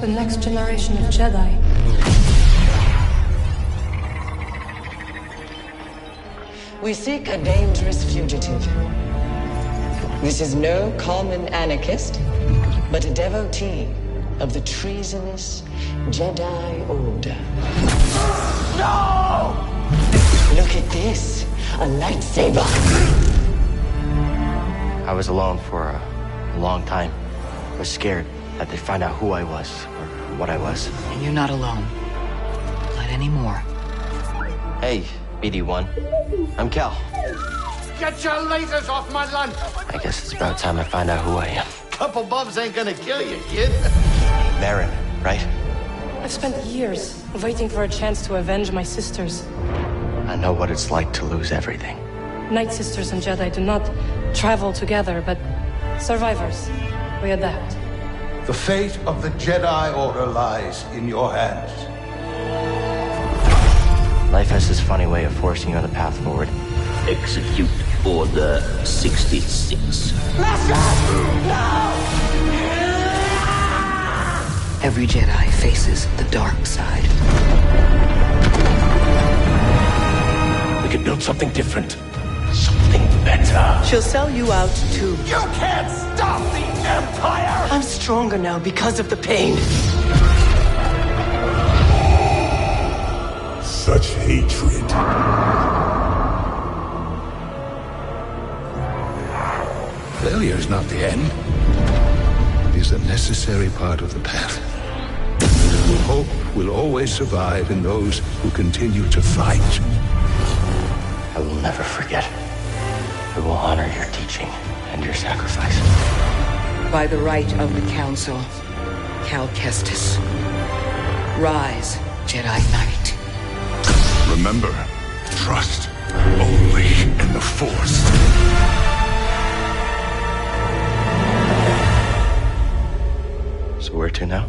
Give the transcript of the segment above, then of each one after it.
the next generation of Jedi. We seek a dangerous fugitive. This is no common anarchist, but a devotee of the treasonous Jedi Order. No! Look at this, a lightsaber. I was alone for a long time. I was scared that they'd find out who I was or what I was. And you're not alone. Not anymore. Hey, BD1. I'm Cal. Get your lasers off my lunch! I guess it's about time I find out who I am. Couple bumps ain't gonna kill you, kid. Marin, right? I've spent years waiting for a chance to avenge my sisters. I know what it's like to lose everything. Night Sisters and Jedi do not travel together, but survivors. We adapt. The fate of the Jedi Order lies in your hands. Life has this funny way of forcing you on the path forward. Execute Order 66. Every Jedi faces the dark side. We could build something different. Something better. She'll sell you out too. You can't stop the Empire! I'm stronger now because of the pain. Such hatred. Failure is not the end. It is a necessary part of the path. Hope will always survive in those who continue to fight. I will never forget. I will honor your teaching and your sacrifice. By the right of the Council, Cal Kestis. Rise, Jedi Knight. Remember, trust only in the Force. So where to now?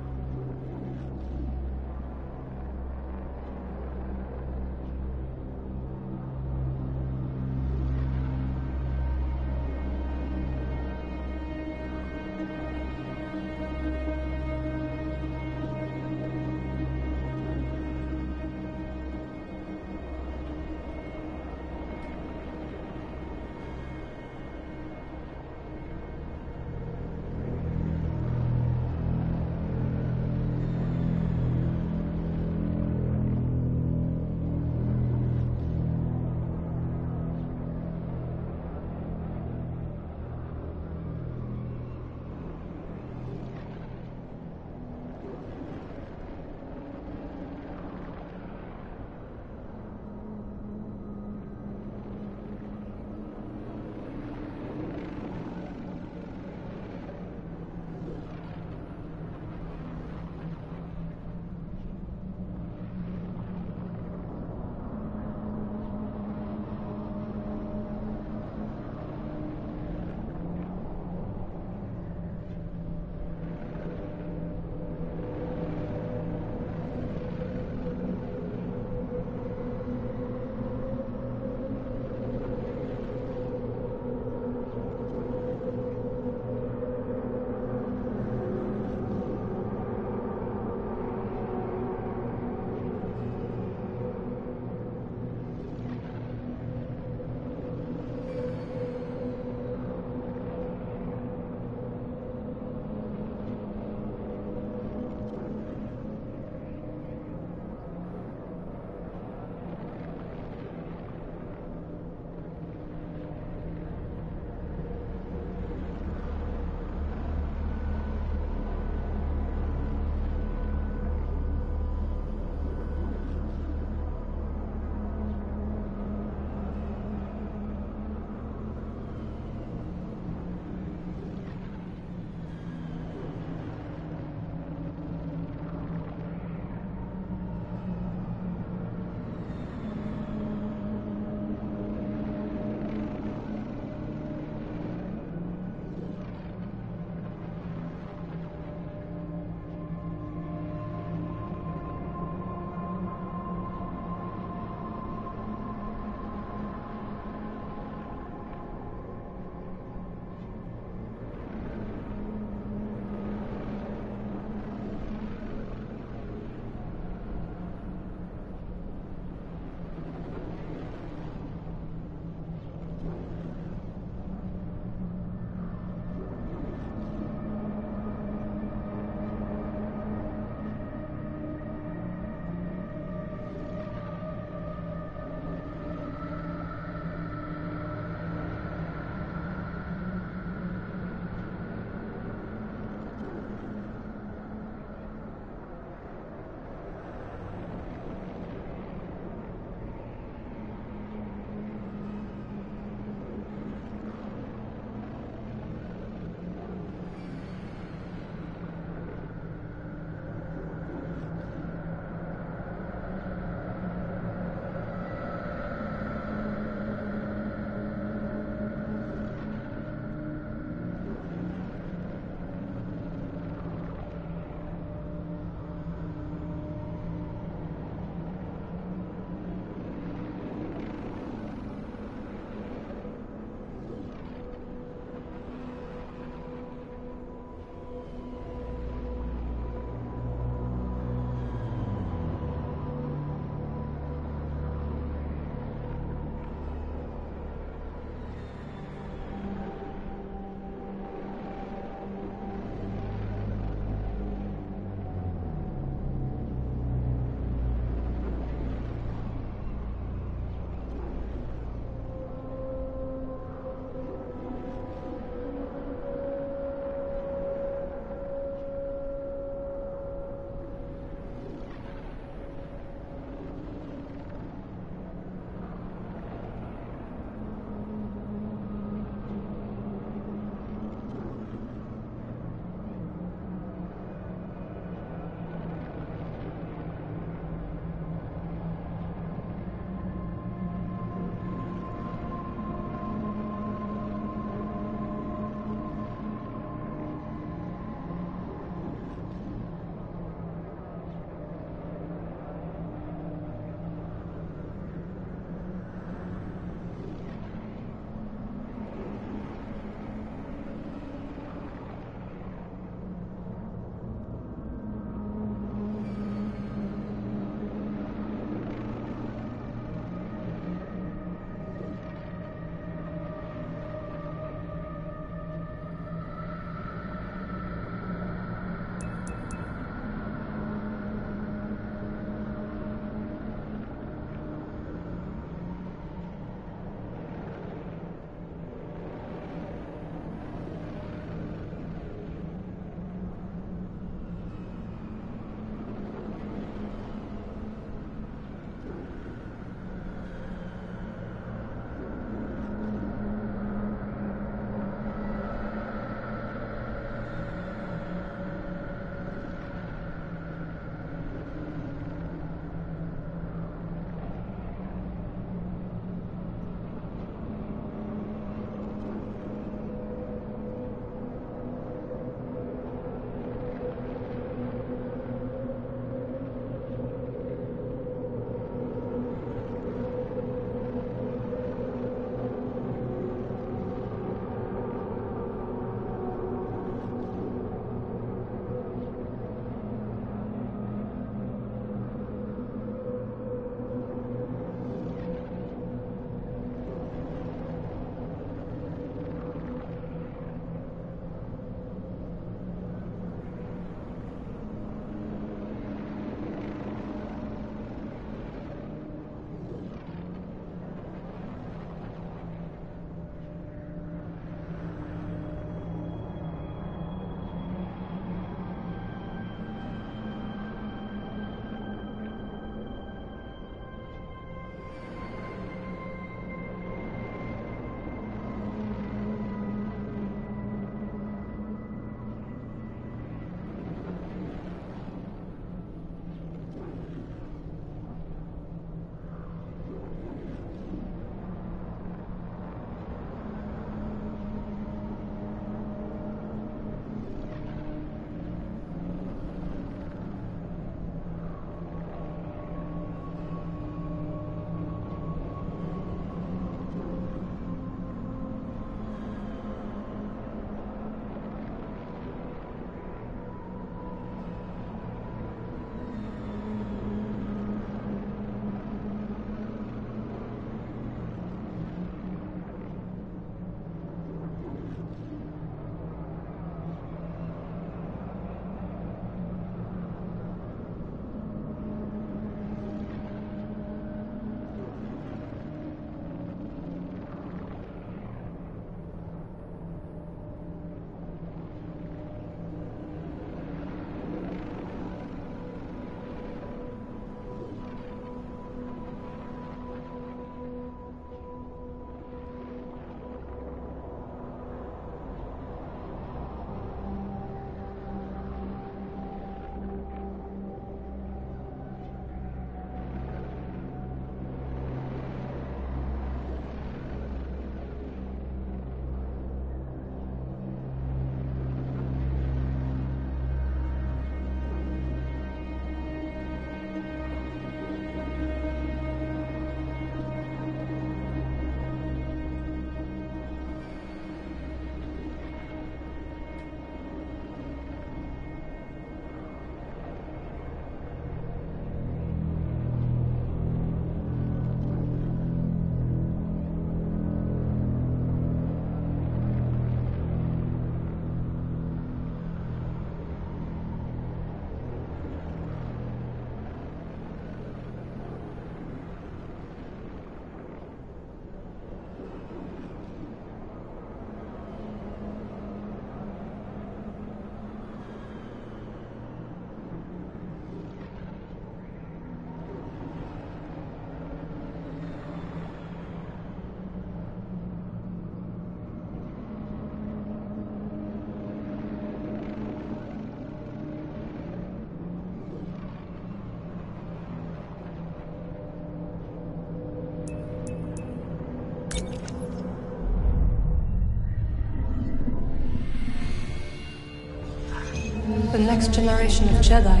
The next generation of Jedi.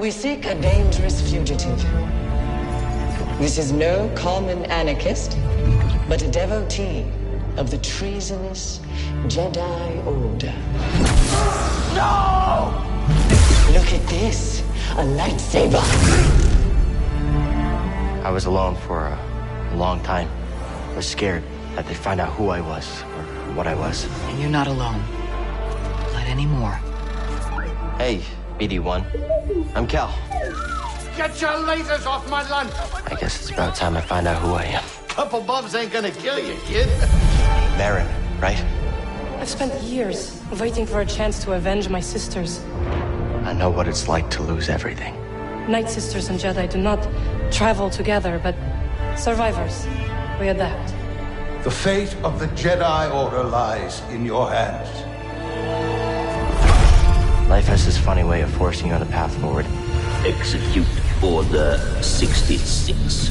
We seek a dangerous fugitive. This is no common anarchist, but a devotee of the treasonous Jedi Order. No! Look at this, a lightsaber. I was alone for a long time. I was scared that they'd find out who I was or what I was. And you're not alone. Not anymore. Hey, BD1. I'm Cal. Get your lasers off my lunch! I guess it's about time I find out who I am. Couple bumps ain't gonna kill you, kid. Marin, right? I've spent years waiting for a chance to avenge my sisters. I know what it's like to lose everything. Night Sisters and Jedi do not travel together, but survivors. We adapt. The fate of the Jedi Order lies in your hands. Life has this funny way of forcing you on the path forward. Execute Order 66.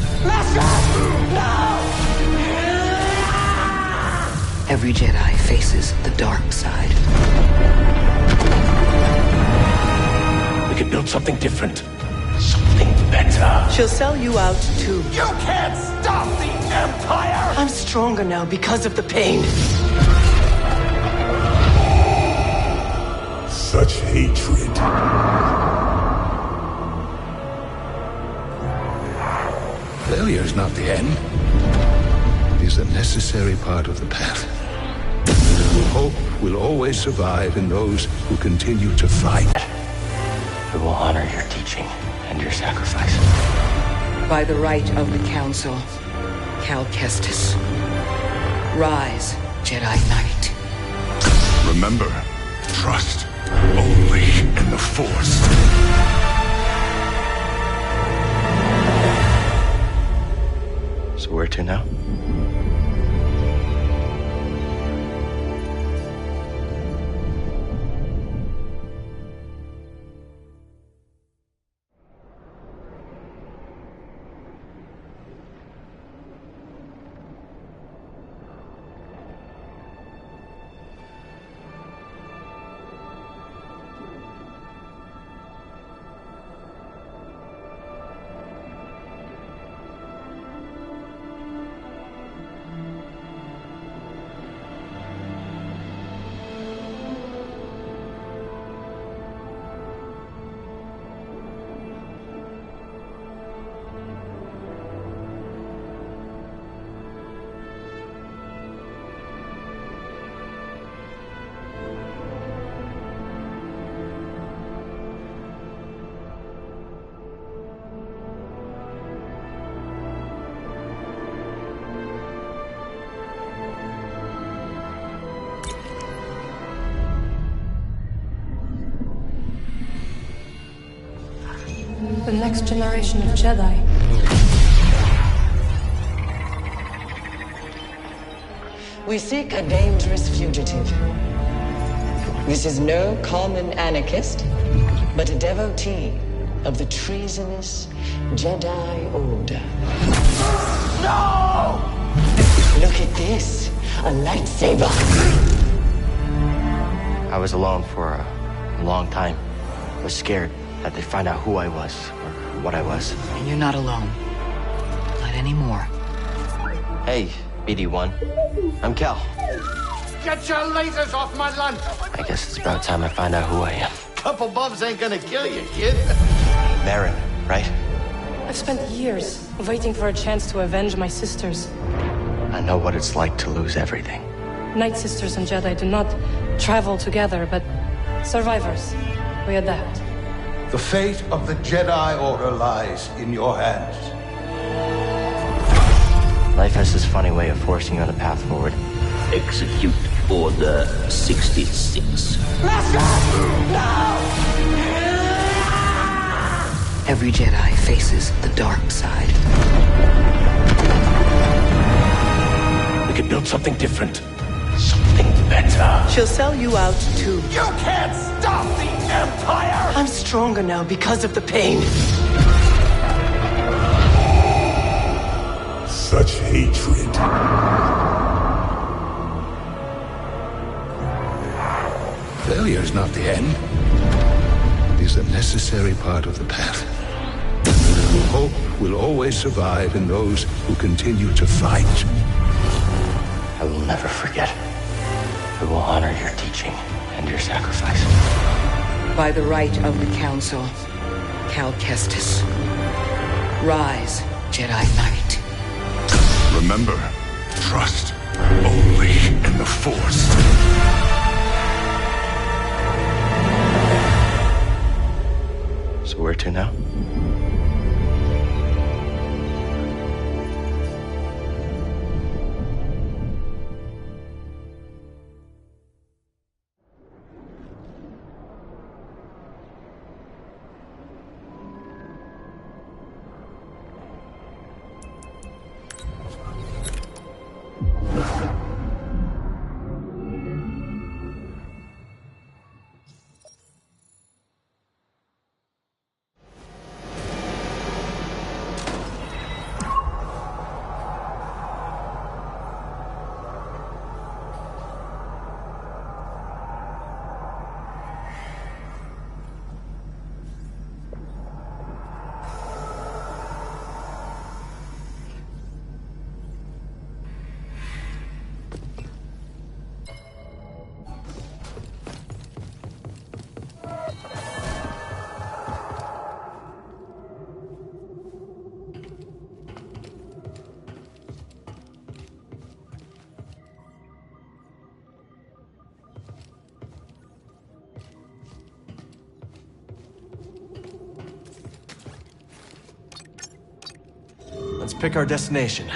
Every Jedi faces the dark side. We could build something different. Something better. She'll sell you out too. You can't stop the Empire! I'm stronger now because of the pain. Such hatred. Failure is not the end. It is a necessary part of the path. Hope will always survive in those who continue to fight. We will honor your teaching and your sacrifice. By the right of the Council, Cal Kestis. Rise, Jedi Knight. Remember, trust only in the Force. So where to now? The next generation of Jedi. We seek a dangerous fugitive. This is no common anarchist, but a devotee of the treasonous Jedi Order. No! Look at this, a lightsaber. I was alone for a long time. I was scared that they'd find out who I was or what I was. And you're not alone. Not anymore. Hey, BD1. I'm Cal. Get your lasers off my lunch! I guess it's about time I find out who I am. Couple bumps ain't gonna kill you, kid. Marin, right? I've spent years waiting for a chance to avenge my sisters. I know what it's like to lose everything. Night Sisters and Jedi do not travel together, but survivors. We adapt. The fate of the Jedi Order lies in your hands. Life has this funny way of forcing you on the path forward. Execute Order 66. Every Jedi faces the dark side. We could build something different. Something better. She'll sell you out too. You can't stop the Empire! I'm stronger now because of the pain. Such hatred. Failure is not the end. It is a necessary part of the path. Hope will always survive in those who continue to fight. I will never forget. I will honor your teaching and your sacrifice. By the right of the Council, Cal Kestis. Rise, Jedi Knight. Remember, trust only in the Force. So where to now? Let's pick our destination.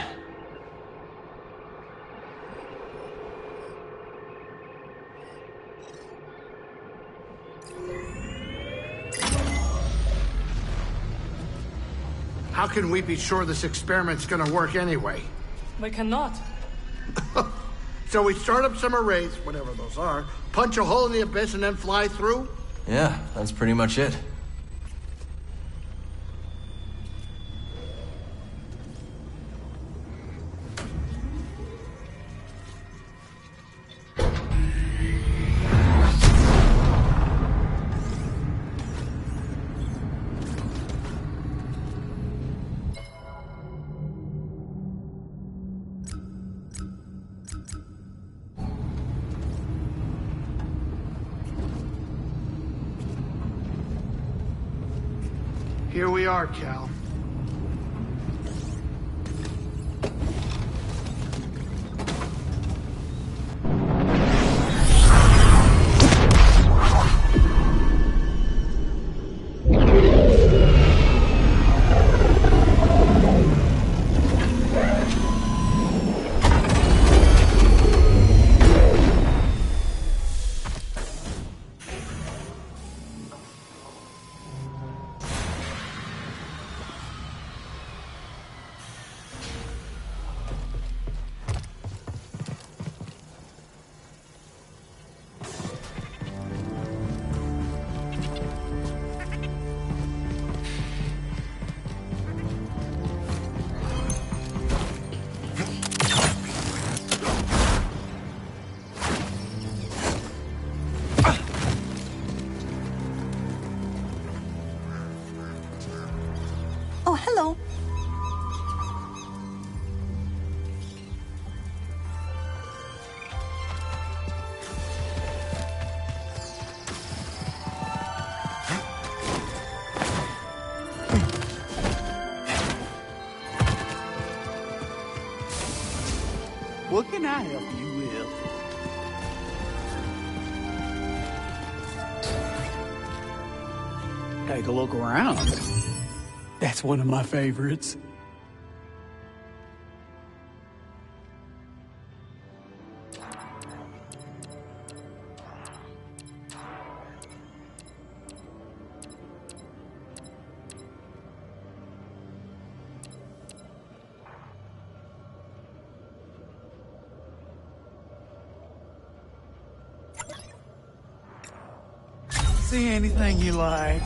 How can we be sure this experiment's gonna work anyway? We cannot. So we start up some arrays, whatever those are, punch a hole in the abyss and then fly through? Yeah, that's pretty much it. Here we are, Cal. Oh, hello. What can I help you with? Take a look around. That's one of my favorites. See anything you like?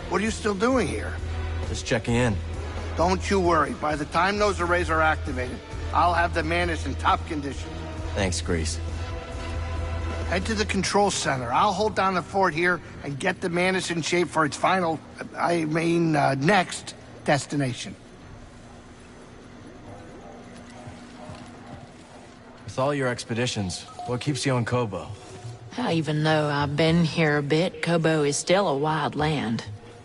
What are you still doing here? Just checking in. Don't you worry. By the time those arrays are activated, I'll have the Mantis in top condition. Thanks, Grease. Head to the control center. I'll hold down the fort here and get the Mantis in shape for its final, next destination. With all your expeditions, what keeps you on Kobo? Even though I've been here a bit, Kobo is still a wild land.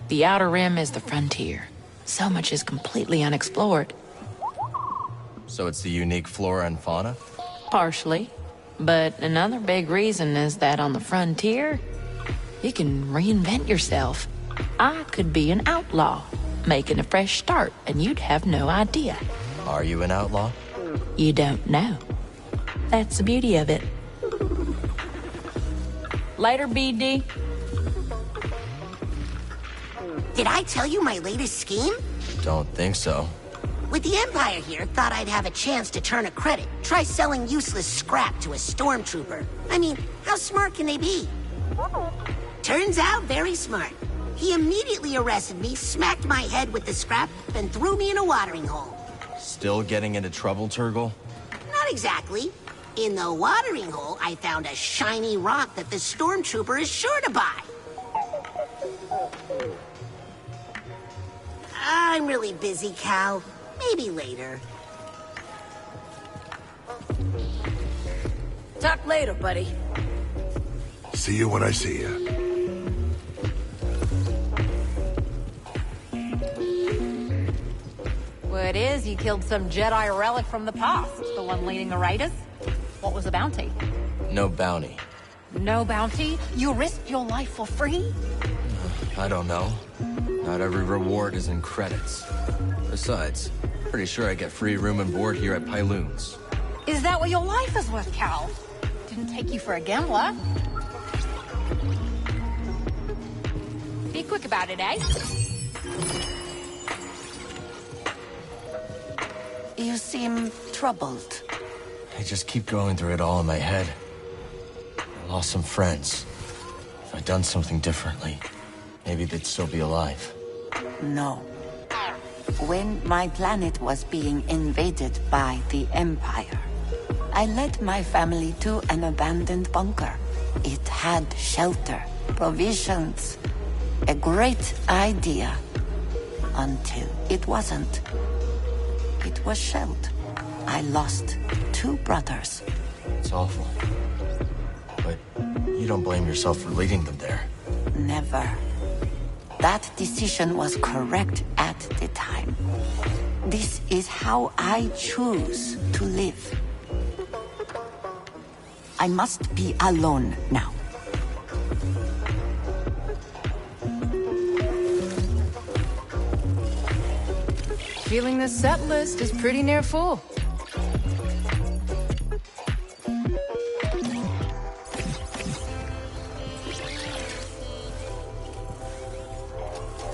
The Outer Rim is the frontier. So much is completely unexplored. So it's the unique flora and fauna? Partially. But another big reason is that on the frontier, you can reinvent yourself. I could be an outlaw, making a fresh start, and you'd have no idea. Are you an outlaw? You don't know. That's the beauty of it. Later, BD. Did I tell you my latest scheme? Don't think so. With the Empire here, thought I'd have a chance to turn a credit. Try selling useless scrap to a stormtrooper. I mean, how smart can they be? Turns out very smart. He immediately arrested me, smacked my head with the scrap, and threw me in a watering hole. Still getting into trouble, Turgle? Not exactly. In the watering hole, I found a shiny rock that the stormtrooper is sure to buy. I'm really busy, Cal. Maybe later. Talk later, buddy. See you when I see you. Word is you killed some Jedi relic from the past, the one leading the raiders. What was the bounty? No bounty. No bounty? You risked your life for free? I don't know. Not every reward is in credits. Besides, pretty sure I get free room and board here at Pyloon's. Is that what your life is worth, Cal? Didn't take you for a gambler. Be quick about it, eh? You seem troubled. I just keep going through it all in my head. I lost some friends. If I'd done something differently, maybe they'd still be alive. No. When my planet was being invaded by the Empire, I led my family to an abandoned bunker. It had shelter, provisions, a great idea. Until it wasn't. It was shelled. I lost 2 brothers. It's awful. But you don't blame yourself for leading them there. Never. That decision was correct at the time. This is how I choose to live. I must be alone now. Feeling this set list is pretty near full.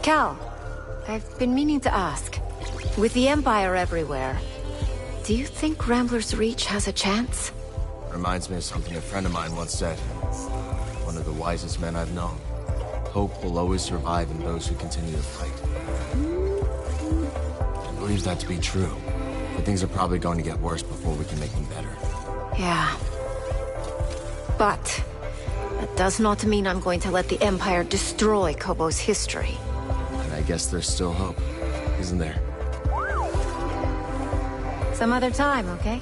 Cal, I've been meaning to ask. With the Empire everywhere, do you think Rambler's Reach has a chance? Reminds me of something a friend of mine once said. One of the wisest men I've known. Hope will always survive in those who continue to fight. I believe that to be true. But things are probably going to get worse before we can make them better. Yeah. But that does not mean I'm going to let the Empire destroy Kobo's history. And I guess there's still hope, isn't there? Some other time, okay?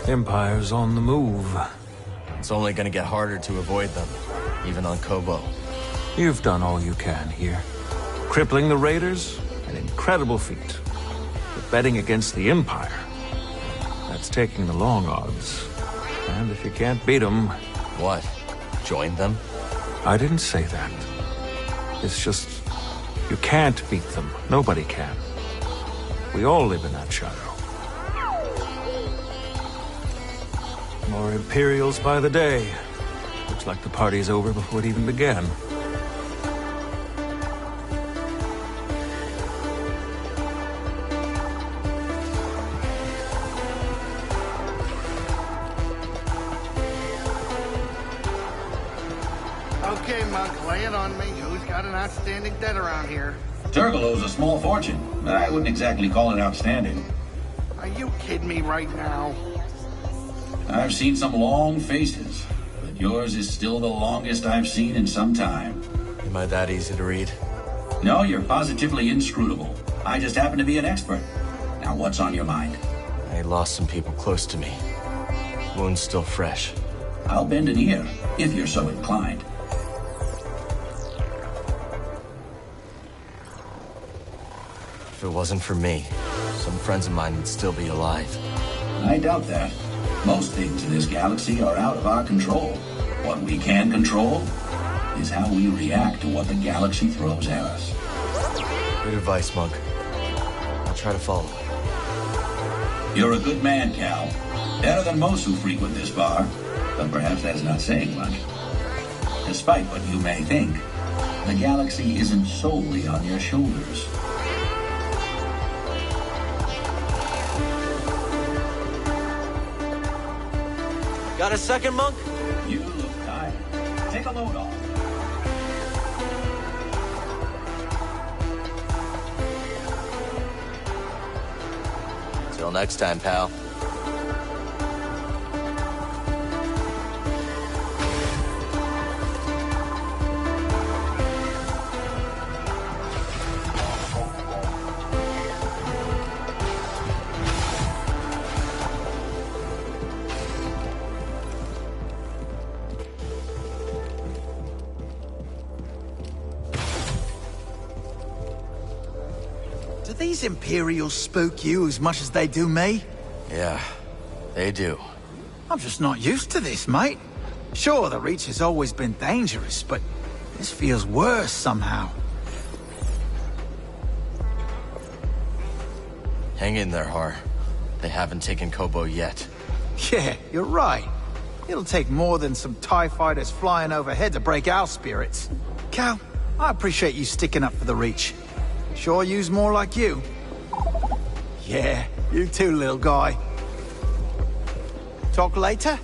Empire's on the move. It's only gonna get harder to avoid them, even on Kobo. You've done all you can here. Crippling the Raiders, an incredible feat. But betting against the Empire, that's taking the long odds. And if you can't beat them... What? Join them? I didn't say that. It's just... you can't beat them. Nobody can. We all live in that shadow. More Imperials by the day. Looks like the party's over before it even began. Okay, Monk, lay it on me. Who's got an outstanding debt around here? Turgle owes a small fortune, but I wouldn't exactly call it outstanding. Are you kidding me right now? I've seen some long faces, but yours is still the longest I've seen in some time. Am I that easy to read? No, you're positively inscrutable. I just happen to be an expert. Now, what's on your mind? I lost some people close to me. Wounds still fresh. I'll bend an ear, if you're so inclined. If it wasn't for me, some friends of mine would still be alive. I doubt that. Most things in this galaxy are out of our control. What we can control is how we react to what the galaxy throws at us. Good advice, Monk. I'll try to follow. You're a good man, Cal. Better than most who frequent this bar, but perhaps that's not saying much. Despite what you may think, the galaxy isn't solely on your shoulders. Got a second, Monk? You look tired. Take a load off. Till next time, pal. Do these Imperials spook you as much as they do me? Yeah, they do. I'm just not used to this, mate. Sure, the Reach has always been dangerous, but this feels worse somehow. Hang in there, Har. They haven't taken Kobo yet. Yeah, you're right. It'll take more than some TIE fighters flying overhead to break our spirits. Cal, I appreciate you sticking up for the Reach. Sure use more like you. Yeah, you too, little guy. Talk later?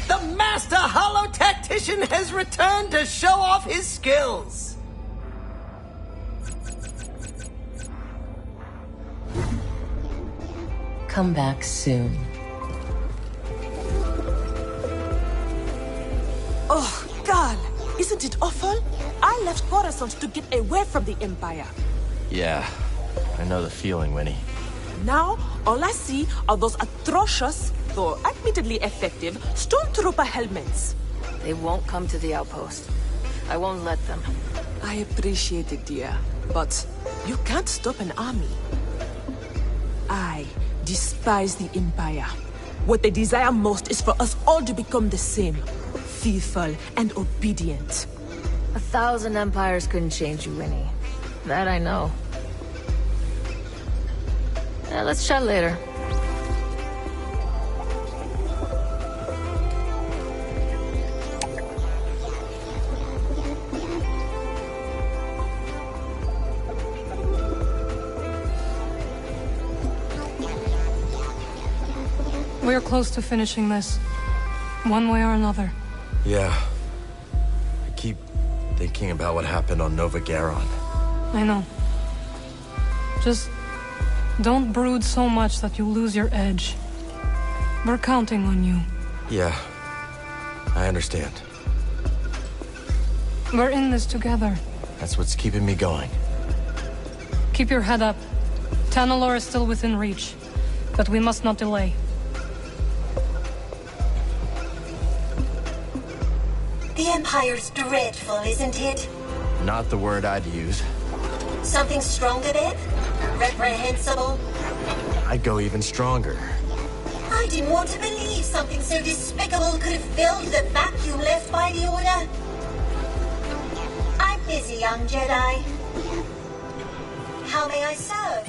The Master Hollow-Tactician has returned to show off his skills! Come back soon. Oh, God! Isn't it awful? I left Coruscant to get away from the Empire. Yeah, I know the feeling, Winnie. Now, all I see are those atrocious, though admittedly effective, stormtrooper helmets. They won't come to the outpost. I won't let them. I appreciate it, dear, but you can't stop an army. I despise the Empire. What they desire most is for us all to become the same. Fearful and obedient. 1,000 empires couldn't change you, Winnie. That I know. Let's chat later. We're close to finishing this, one way or another. Yeah. I keep thinking about what happened on Nova Garon. I know. Just don't brood so much that you lose your edge. We're counting on you. Yeah, I understand. We're in this together. That's what's keeping me going. Keep your head up. Tanalor is still within reach, but we must not delay. The Empire's dreadful, isn't it? Not the word I'd use. Something stronger then? Reprehensible? I'd go even stronger. I didn't want to believe something so despicable could have filled the vacuum left by the Order. I'm busy, young Jedi. How may I serve?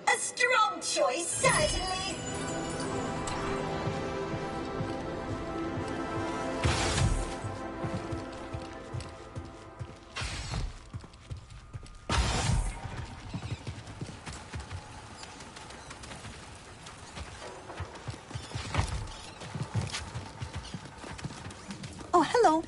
A strong choice, certainly. Oh, hello.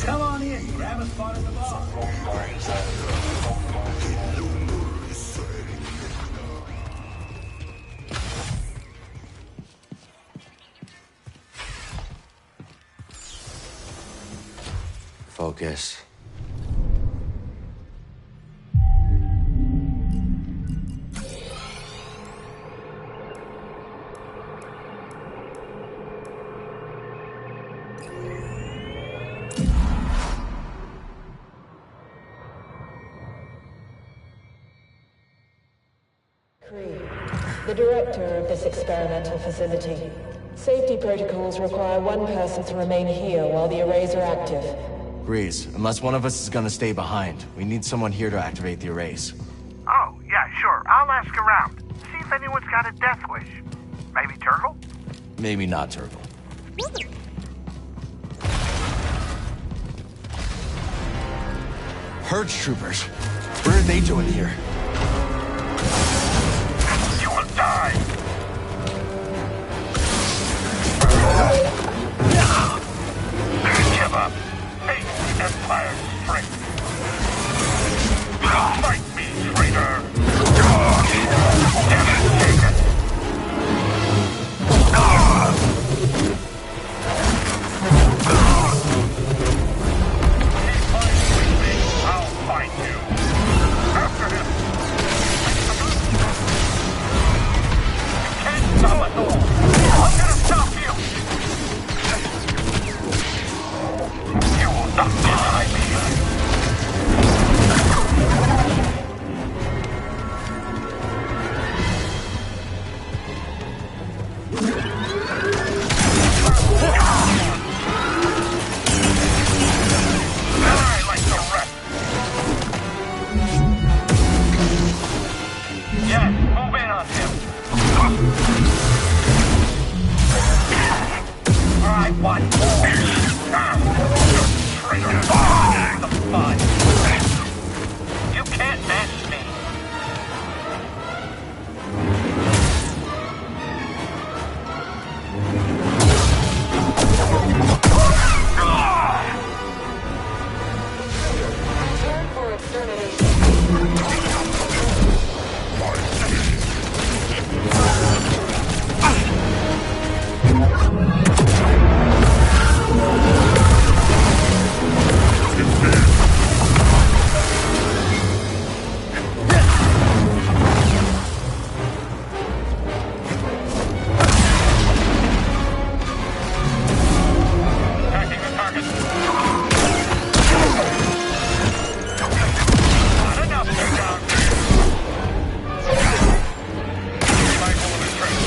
Come on in, grab a spot at the bar. Focus. The director of this experimental facility. Safety protocols require one person to remain here while the arrays are active. Breeze, unless one of us is gonna stay behind, we need someone here to activate the arrays. Oh, yeah, sure. I'll ask around. See if anyone's got a death wish. Maybe Turgle? Maybe not Turtle. Purge troopers. What are they doing here? You will die! Give up. Face the Empire's strength. Fight me, traitor! Devastated! I'll find you. After him! You can't stop us all! I'm gonna stop you! You will not deny me! Yes, move in on him. I want more. Traitor. The fun. You can't match me. Turn for extermination. Attacking the target. Not enough, they're down. Rifle of the train.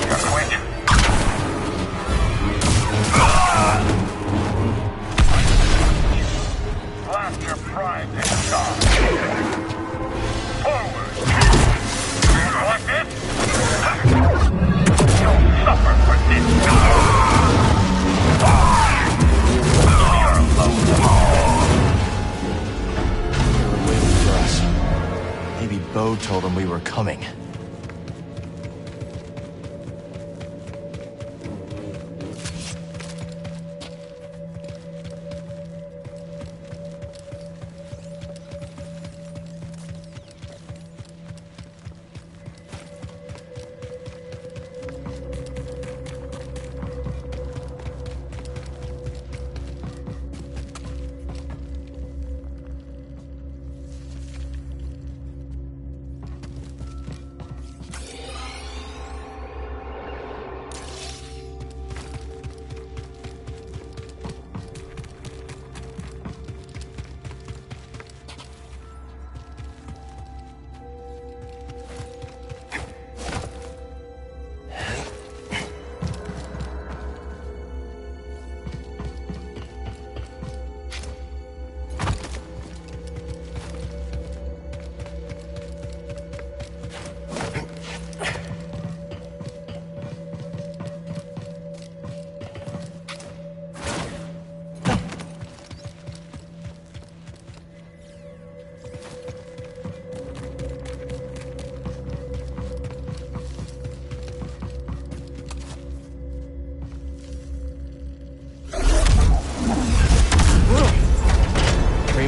You're quick. Blast your pride and star. Forward. Like this? You'll suffer for this. You're alone. They were waiting for us. Maybe Bo told them we were coming.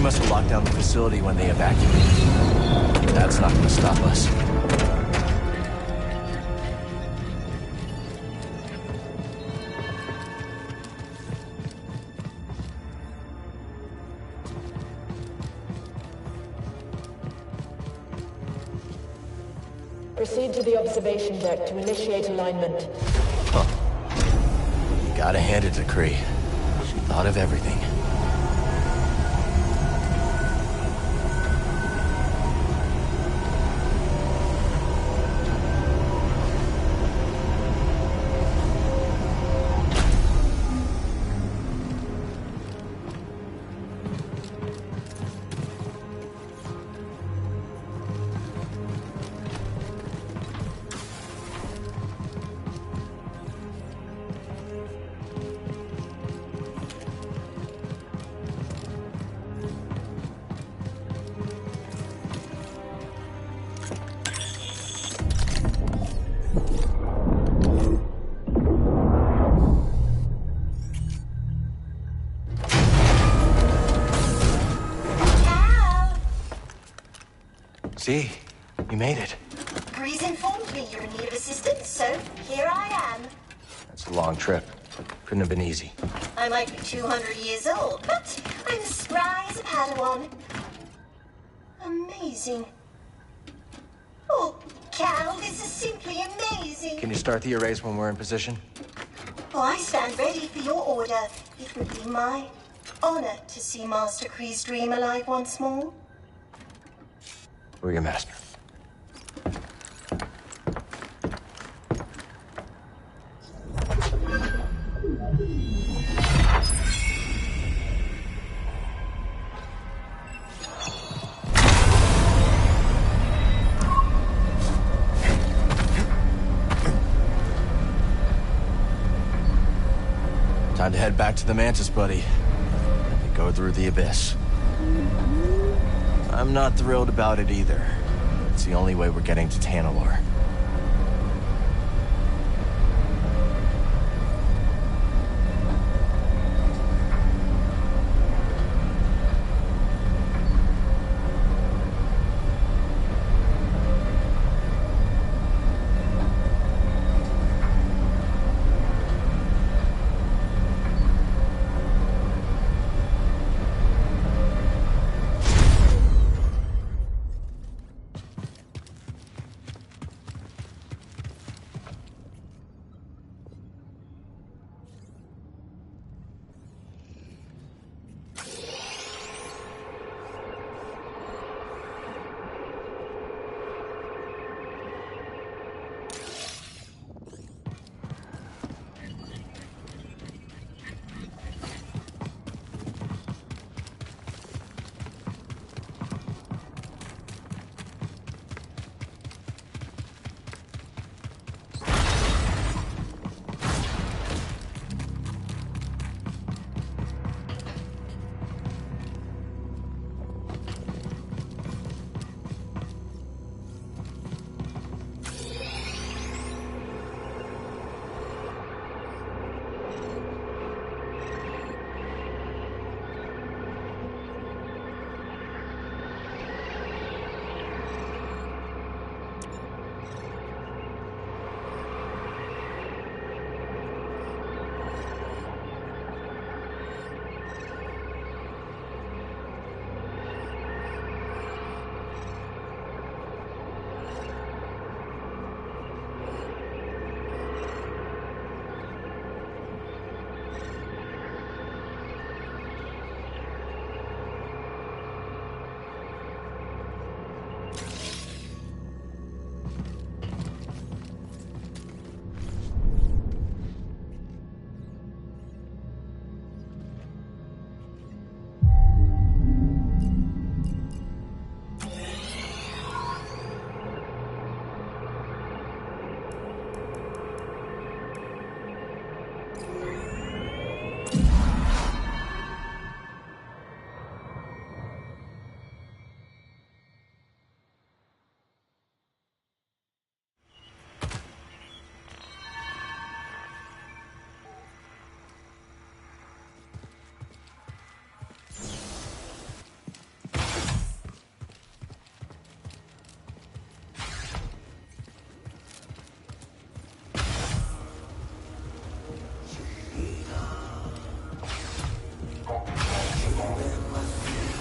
Must have locked down the facility when they evacuated. That's not going to stop us. Proceed to the observation deck to initiate alignment. Huh. You gotta hand it to Kree. She thought of everything. See, you made it. Grease informed me you're in need of assistance, so here I am. That's a long trip. Couldn't have been easy. I might be 200 years old, but I'm as spry as a Padawan. Amazing. Oh, Cal, this is simply amazing. Can you start the arrays when we're in position? Oh, I stand ready for your order. It would be my honor to see Master Kree's dream alive once more. We're your master. Time to head back to the Mantis, buddy. And go through the abyss. I'm not thrilled about it either. It's the only way we're getting to Tanalorr.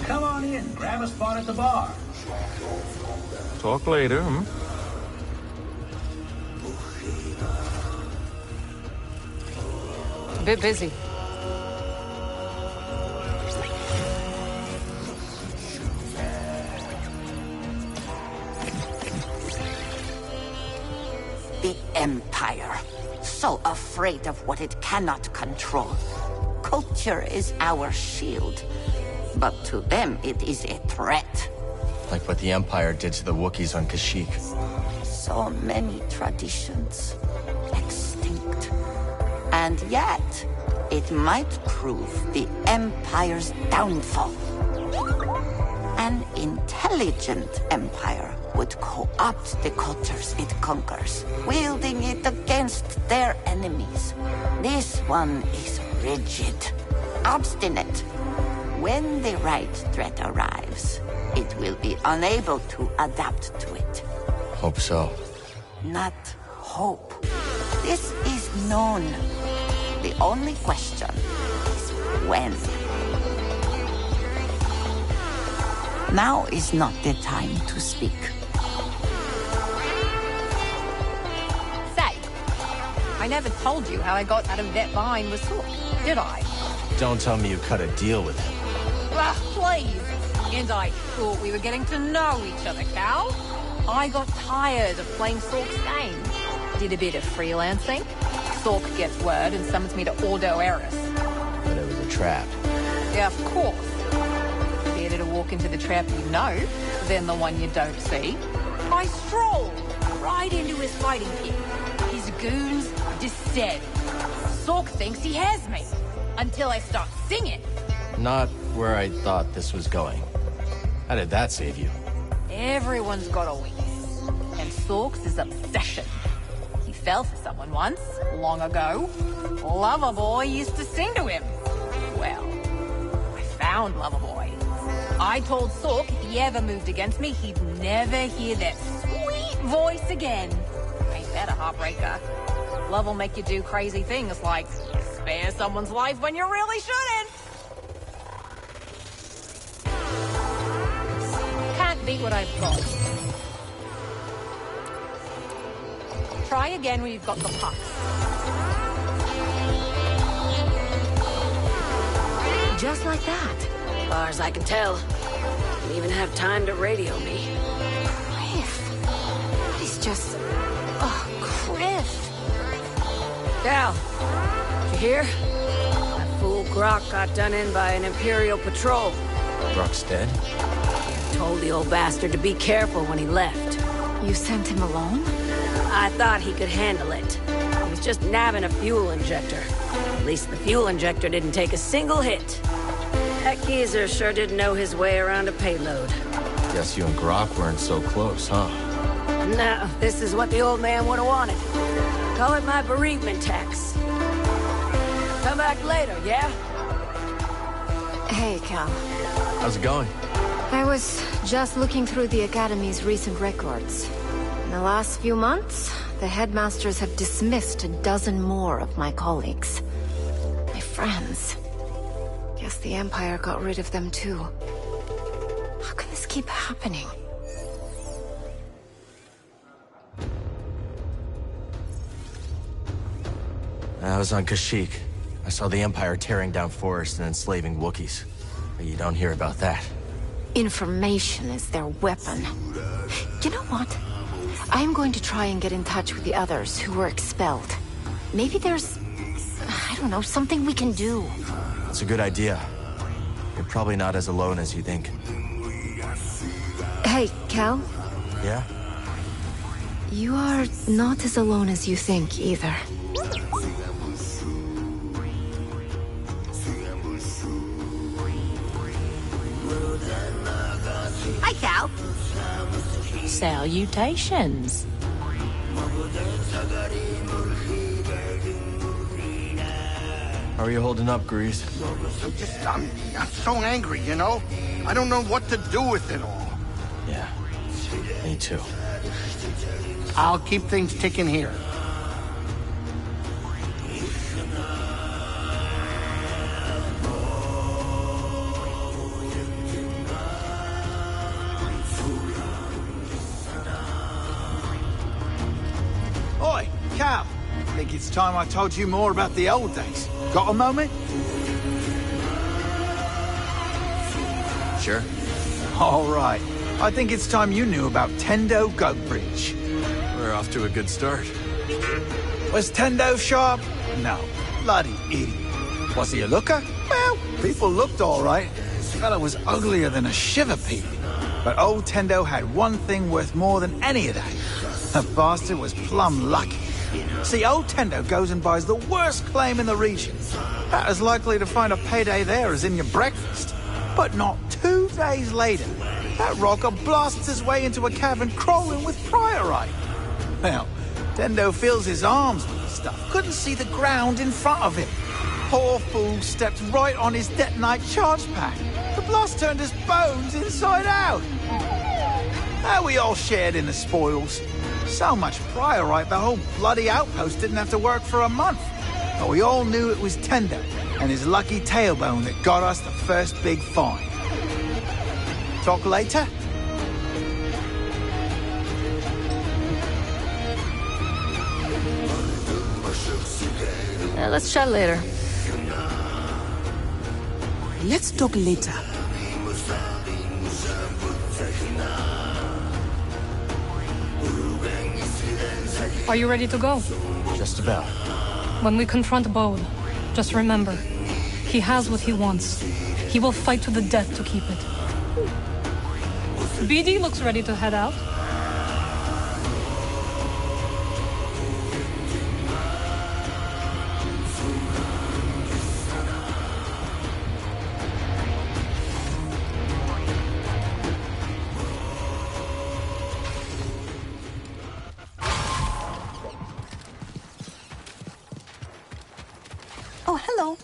Come on in. Grab a spot at the bar. Talk later, hmm? A bit busy. The Empire. So afraid of what it cannot control. Culture is our shield. But to them, it is a threat. Like what the Empire did to the Wookiees on Kashyyyk. So many traditions. Extinct. And yet, it might prove the Empire's downfall. An intelligent Empire would co-opt the cultures it conquers, wielding it against their enemies. This one is rigid, obstinate. When the right threat arrives, it will be unable to adapt to it. Hope so. Not hope. This is known. The only question is when. Now is not the time to speak. Say, I never told you how I got out of that vine with Sook, did I? Don't tell me you cut a deal with him. Ah, please. And I thought we were getting to know each other, Cal. I got tired of playing Sook's game. Did a bit of freelancing. Sook gets word and summons me to Ordo Eris. But it was a trap. Yeah, of course. Better to walk into the trap you know than the one you don't see. I strolled right into his fighting pit. His goons just said, Sook thinks he has me. Until I start singing. Not where I thought this was going. How did that save you? Everyone's got a weakness. And Sook's is obsession. He fell for someone once, long ago. Loverboy used to sing to him. Well, I found Loverboy. I told Sook if he ever moved against me, he'd never hear that sweet voice again. Ain't that a heartbreaker? Love will make you do crazy things like spare someone's life when you really shouldn't. Can't beat what I've got. Try again when you've got the pucks. Just like that. As far as I can tell. Didn't even have time to radio me. Chris. He's just... Oh, Chris. Cal, did you hear? That fool Grok got done in by an Imperial patrol. Grok's dead? Told the old bastard to be careful when he left. You sent him alone? I thought he could handle it. He was just nabbing a fuel injector. At least the fuel injector didn't take a single hit. That geezer sure didn't know his way around a payload. Guess you and Grok weren't so close, huh? No, this is what the old man would have wanted. Call it my bereavement tax. Come back later, yeah? Hey, Cal. How's it going? I was just looking through the Academy's recent records. In the last few months, the headmasters have dismissed a dozen more of my colleagues. My friends. Guess the Empire got rid of them too. How can this keep happening? I was on Kashyyyk. I saw the Empire tearing down forests and enslaving Wookiees. But you don't hear about that. Information is their weapon. You know what? I'm going to try and get in touch with the others who were expelled. Maybe there's... I don't know, something we can do. It's a good idea. You're probably not as alone as you think. Hey, Cal? Yeah? You are not as alone as you think, either. Hi, Cal. Salutations. How are you holding up, Grease? I'm so angry, you know? I don't know what to do with it all. Yeah, me too. I'll keep things ticking here. Oi, Cal. They think it's time I told you more about the old days. Got a moment? Sure. All right. I think it's time you knew about Tendo Goatbridge. We're off to a good start. Was Tendo sharp? No. Bloody idiot. Was he a looker? Well, people looked all right. This fella was uglier than a shiver pea. But old Tendo had one thing worth more than any of that. The bastard was plumb lucky. See, old Tendo goes and buys the worst claim in the region. About as likely to find a payday there as in your breakfast. But not 2 days later, that rocker blasts his way into a cavern crawling with priorite. Well, Tendo fills his arms with the stuff. Couldn't see the ground in front of him. Poor fool stepped right on his detonite charge pack. The blast turned his bones inside out. We all shared in the spoils. So much priorite, the whole bloody outpost didn't have to work for a month. But we all knew it was Tendo and his lucky tailbone that got us the first big find. Talk later? Let's chat later. Let's talk later. Are you ready to go? Just about. When we confront Bode, just remember, he has what he wants. He will fight to the death to keep it. BD looks ready to head out. Oh, hello.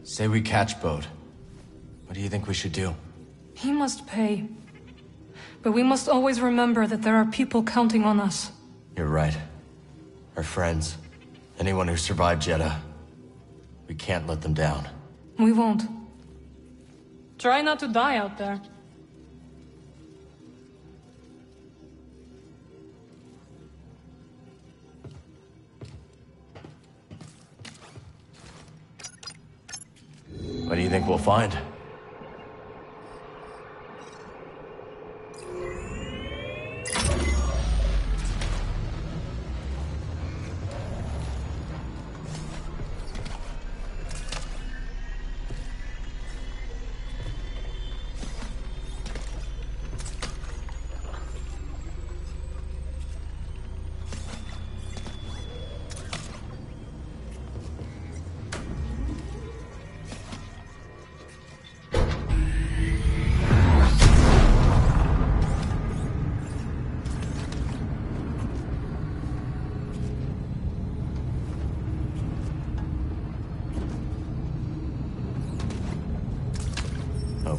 Say we catch Bode. What do you think we should do? He must pay. But we must always remember that there are people counting on us. You're right. Our friends. Anyone who survived Jedi. We can't let them down. We won't. Try not to die out there. What do you think we'll find?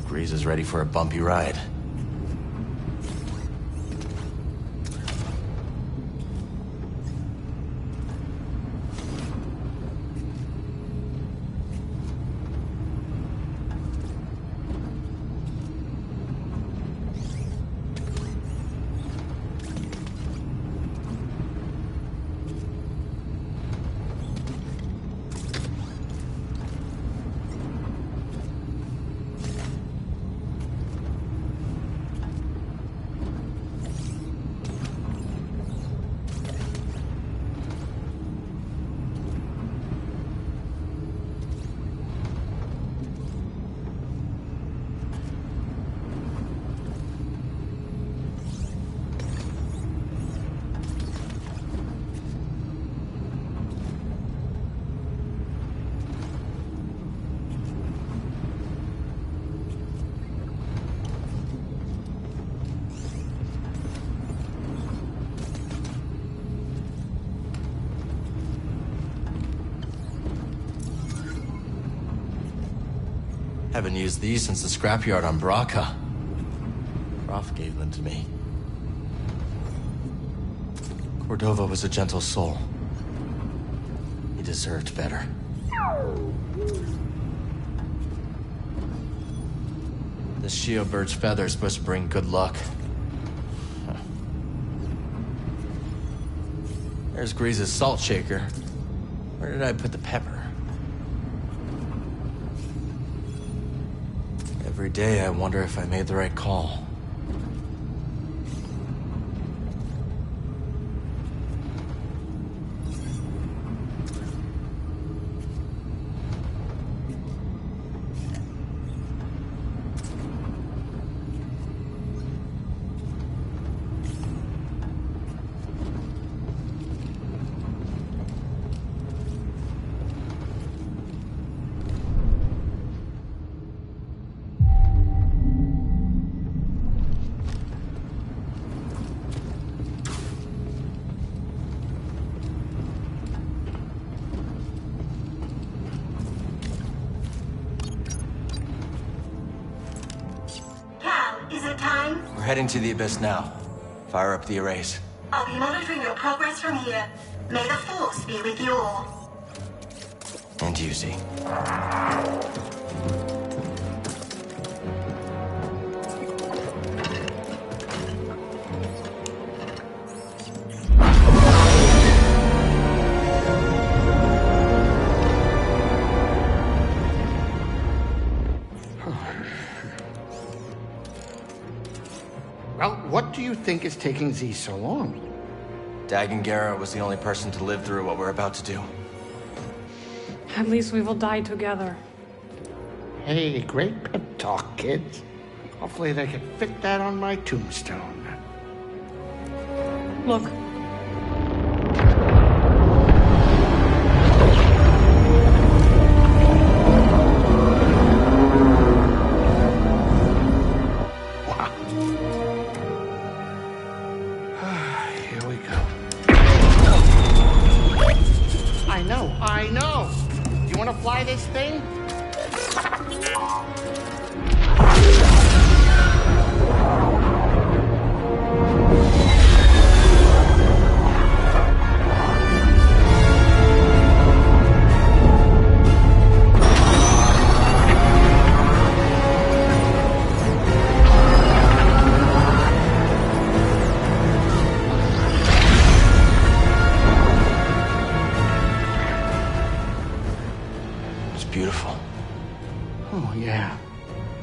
Grease is ready for a bumpy ride. Haven't used these since the scrapyard on Broadcas. Prof gave them to me. Cordova was a gentle soul. He deserved better. This Shio bird's feather is supposed to bring good luck. Huh. There's Grease's salt shaker. Where did I put the pepper? Every day I wonder if I made the right call. We're heading to the Abyss now. Fire up the arrays. I'll be monitoring your progress from here. May the Force be with you all. And you, Z. Well, what do you think is taking Z so long? Dagengara was the only person to live through what we're about to do. At least we will die together. Hey, great pep talk, kids. Hopefully they can fit that on my tombstone. Look. I know. Do you want to fly this thing? Beautiful. Oh, yeah.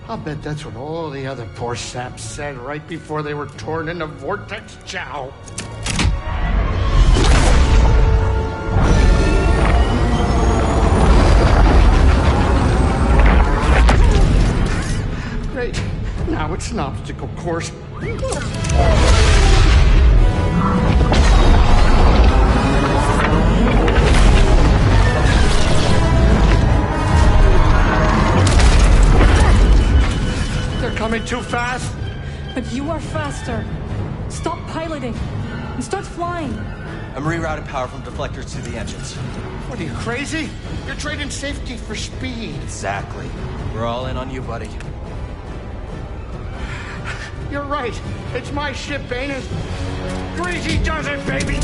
I'll bet that's what all the other poor saps said right before they were torn into Vortex Chow. Great. Now it's an obstacle course. Coming too fast? But you are faster. Stop piloting and start flying. I'm rerouting power from deflectors to the engines. What are you, crazy? You're trading safety for speed. Exactly. We're all in on you, buddy. You're right. It's my ship, ain't it? Greasy does it, baby!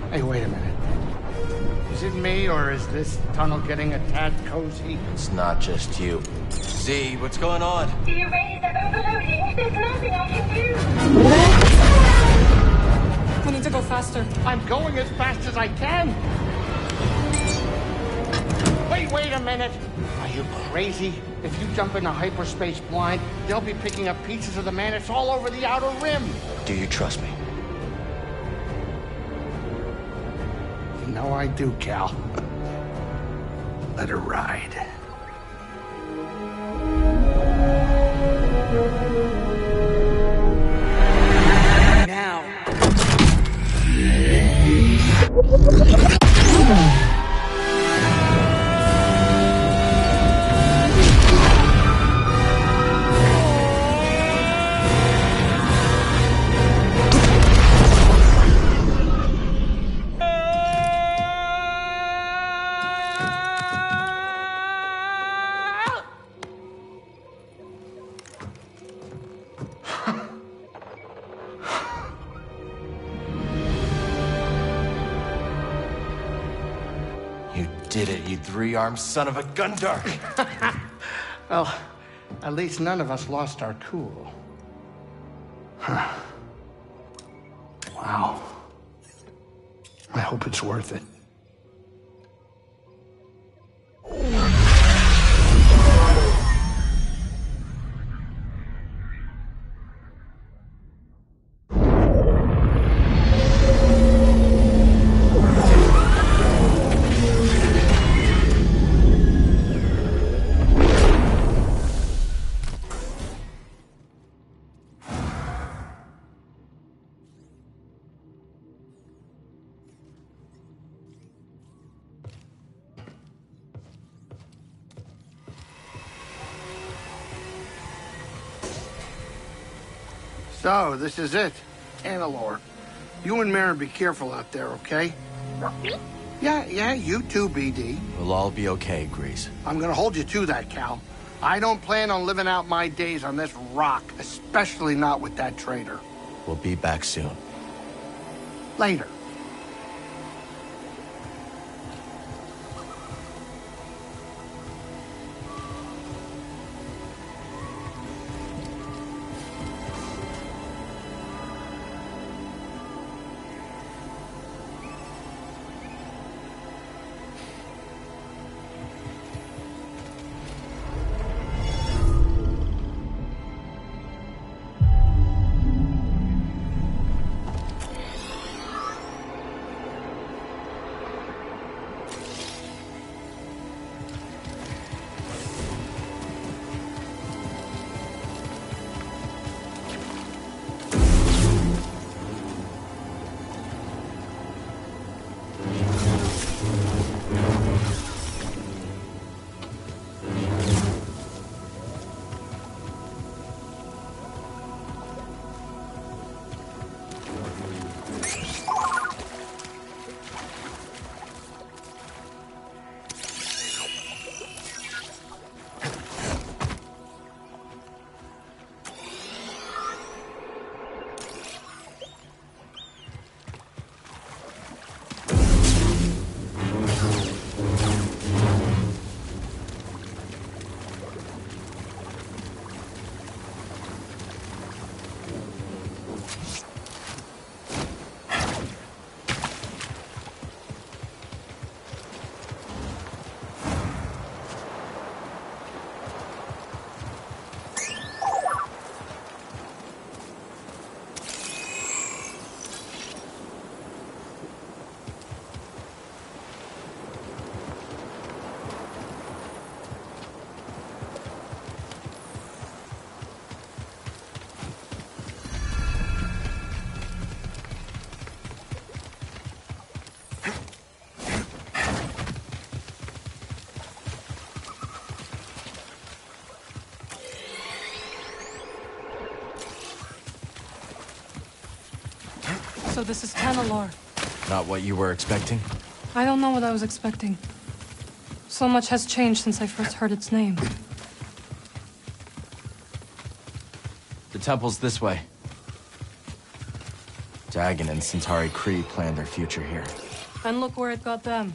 Hey, wait a minute. Is it me, or is this tunnel getting a tad cozy? It's not just you. Z, what's going on? The arrays are overloading. There's nothing I can do. We need to go faster. I'm going as fast as I can. Wait a minute. Are you crazy? If you jump into hyperspace blind, they'll be picking up pieces of the Mantis all over the outer rim. Do you trust me? You know I do, Cal. Let her ride. Now. did it, you three-armed son of a gundark! Well, at least none of us lost our cool. Huh. Wow. I hope it's worth it. So, this is it. Annalore. You and Maren be careful out there, okay? Yeah, you too, BD. We'll all be okay, Grease. I'm gonna hold you to that, Cal. I don't plan on living out my days on this rock, especially not with that traitor. We'll be back soon. Later. So this is Annalore. Not what you were expecting? I don't know what I was expecting. So much has changed since I first heard its name. The temple's this way. Dagon and Centauri Kree planned their future here. And look where it got them.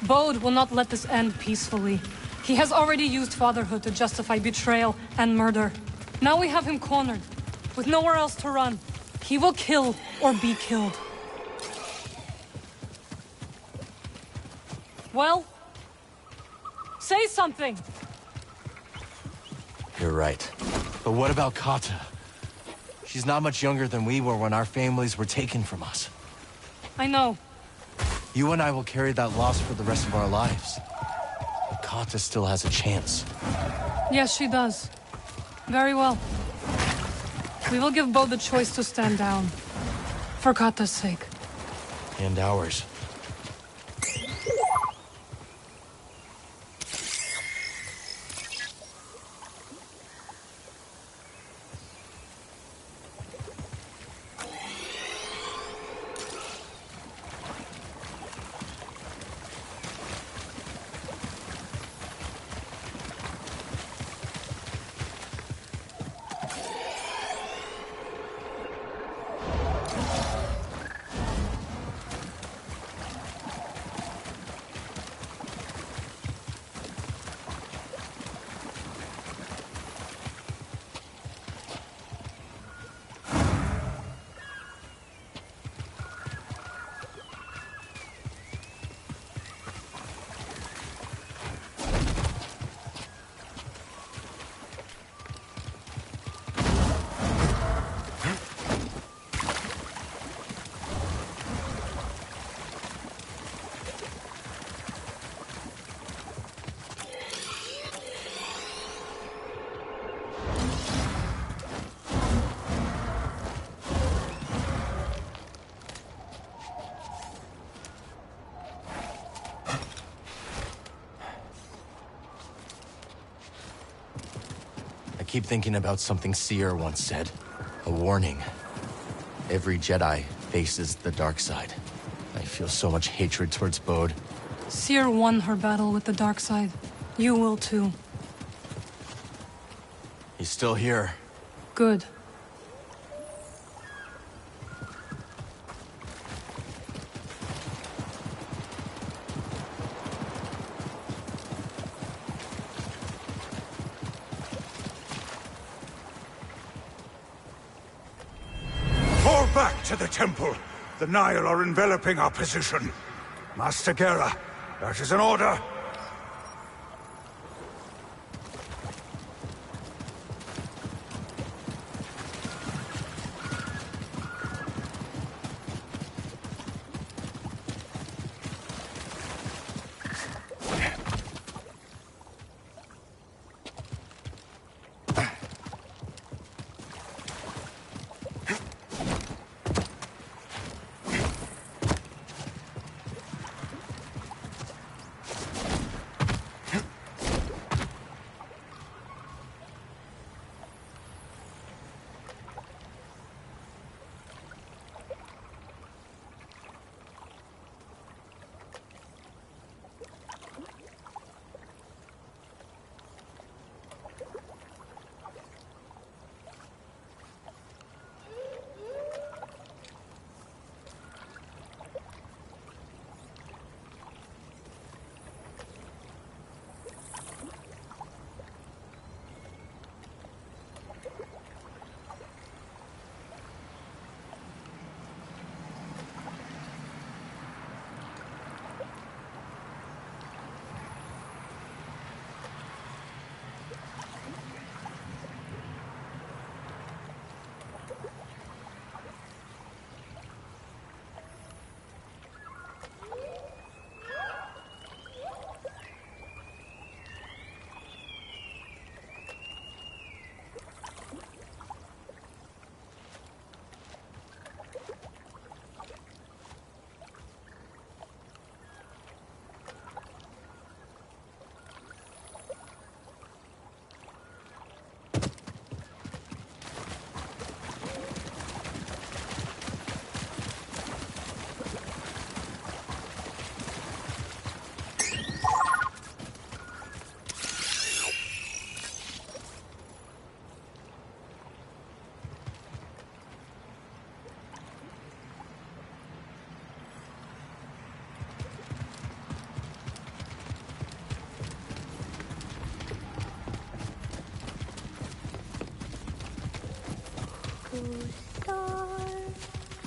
Bode will not let this end peacefully. He has already used fatherhood to justify betrayal and murder. Now we have him cornered, with nowhere else to run. He will kill or be killed. Well? Say something! You're right. But what about Kata? She's not much younger than we were when our families were taken from us. I know. You and I will carry that loss for the rest of our lives. But Kata still has a chance. Yes, she does. Very well. We will give Bo the choice to stand down. For Kata's sake. And ours. I keep thinking about something Seer once said. A warning. Every Jedi faces the dark side. I feel so much hatred towards Bode. Seer won her battle with the dark side. You will too. He's still here. Good. Back to the temple. The Nile are enveloping our position. Master Gera, that is an order.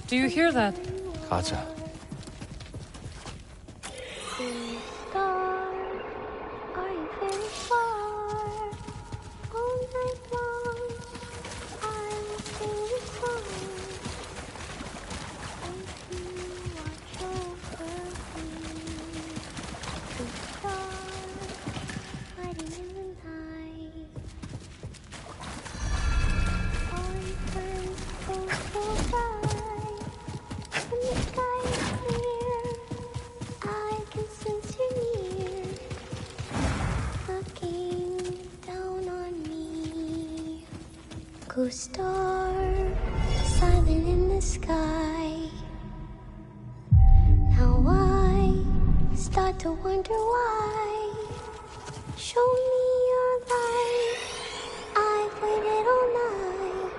Do you hear that? Kata. Co-star, silent in the sky. Now I start to wonder why. Show me your light. I've waited all night.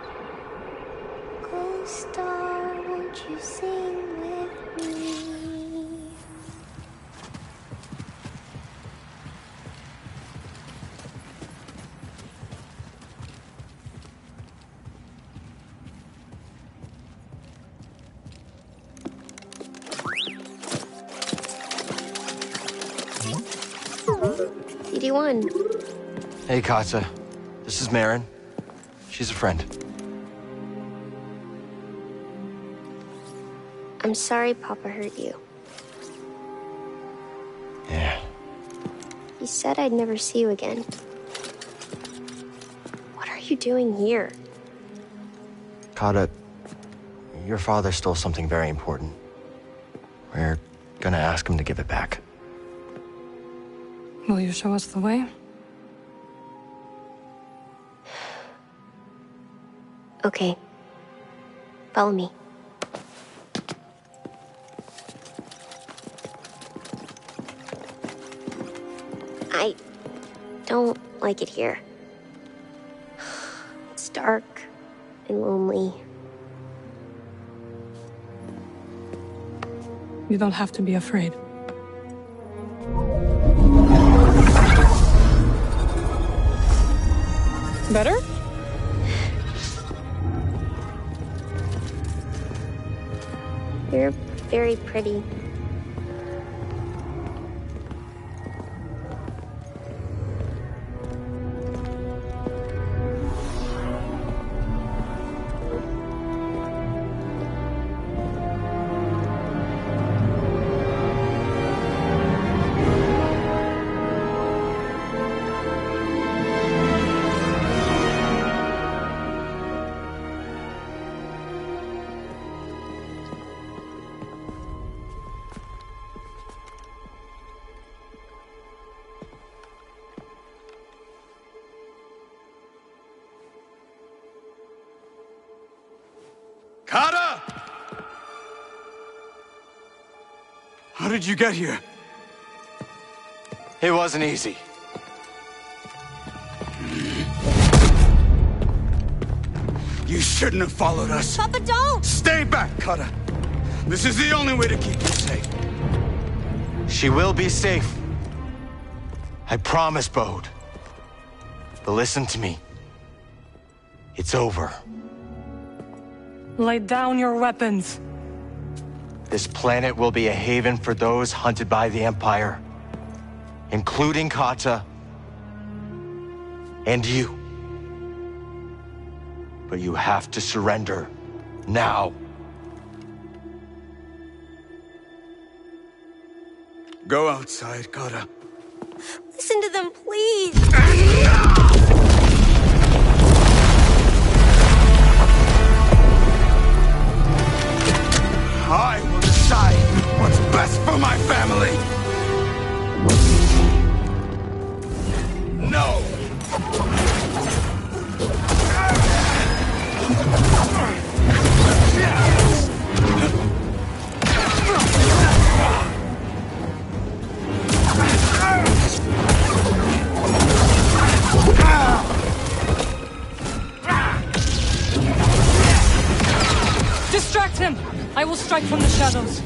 Co-star, won't you sing with me? JEDI420s. Hey, Katsa. This is Marin. She's a friend. I'm sorry Papa hurt you. Yeah. He said I'd never see you again. What are you doing here? Kata, your father stole something very important. We're gonna ask him to give it back. Will you show us the way? Okay. Follow me. I don't like it here. It's dark and lonely. You don't have to be afraid. Better? You're very pretty. Kata! How did you get here? It wasn't easy. You shouldn't have followed us. Papa, don't! Stay back, Kata. This is the only way to keep you safe. She will be safe. I promise, Bode. But listen to me. It's over. Lay down your weapons. This planet will be a haven for those hunted by the Empire, including Kata and you. But you have to surrender now. Go outside, Kata. Listen to them, please! I will decide what's best for my family! No! Distract him! I will strike from the shadows.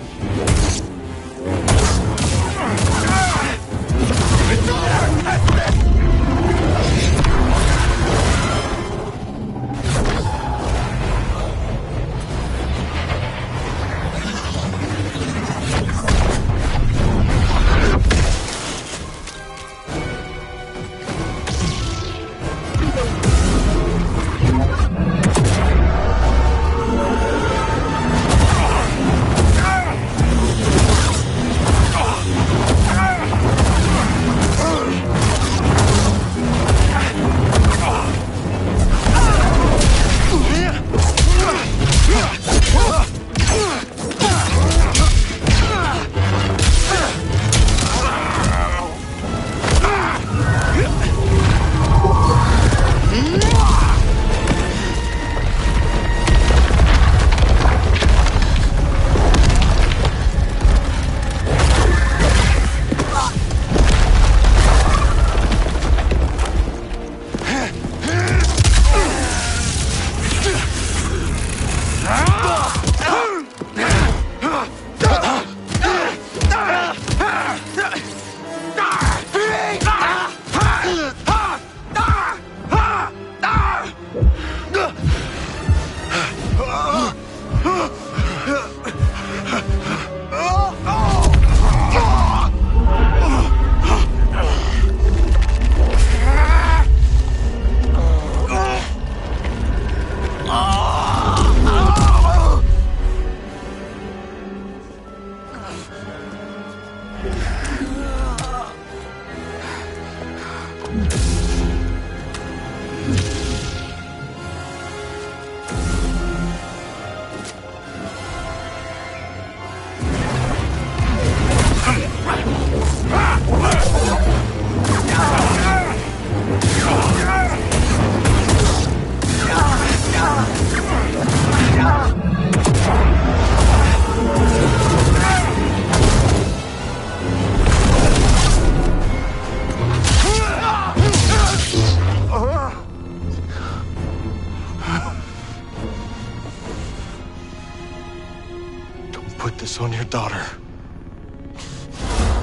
Put this on your daughter.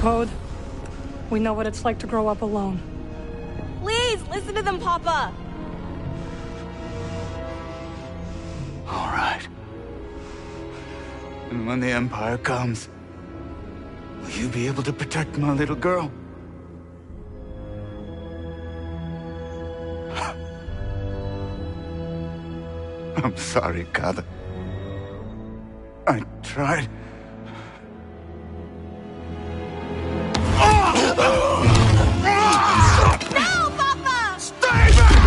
Bode, we know what it's like to grow up alone. Please, listen to them, Papa! All right. And when the Empire comes, will you be able to protect my little girl? I'm sorry, Kada. I tried. No, Papa! Stay back!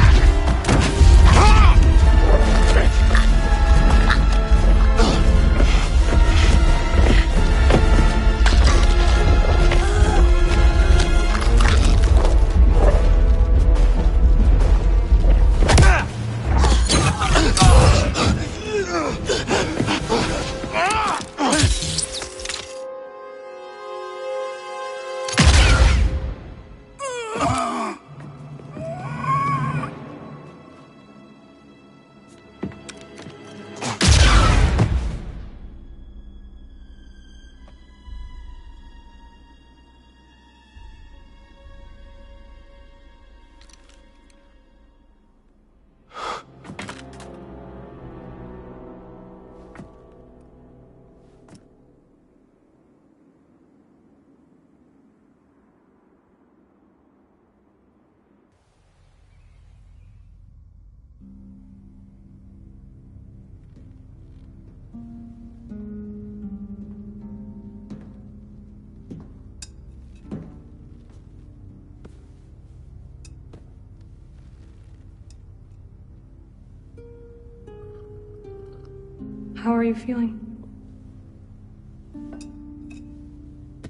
How are you feeling?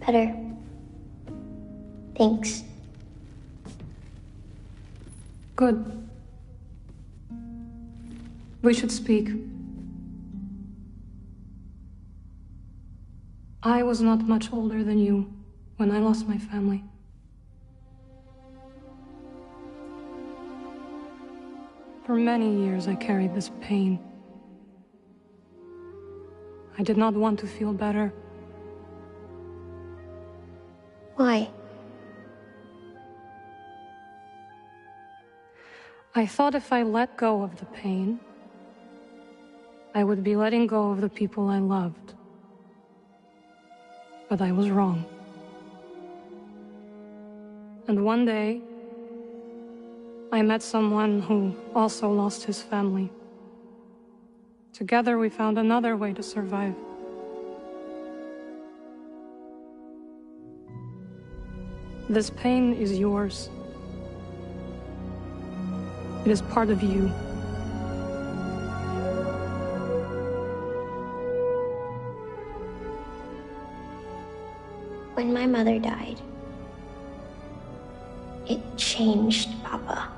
Better. Thanks. Good. We should speak. I was not much older than you when I lost my family. For many years I carried this pain. I did not want to feel better. Why? I thought if I let go of the pain, I would be letting go of the people I loved. But I was wrong. And one day, I met someone who also lost his family. Together we found another way to survive. This pain is yours. It is part of you. When my mother died, it changed Papa.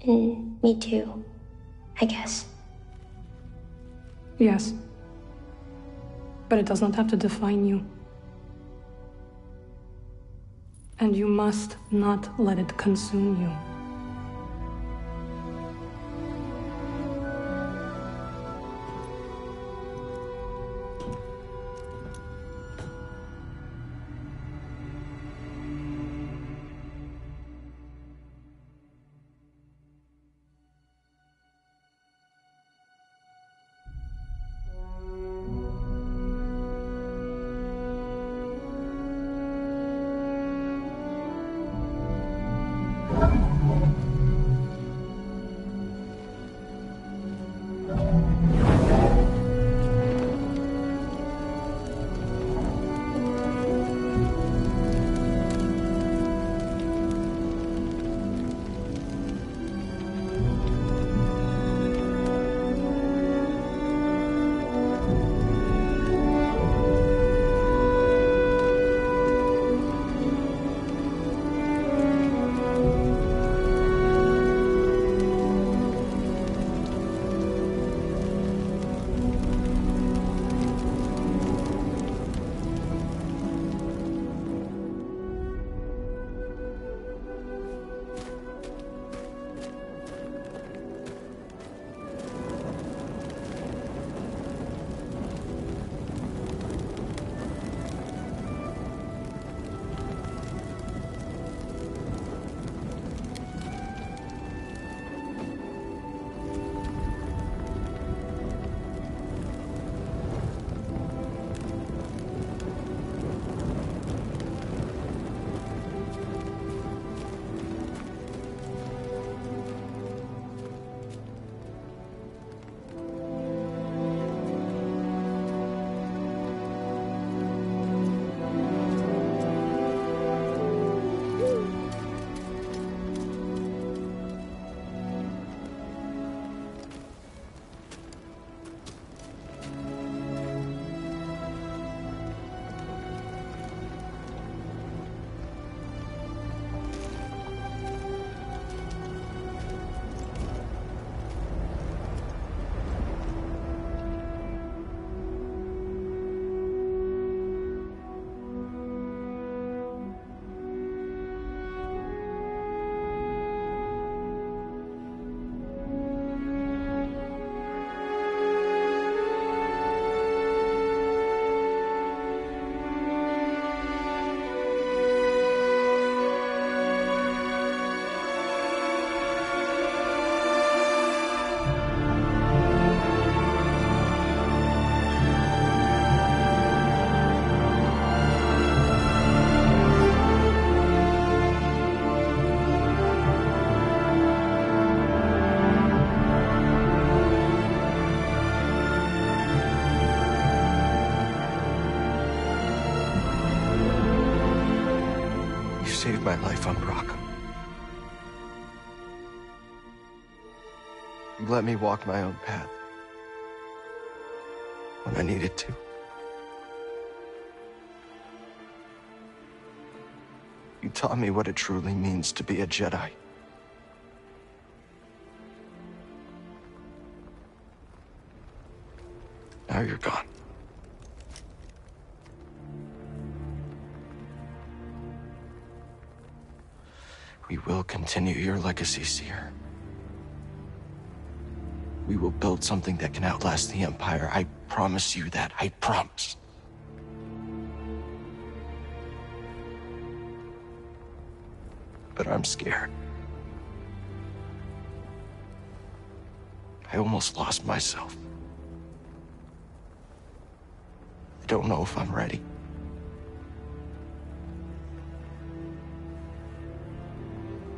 And me too, I guess. Yes. But it does not have to define you. And you must not let it consume you. saved my life on Broadcas. You let me walk my own path when I needed to. You taught me what it truly means to be a Jedi. Now you're gone. We will continue your legacy, Seer. We will build something that can outlast the Empire. I promise you that. I promise. But I'm scared. I almost lost myself. I don't know if I'm ready.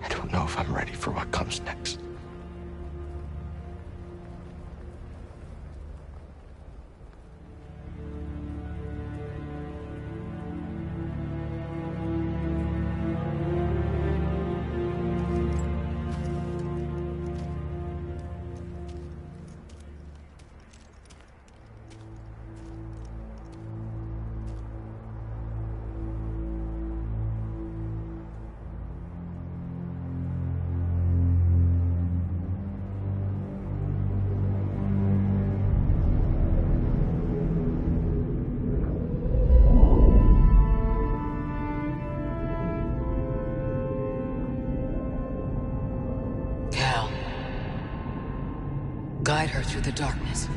I don't know if I'm ready for what comes next. Guide her through the darkness.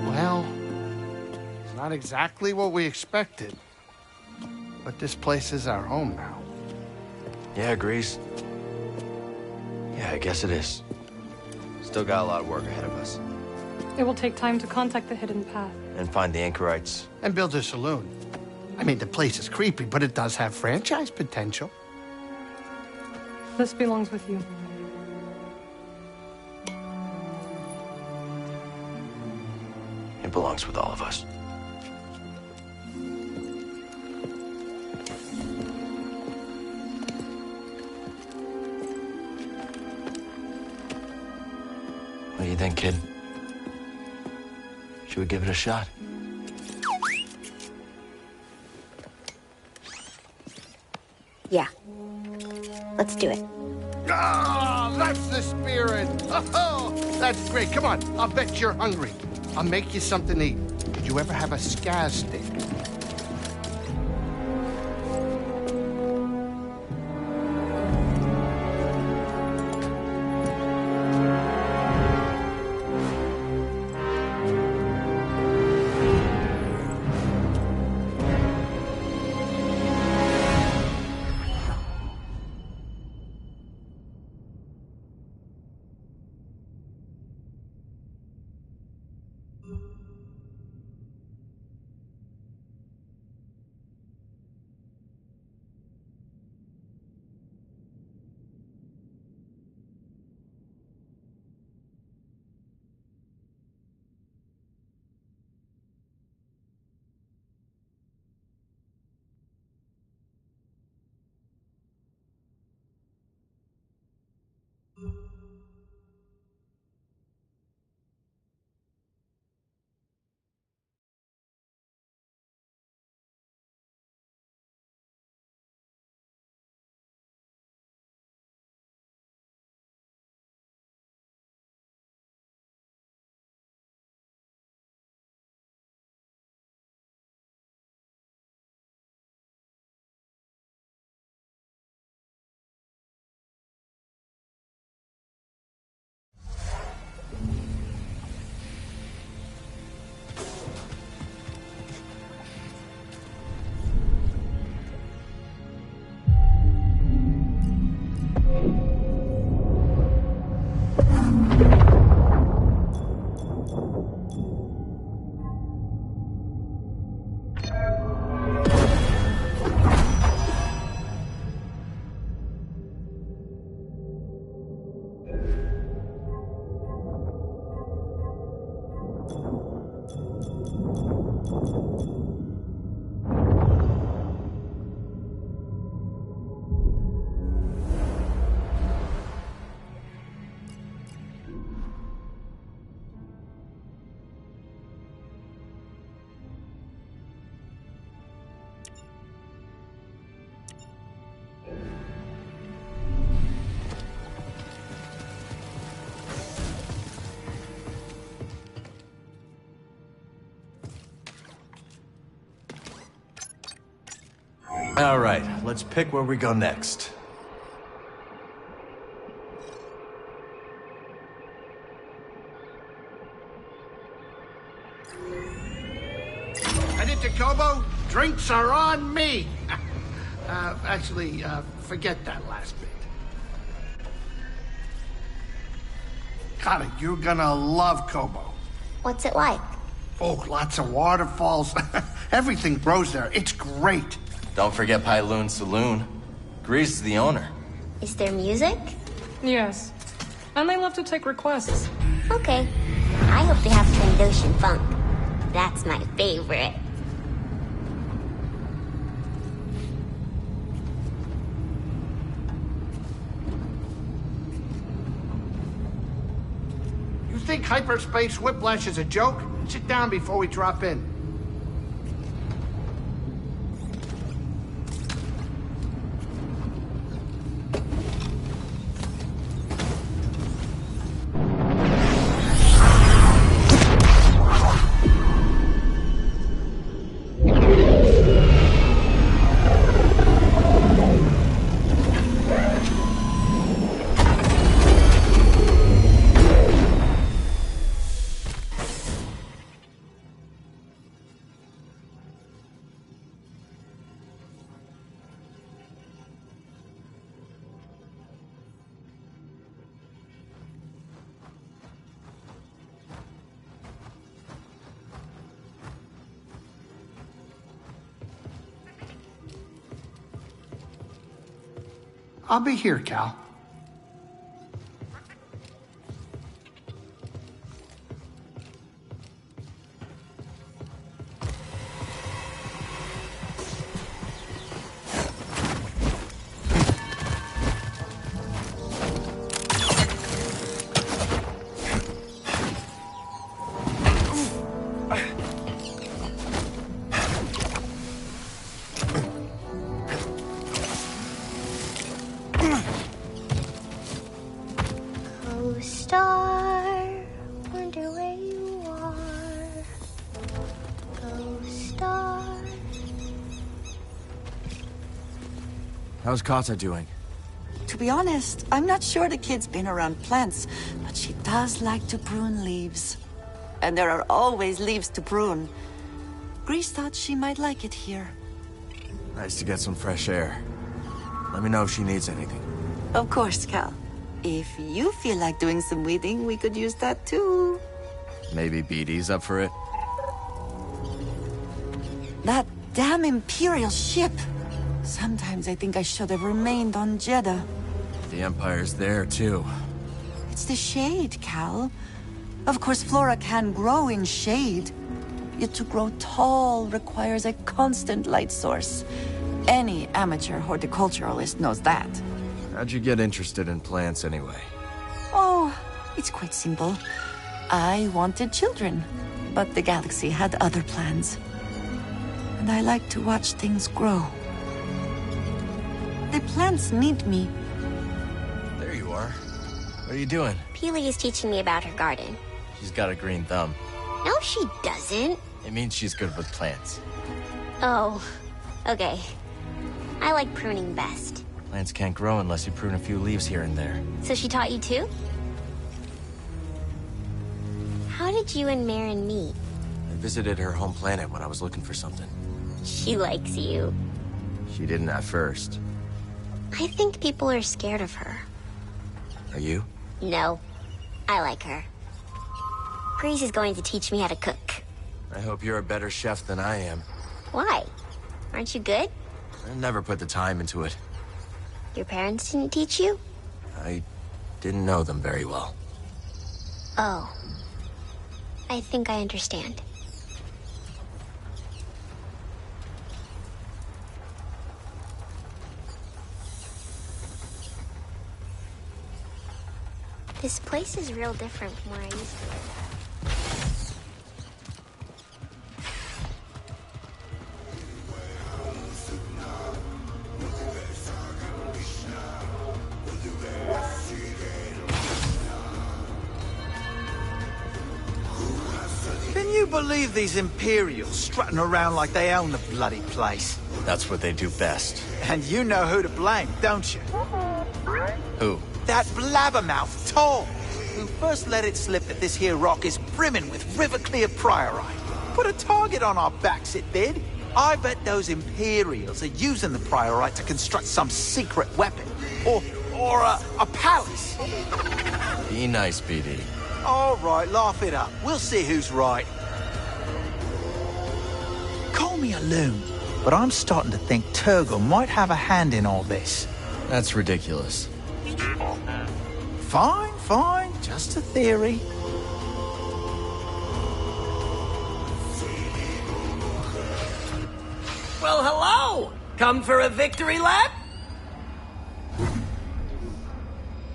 Well, it's not exactly what we expected. But this place is our home now. Yeah, Grease. Yeah, I guess it is. Still got a lot of work ahead of us. It will take time to contact the hidden path. And find the anchorites. And build a saloon. I mean, the place is creepy, but it does have franchise potential. This belongs with you. It belongs with all of us. What do you think, kid? Should we give it a shot? Yeah. Let's do it. Ah, that's the spirit. Oh, that's great. Come on, I'll bet you're hungry. I'll make you something to eat. Did you ever have a scaz stick? All right, let's pick where we go next. Headed to Kobo? Drinks are on me! Actually, forget that last bit. Kata, you're gonna love Kobo. What's it like? Oh, lots of waterfalls. Everything grows there. It's great. Don't forget Pyloon Saloon. Grease is the owner. Is there music? Yes. And they love to take requests. Okay. I hope they have Trandoshan funk. That's my favorite. You think hyperspace whiplash is a joke? Sit down before we drop in. I'll be here, Cal. Star, wonder where you are. Go star. How's Kata doing? To be honest, I'm not sure the kid's been around plants, but she does like to prune leaves. And there are always leaves to prune. Grease thought she might like it here. Nice to get some fresh air. Let me know if she needs anything. Of course, Cal. If you feel like doing some weeding, we could use that too. Maybe BD's up for it? That damn Imperial ship. Sometimes I think I should have remained on Jedi. The Empire's there, too. It's the shade, Cal. Of course, flora can grow in shade. Yet to grow tall requires a constant light source. Any amateur horticulturalist knows that. How'd you get interested in plants anyway? Oh, it's quite simple. I wanted children, but the galaxy had other plans. And I like to watch things grow. The plants need me. There you are. What are you doing? Peely is teaching me about her garden. She's got a green thumb. No, she doesn't. It means she's good with plants. Oh, okay. I like pruning best. Plants can't grow unless you prune a few leaves here and there. So she taught you too? How did you and Marin meet? I visited her home planet when I was looking for something. She likes you. She didn't at first. I think people are scared of her. Are you? No. I like her. Grease is going to teach me how to cook. I hope you're a better chef than I am. Why? Aren't you good? I never put the time into it. Your parents didn't teach you? I didn't know them very well. Oh. I think I understand. This place is real different from where I used to live. believe these Imperials strutting around like they own the bloody place? That's what they do best. And you know who to blame, don't you? Who? That blabbermouth, Tom, who first let it slip that this here rock is brimming with river-clear priorite. Put a target on our backs, it did. I bet those Imperials are using the priorite to construct some secret weapon. Or a palace. Be nice, BD. All right, laugh it up. We'll see who's right. Call me a loon, but I'm starting to think Turgle might have a hand in all this. That's ridiculous. Fine, fine. Just a theory. Well, hello! Come for a victory lap?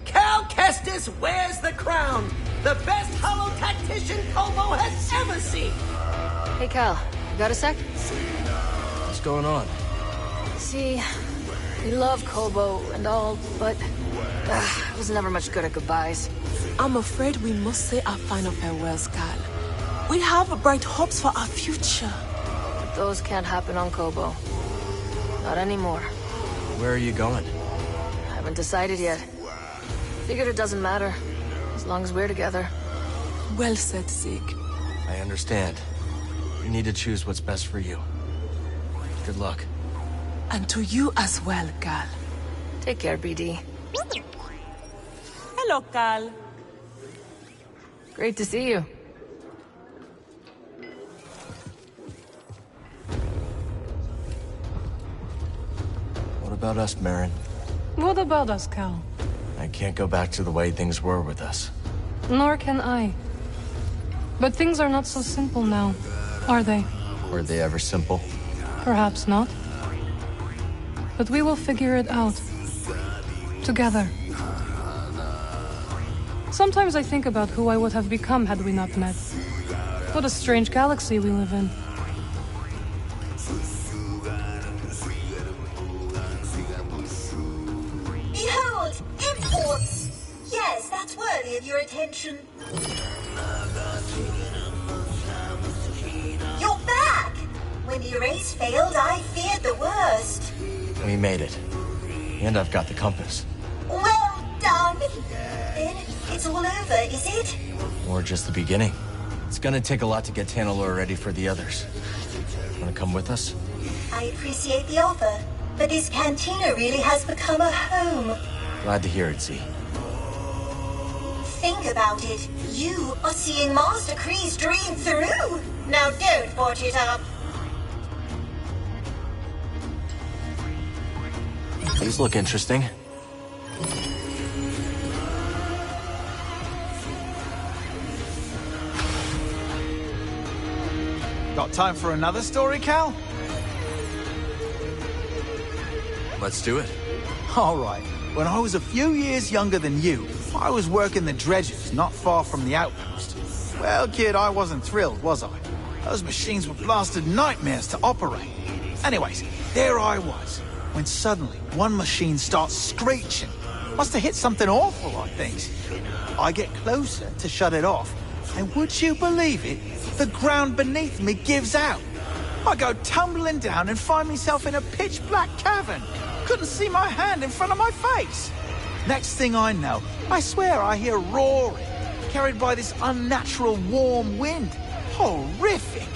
Cal Kestis wears the crown! The best hollow tactician Kobo has ever seen! Hey, Cal. You got a sec? What's going on? See, we love Kobo and all, but I was never much good at goodbyes. I'm afraid we must say our final farewells, Cal. We have bright hopes for our future. But those can't happen on Kobo. Not anymore. Where are you going? I haven't decided yet. Figured it doesn't matter, as long as we're together. Well said, Zeke. I understand. You need to choose what's best for you. Good luck. And to you as well, Cal. Take care, BD. Hello, Cal. Great to see you. What about us, Marin? What about us, Cal? I can't go back to the way things were with us. Nor can I. But things are not so simple now, are they? Were they ever simple? Perhaps not. But we will figure it out. Together. Sometimes I think about who I would have become had we not met. What a strange galaxy we live in. Behold! Imports! Yes, that's worthy of your attention. You're back! When the erase failed, I feared the worst. We made it. And I've got the compass. Well done! Then it's all over, is it? Or just the beginning. It's gonna take a lot to get Tanalor ready for the others. Wanna come with us? I appreciate the offer, but this cantina really has become a home. Glad to hear it, Z. Think about it. You are seeing Master Kree's dream through. Now don't botch it up. These look interesting. Got time for another story, Cal? Let's do it. All right. When I was a few years younger than you, I was working the dredges not far from the outpost. Well, kid, I wasn't thrilled, was I? Those machines were blasted nightmares to operate. Anyways, there I was, when suddenly one machine starts screeching. Must have hit something awful, I think. I get closer to shut it off, and would you believe it? The ground beneath me gives out. I go tumbling down and find myself in a pitch-black cavern. Couldn't see my hand in front of my face. Next thing I know, I swear I hear roaring, carried by this unnatural warm wind. Horrific.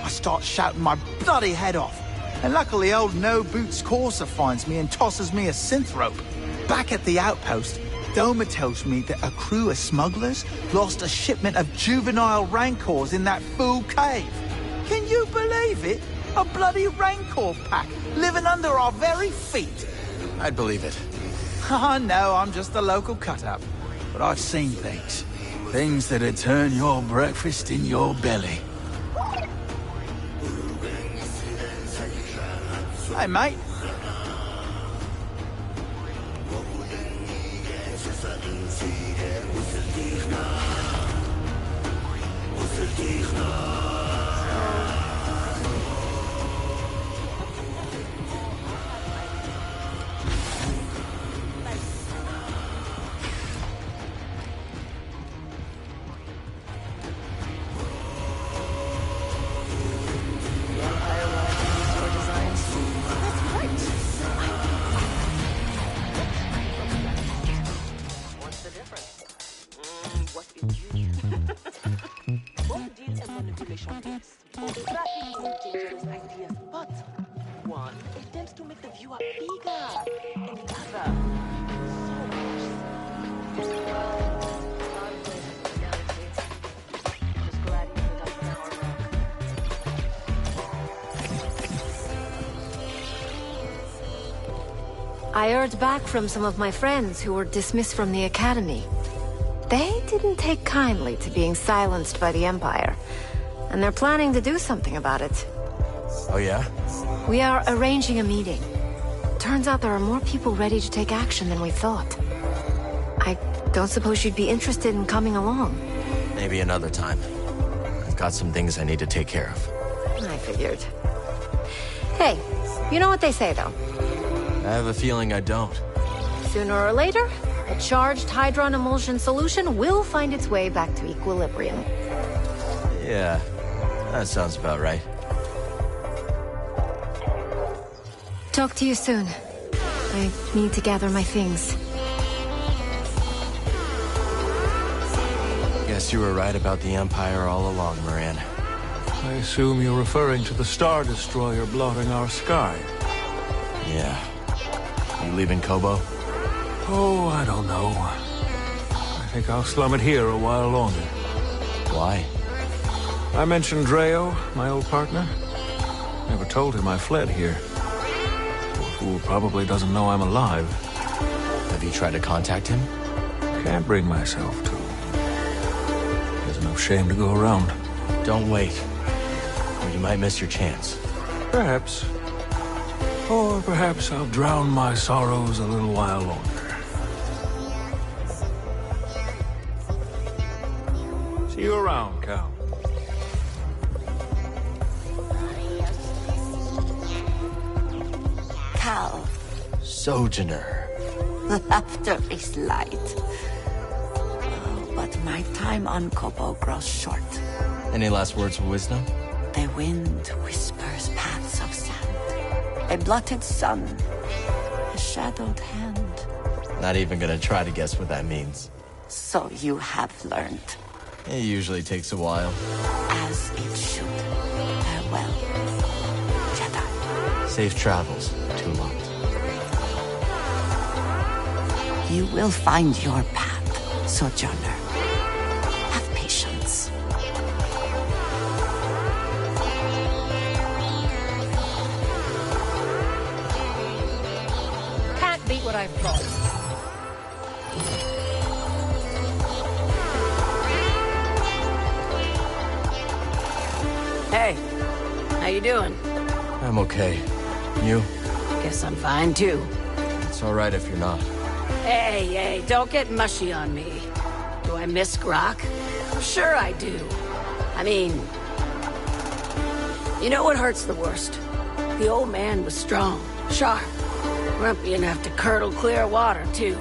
I start shouting my bloody head off, and luckily old no-boots Corsa finds me and tosses me a synth rope. Back at the outpost, Doma tells me that a crew of smugglers lost a shipment of juvenile rancors in that fool cave. Can you believe it? A bloody rancor pack living under our very feet. I'd believe it. No, I'm just a local cut-up. But I've seen things. Things that'd turn your breakfast in your belly. Hey, mate. but bigger and tougher. I heard back from some of my friends who were dismissed from the academy. They didn't take kindly to being silenced by the Empire, and they're planning to do something about it. Oh yeah? We are arranging a meeting. Turns out there are more people ready to take action than we thought. I don't suppose you'd be interested in coming along. Maybe another time. I've got some things I need to take care of. I figured. Hey, you know what they say, though? I have a feeling I don't. Sooner or later, a charged hydron emulsion solution will find its way back to equilibrium. Yeah, that sounds about right. Talk to you soon. I need to gather my things. Guess you were right about the Empire all along, Moran. I assume you're referring to the Star Destroyer blotting our sky. Yeah. You leaving Kobo? Oh, I don't know. I think I'll slum it here a while longer. Why? I mentioned Dreo, my old partner. Never told him I fled here. Poor fool probably doesn't know I'm alive. Have you tried to contact him? Can't bring myself to. There's enough shame to go around. Don't wait, or you might miss your chance. Perhaps. Or perhaps I'll drown my sorrows a little while longer. See you around, Cal. Cal. Sojourner. Laughter is light. Oh, but my time on Kobo grows short. Any last words of wisdom? The wind whispers paths of sand. A blotted sun. A shadowed hand. Not even gonna try to guess what that means. So you have learned. It usually takes a while. As it should. Farewell, Jedi. Safe travels, Tulot. You will find your path, Sojourner. Have patience. Can't beat what I've brought. Hey, how you doing? I'm okay. You? Guess I'm fine too. It's all right if you're not. Hey, don't get mushy on me. Do I miss Grok? Sure I do. I mean, you know what hurts the worst? The old man was strong, sharp, grumpy enough to curdle clear water, too.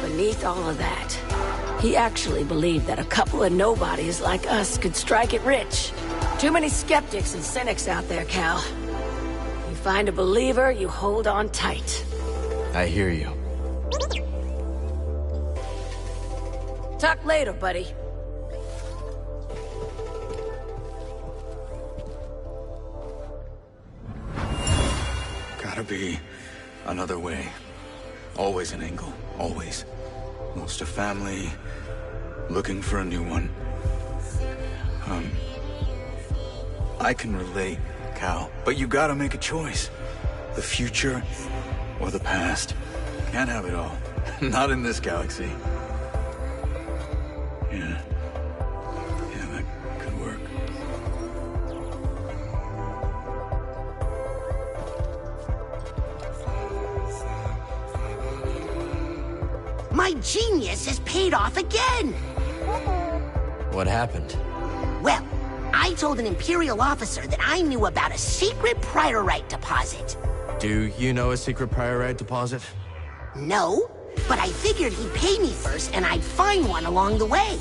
Beneath all of that, he actually believed that a couple of nobodies like us could strike it rich. Too many skeptics and cynics out there, Cal. You find a believer, you hold on tight. I hear you. Talk later, buddy. Gotta be another way. Always an angle, always. Lost a family, looking for a new one. I can relate, Cal, but you gotta make a choice. The future or the past. Can't have it all. Not in this galaxy. Yeah, that could work. My genius has paid off again! What happened? Well, I told an Imperial officer that I knew about a secret priorite deposit. Do you know a secret priorite deposit? No, but I figured he'd pay me first and I'd find one along the way.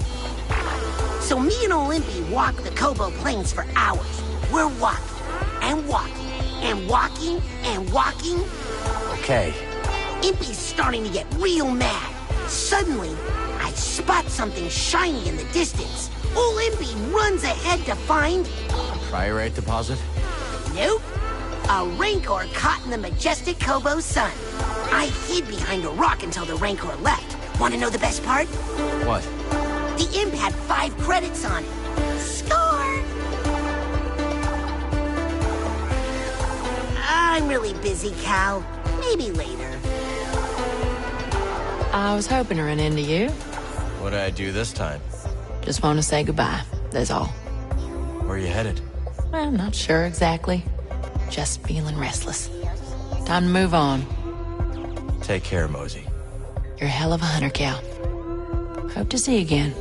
So me and Olympi walked the Kobo Plains for hours. We're walking, and walking, and walking, and walking. Okay. Impy's starting to get real mad. Suddenly, I spot something shiny in the distance. Olympi runs ahead to find... A priorite deposit? Nope. A Rancor caught in the majestic Kobo sun. I hid behind a rock until the Rancor left. Want to know the best part? What? The imp had 5 credits on it. Score! I'm really busy, Cal. Maybe later. I was hoping to run into you. What did I do this time? Just want to say goodbye, that's all. Where are you headed? I'm not sure exactly. Just feeling restless. Time to move on. Take care, Mosey. You're a hell of a hunter, Cal. Hope to see you again.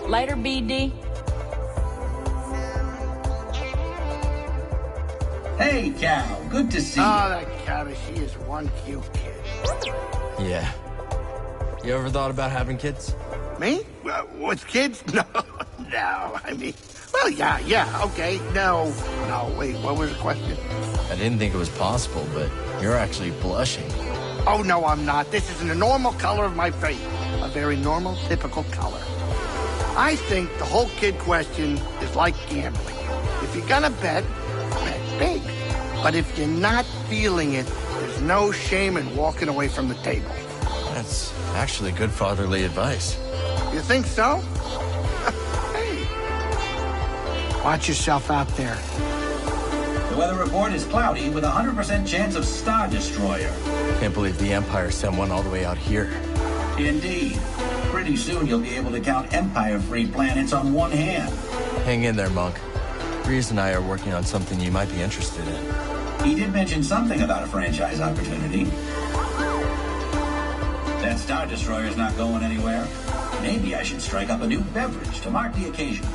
Later, BD. Hey, Cal. Good to see you. Oh, that Cabby, she is one cute kid. Yeah. You ever thought about having kids? Me? With kids? No, no. I mean, well, yeah, okay. No, wait, what was the question? I didn't think it was possible, but you're actually blushing. Oh, no, I'm not. This isn't a normal color of my face. A very normal, typical color. I think the whole kid question is like gambling. If you're gonna bet big. But if you're not feeling it, there's no shame in walking away from the table. That's actually good fatherly advice. You think so? Hey. Watch yourself out there. The weather report is cloudy with a 100% chance of Star Destroyer. Can't believe the Empire sent one all the way out here. Indeed. Pretty soon you'll be able to count Empire-free planets on one hand. Hang in there, Monk. Reese and I are working on something you might be interested in. He did mention something about a franchise opportunity. That Star Destroyer's not going anywhere. Maybe I should strike up a new beverage to mark the occasion.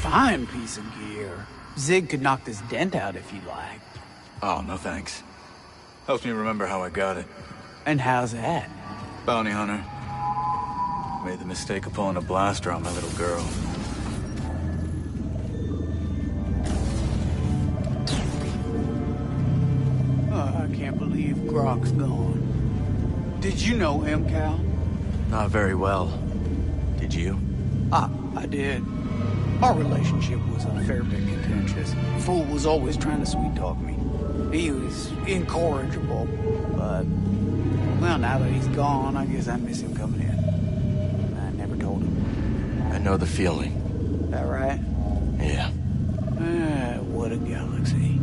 Fine piece of gear. Zig could knock this dent out if you like. Oh, no thanks. Helps me remember how I got it. And how's that? Bounty hunter. Made the mistake of pulling a blaster on my little girl. Oh, I can't believe Grok's gone. Did you know him, Cal? Not very well. Did you? I did. Our relationship was a fair bit contentious. Fool was always trying to sweet-talk me. He was incorrigible, but... Well, now that he's gone, I guess I miss him coming in. I never told him. I know the feeling. That right? Yeah. What a galaxy.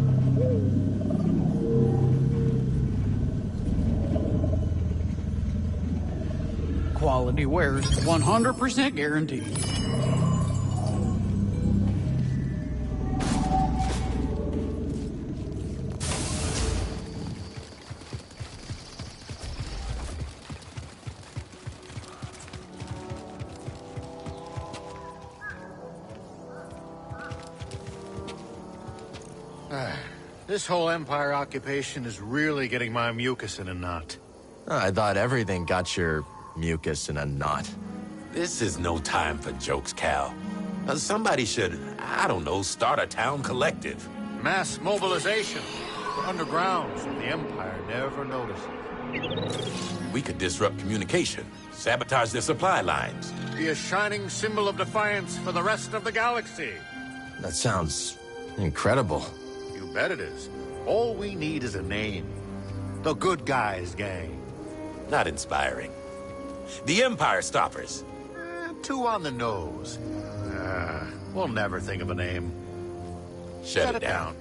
Quality wares, 100% guaranteed. This whole Empire occupation is really getting my mucus in a knot. I thought everything got your mucus in a knot. This is no time for jokes, Cal. Somebody should, I don't know, start a town collective. Mass mobilization. We're underground, so the Empire never notices. We could disrupt communication, sabotage their supply lines. Be a shining symbol of defiance for the rest of the galaxy. That sounds incredible. You bet it is. All we need is a name. The Good Guys Gang. Not inspiring. The Empire Stoppers. Too on the nose. We'll never think of a name. Shut it down.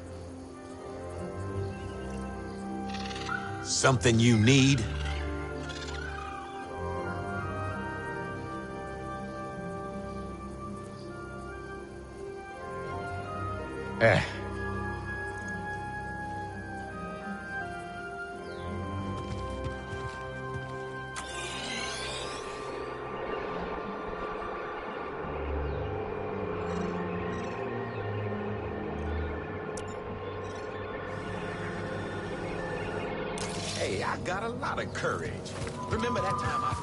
Something you need? Hey, I got a lot of courage. Remember that time I...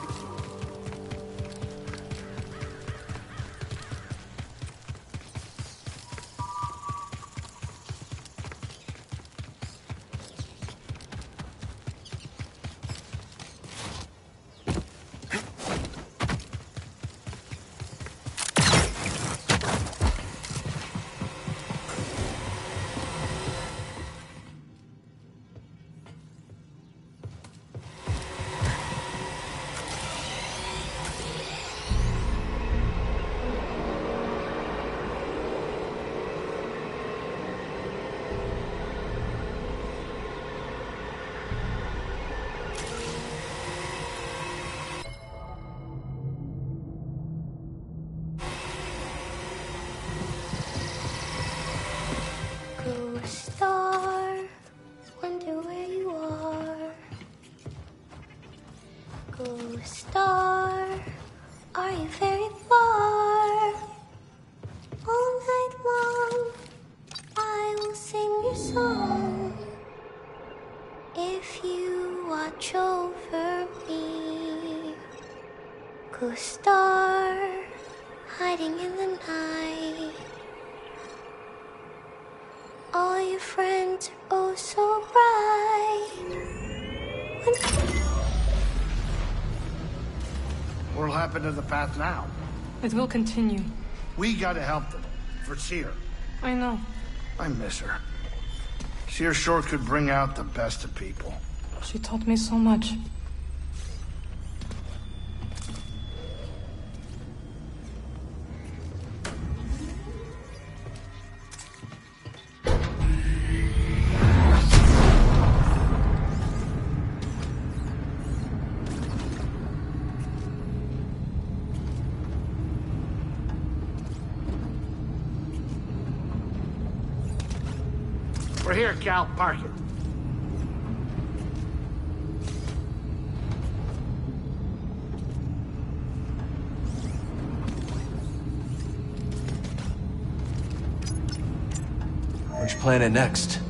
Star, wonder where you are. Go star, are you very far? All night long, I will sing your song. If you watch over me, go star, hiding in the night. All your friends are oh so bright. What'll happen to the path now? It will continue. We gotta help them. For Seer. I know. I miss her. Seer sure could bring out the best of people. She taught me so much. We're here, Cal. Park it. Which planet next?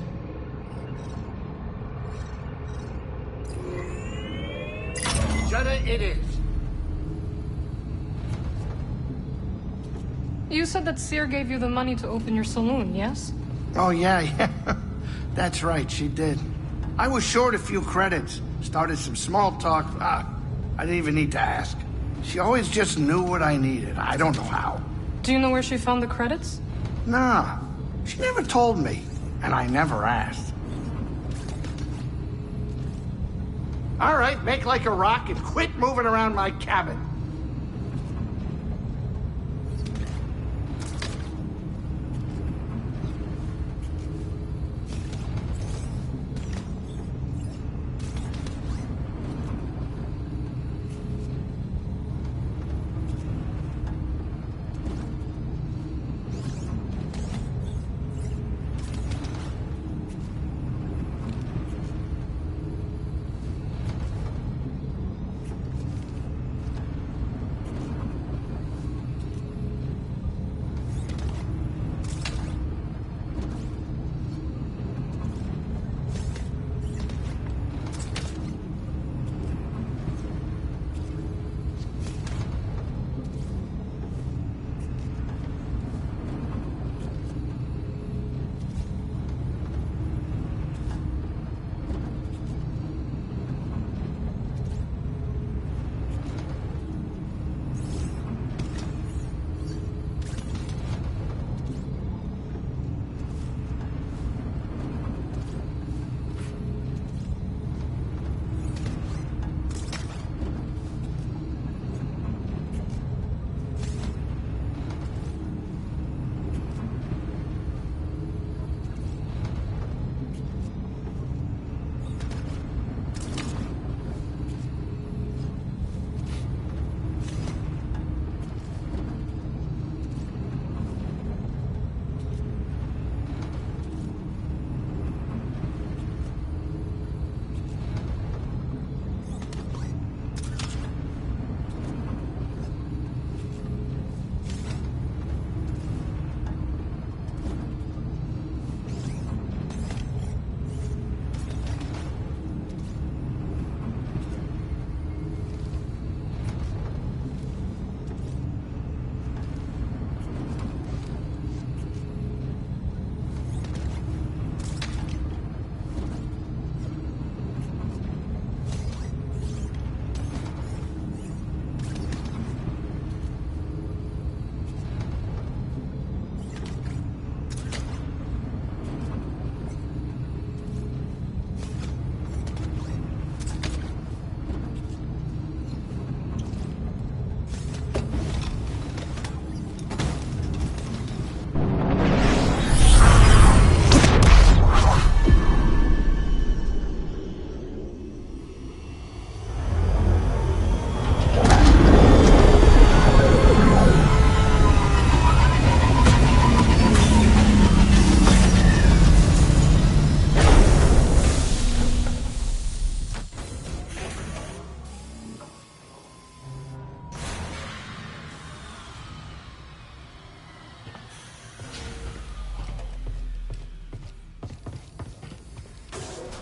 Jedi it is. You said that Seer gave you the money to open your saloon, yes? Oh, yeah. That's right, she did. I was short a few credits. Started some small talk. I didn't even need to ask. She always just knew what I needed. I don't know how. Do you know where she found the credits? Nah. She never told me. And I never asked. All right, make like a rock and quit moving around my cabin.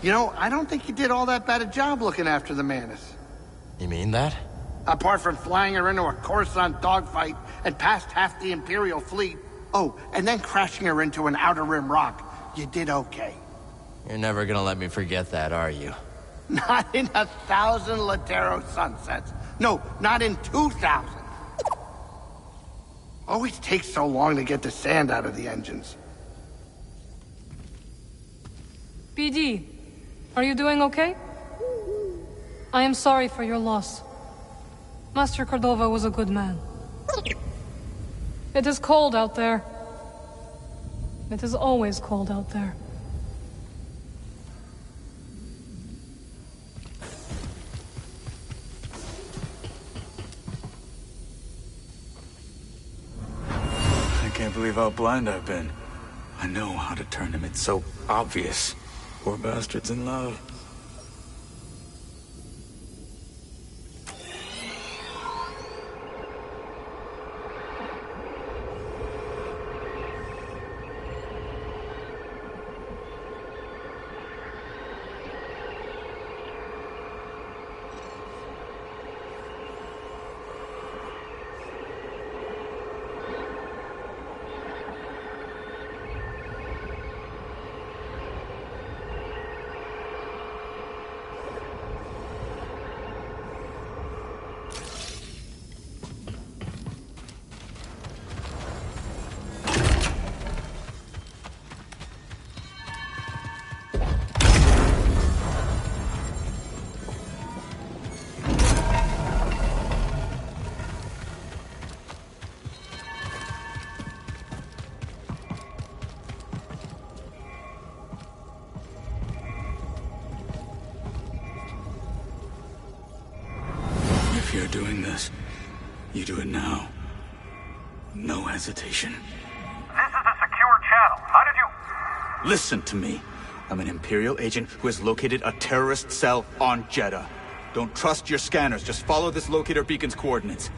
You know, I don't think you did all that bad a job looking after the Manus. You mean that? Apart from flying her into a Coruscant dogfight and past half the Imperial fleet. Oh, and then crashing her into an Outer Rim rock. You did okay. You're never gonna let me forget that, are you? Not in 1,000 Latero sunsets. No, not in 2,000. Always takes so long to get the sand out of the engines. BD, are you doing okay? I am sorry for your loss. Master Cordova was a good man. It is cold out there. It is always cold out there. I can't believe how blind I've been. I know how to turn him. It's so obvious. Poor bastard's in love. If you're doing this, you do it now. No hesitation. This is a secure channel. How did you... Listen to me. I'm an Imperial agent who has located a terrorist cell on Jeddah. Don't trust your scanners. Just follow this locator beacon's coordinates.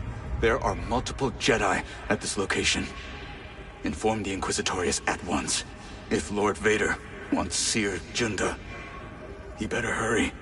There are multiple Jedi at this location. Inform the Inquisitorius at once. If Lord Vader wants Seer Junda, he better hurry.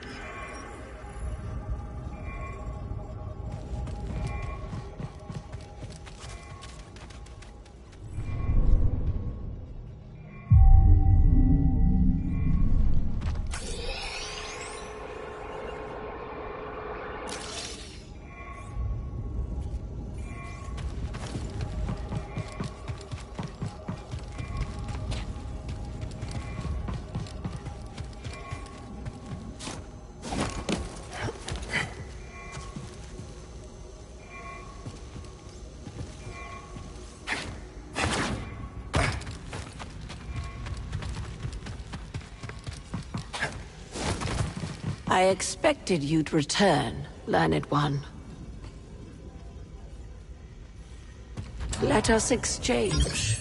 I expected you'd return, Learned One. Let us exchange.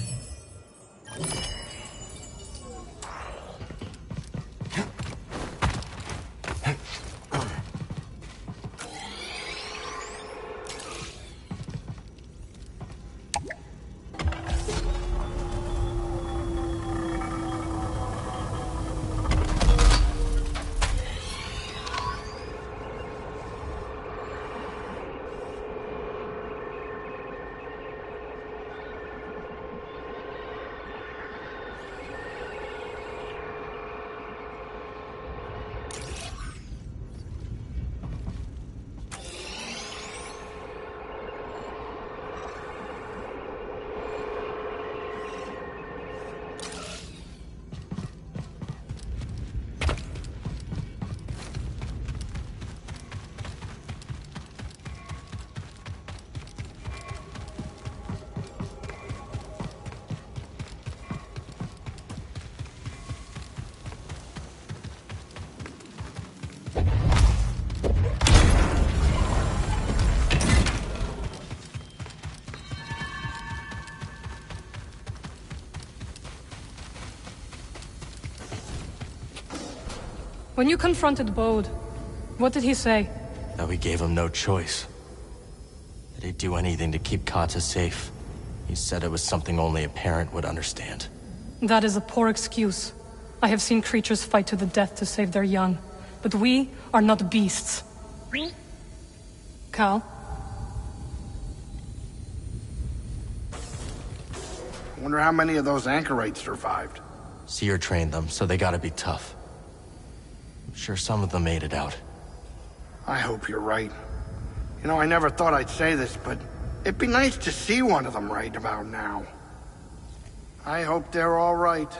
When you confronted Bode, what did he say? That we gave him no choice. That he'd do anything to keep Kata safe. He said it was something only a parent would understand. That is a poor excuse. I have seen creatures fight to the death to save their young, but we are not beasts. Cal? I wonder how many of those anchorites survived. Seer trained them, so they gotta be tough. I'm sure some of them made it out. I hope you're right. You know, I never thought I'd say this, but it'd be nice to see one of them right about now. I hope they're all right.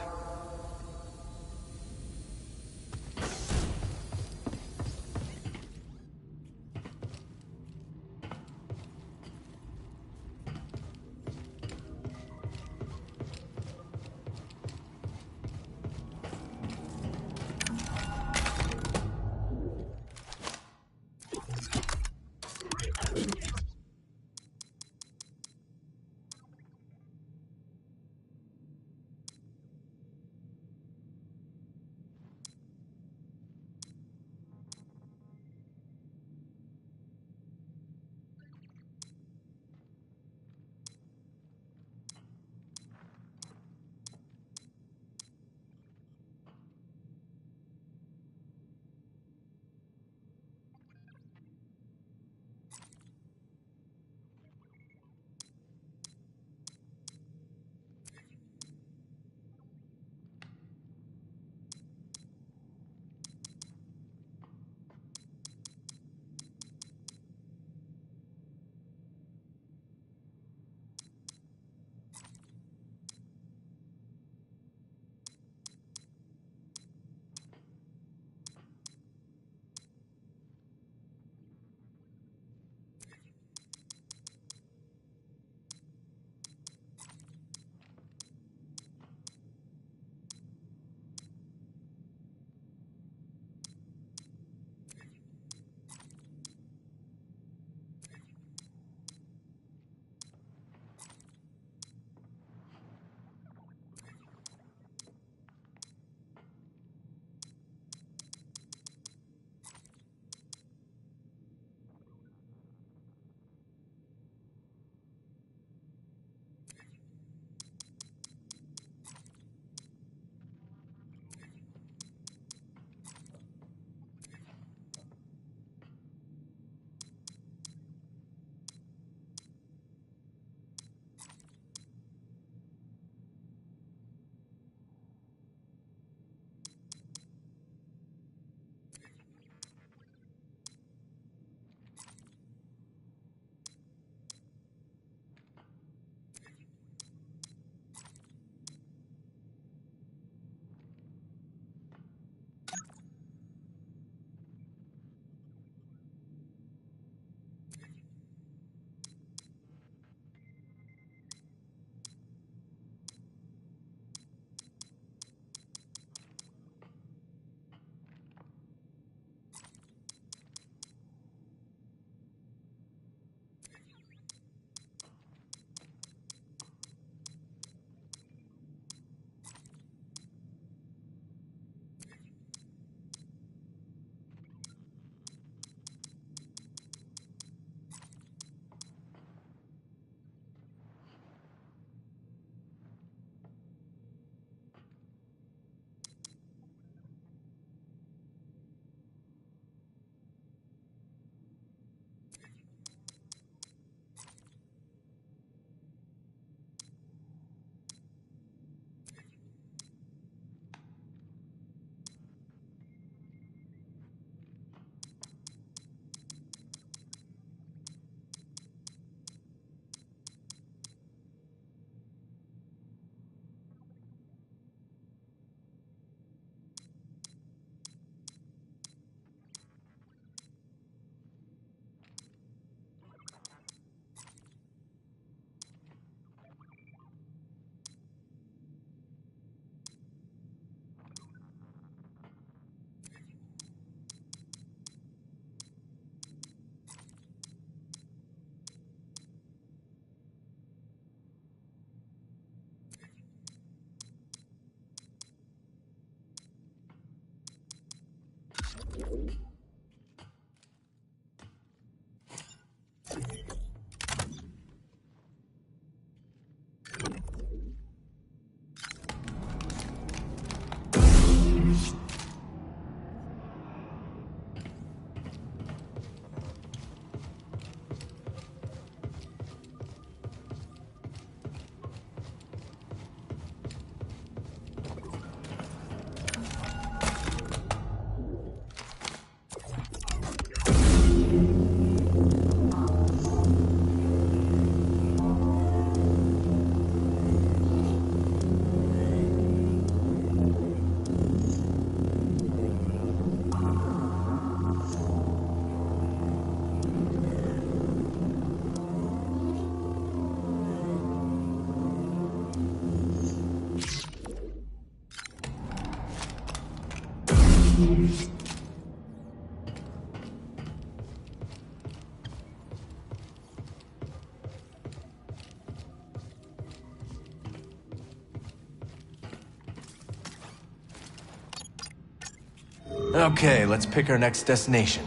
Okay, let's pick our next destination.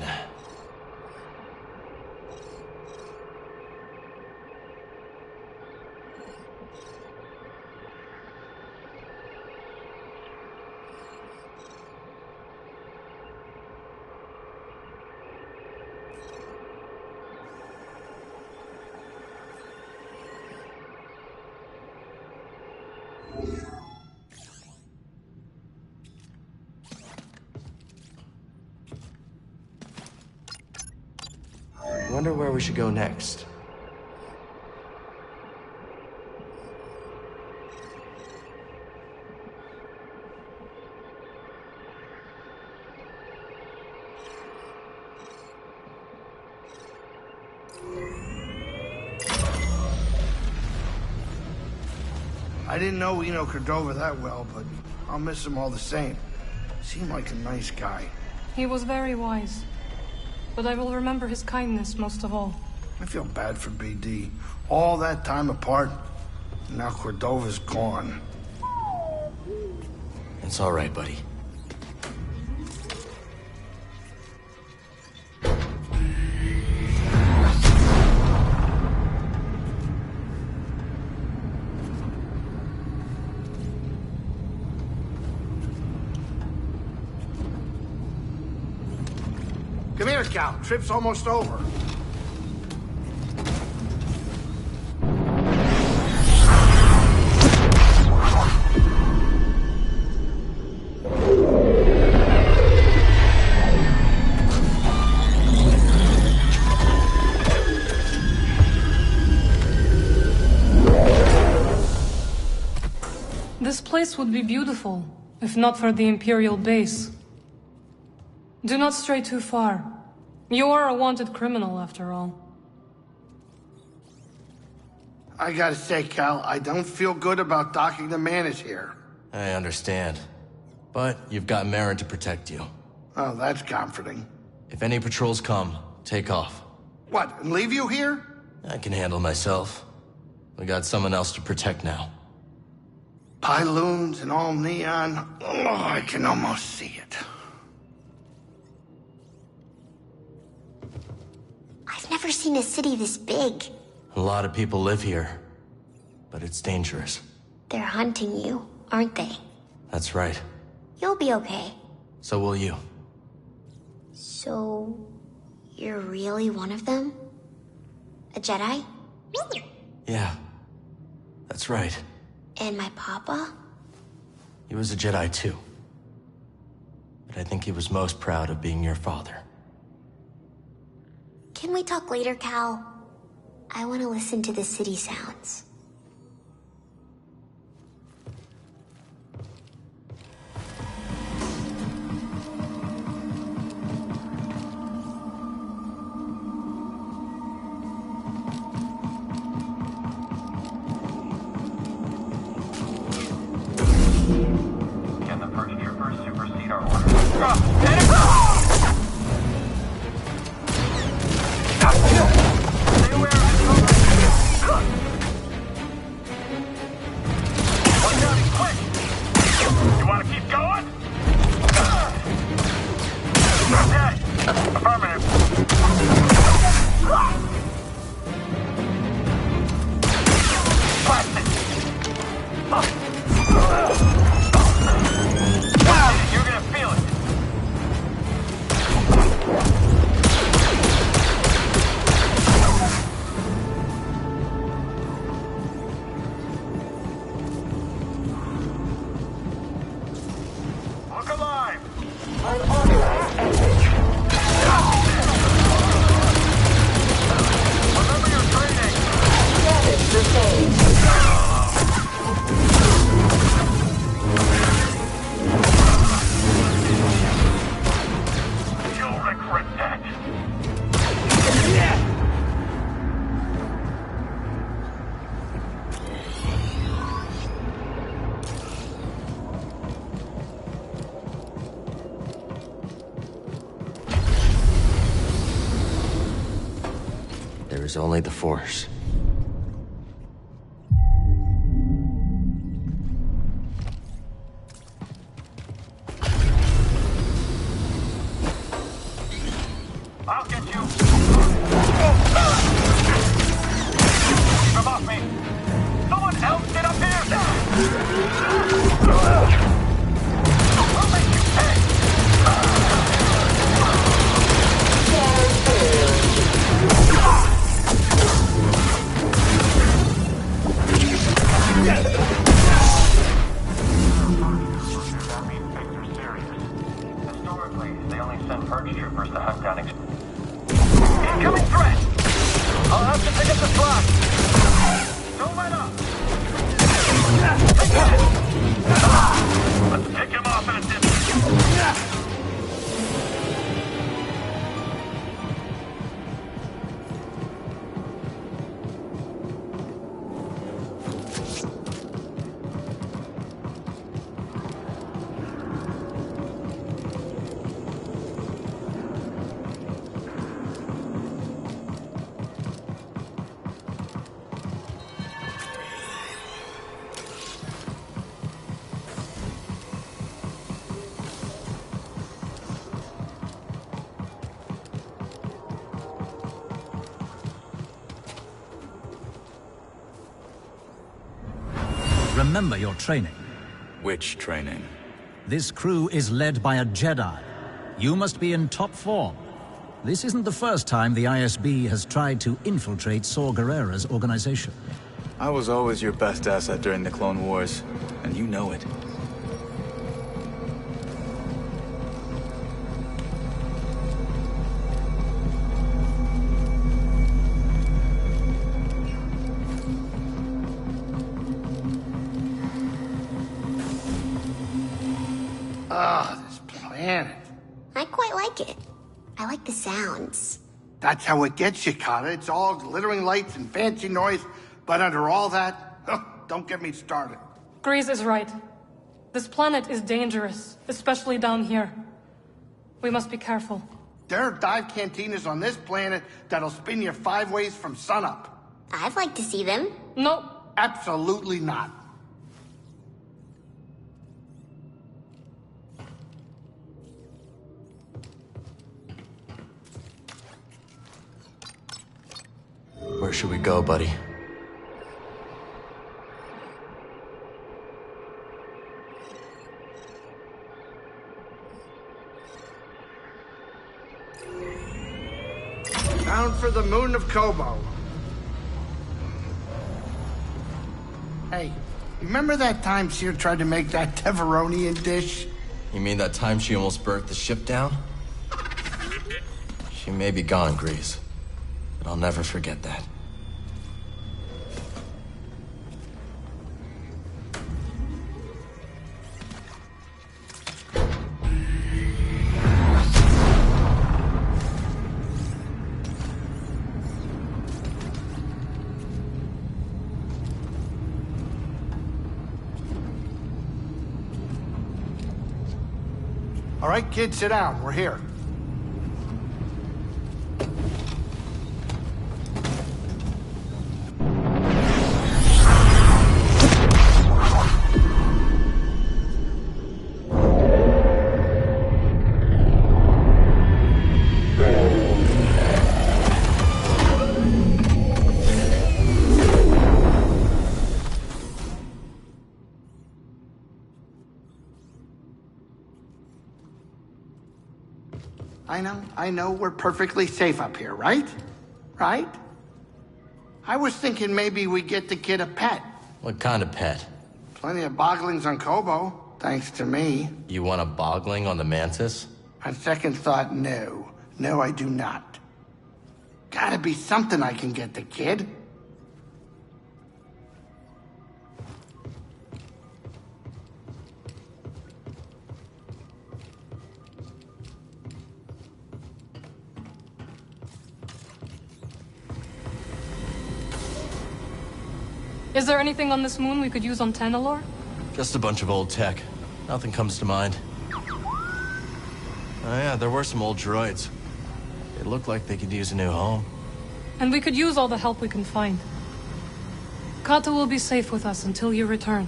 Wonder where we should go next. I didn't know Eno Cordova that well, but I'll miss him all the same. Seemed like a nice guy. He was very wise. But I will remember his kindness most of all. I feel bad for BD. All that time apart, and now Cordova's gone. It's all right, buddy. Come here, Cal. Trip's almost over. This place would be beautiful, if not for the Imperial base. Do not stray too far. You are a wanted criminal, after all. I gotta say, Cal, I don't feel good about docking the Manus here. I understand. But you've got Marin to protect you. Oh, that's comforting. If any patrols come, take off. What, and leave you here? I can handle myself. We got someone else to protect now. Pyloons and all neon. Oh, I can almost see it. I've never seen a city this big. A lot of people live here, but it's dangerous. They're hunting you, aren't they? That's right. You'll be okay. So will you. So, you're really one of them? A Jedi? Yeah, that's right. And my papa? He was a Jedi too. But I think he was most proud of being your father. Can we talk later, Cal? I want to listen to the city sounds. Can the first troopers supersede our order? You want to keep going? Okay. Affirmative. Blast it. You're gonna feel it. There's only the Force. I'll get you. Keep him off me. Someone else get up here. I'll make you pay. That means things are serious. Historically, they only send purge troopers to hunt down incoming threat! I'll have to pick up the slack. Don't let up! Take that! Let's pick him off in a distance. Remember your training. Which training? This crew is led by a Jedi. You must be in top form. This isn't the first time the ISB has tried to infiltrate Saw Gerrera's organization. I was always your best asset during the Clone Wars, and you know it. This planet. I quite like it. I like the sounds. That's how it gets you, Carter. It's all glittering lights and fancy noise, but under all that, don't get me started. Grease is right. This planet is dangerous, especially down here. We must be careful. There are dive cantinas on this planet that'll spin you 5 ways from sunup. I'd like to see them. No. Absolutely not. Where should we go, buddy? Bound for the moon of Kobo. Hey, remember that time Seer tried to make that Teveronian dish? You mean that time she almost burnt the ship down? She may be gone, Grease, but I'll never forget that. All right, kids, sit down. We're here. I know we're perfectly safe up here, right? Right? I was thinking maybe we get the kid a pet. What kind of pet? Plenty of boglings on Kobo, thanks to me. You want a bogling on the Mantis? On second thought, no. No, I do not. Gotta be something I can get the kid. Is there anything on this moon we could use on Tanalorr? Just a bunch of old tech. Nothing comes to mind. Oh yeah, there were some old droids. They looked like they could use a new home. And we could use all the help we can find. Kata will be safe with us until you return.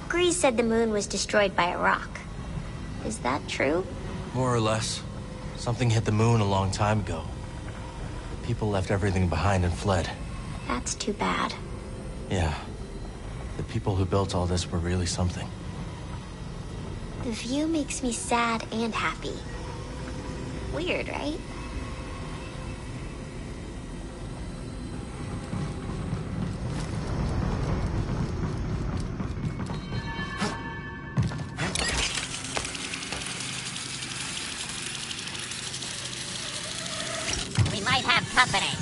Grease said the moon was destroyed by a rock. Is that true? More or less. Something hit the moon a long time ago. People left everything behind and fled. That's too bad. Yeah. The people who built all this were really something. The view makes me sad and happy. Weird, right? We might have company.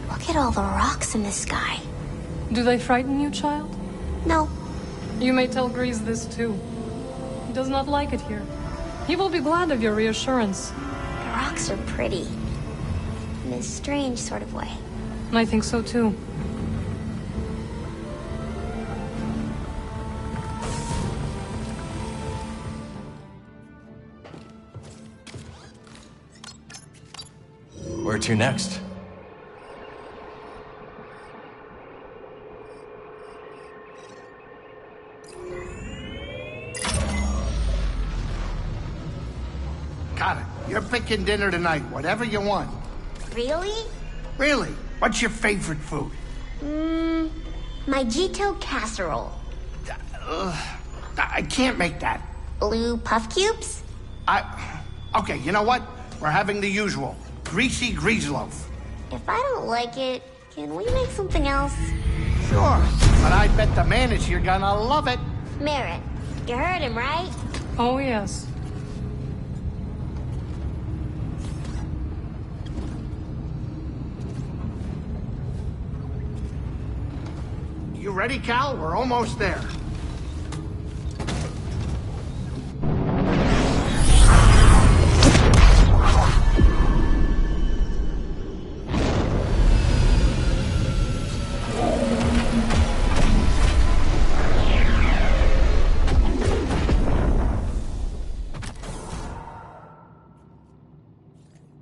Look at all the rocks in the sky. Do they frighten you, child? No. You may tell Grease this too. He does not like it here. He will be glad of your reassurance. The rocks are pretty. In a strange sort of way. I think so too. Where to next? Got it. You're picking dinner tonight, whatever you want. Really? Really? What's your favorite food? My Jito casserole. I can't make that. Blue puff cubes? Okay, you know what? We're having the usual. Greasy grease loaf. If I don't like it, can we make something else? Sure, but I bet the man is here gonna love it. Merritt, you heard him, right? Oh, yes. You ready, Cal? We're almost there.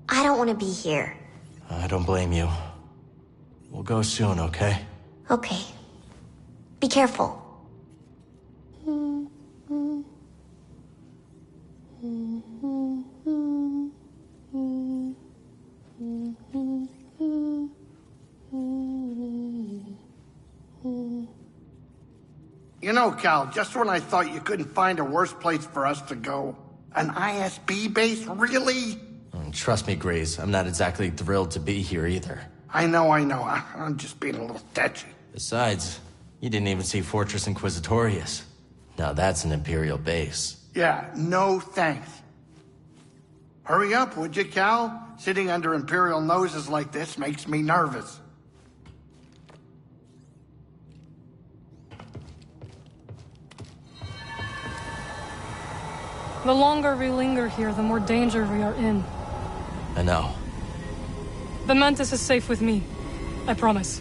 I don't want to be here. I don't blame you. We'll go soon, okay? Okay. Be careful. You know, Cal, just when I thought you couldn't find a worse place for us to go. An ISB base, really? Trust me, Grace, I'm not exactly thrilled to be here either. I know. I'm just being a little touchy. Besides, You didn't even see Fortress Inquisitorius. Now that's an Imperial base. Yeah, no thanks. Hurry up, would you, Cal? Sitting under Imperial noses like this makes me nervous. The longer we linger here, the more danger we are in. I know. The Mantis is safe with me. I promise.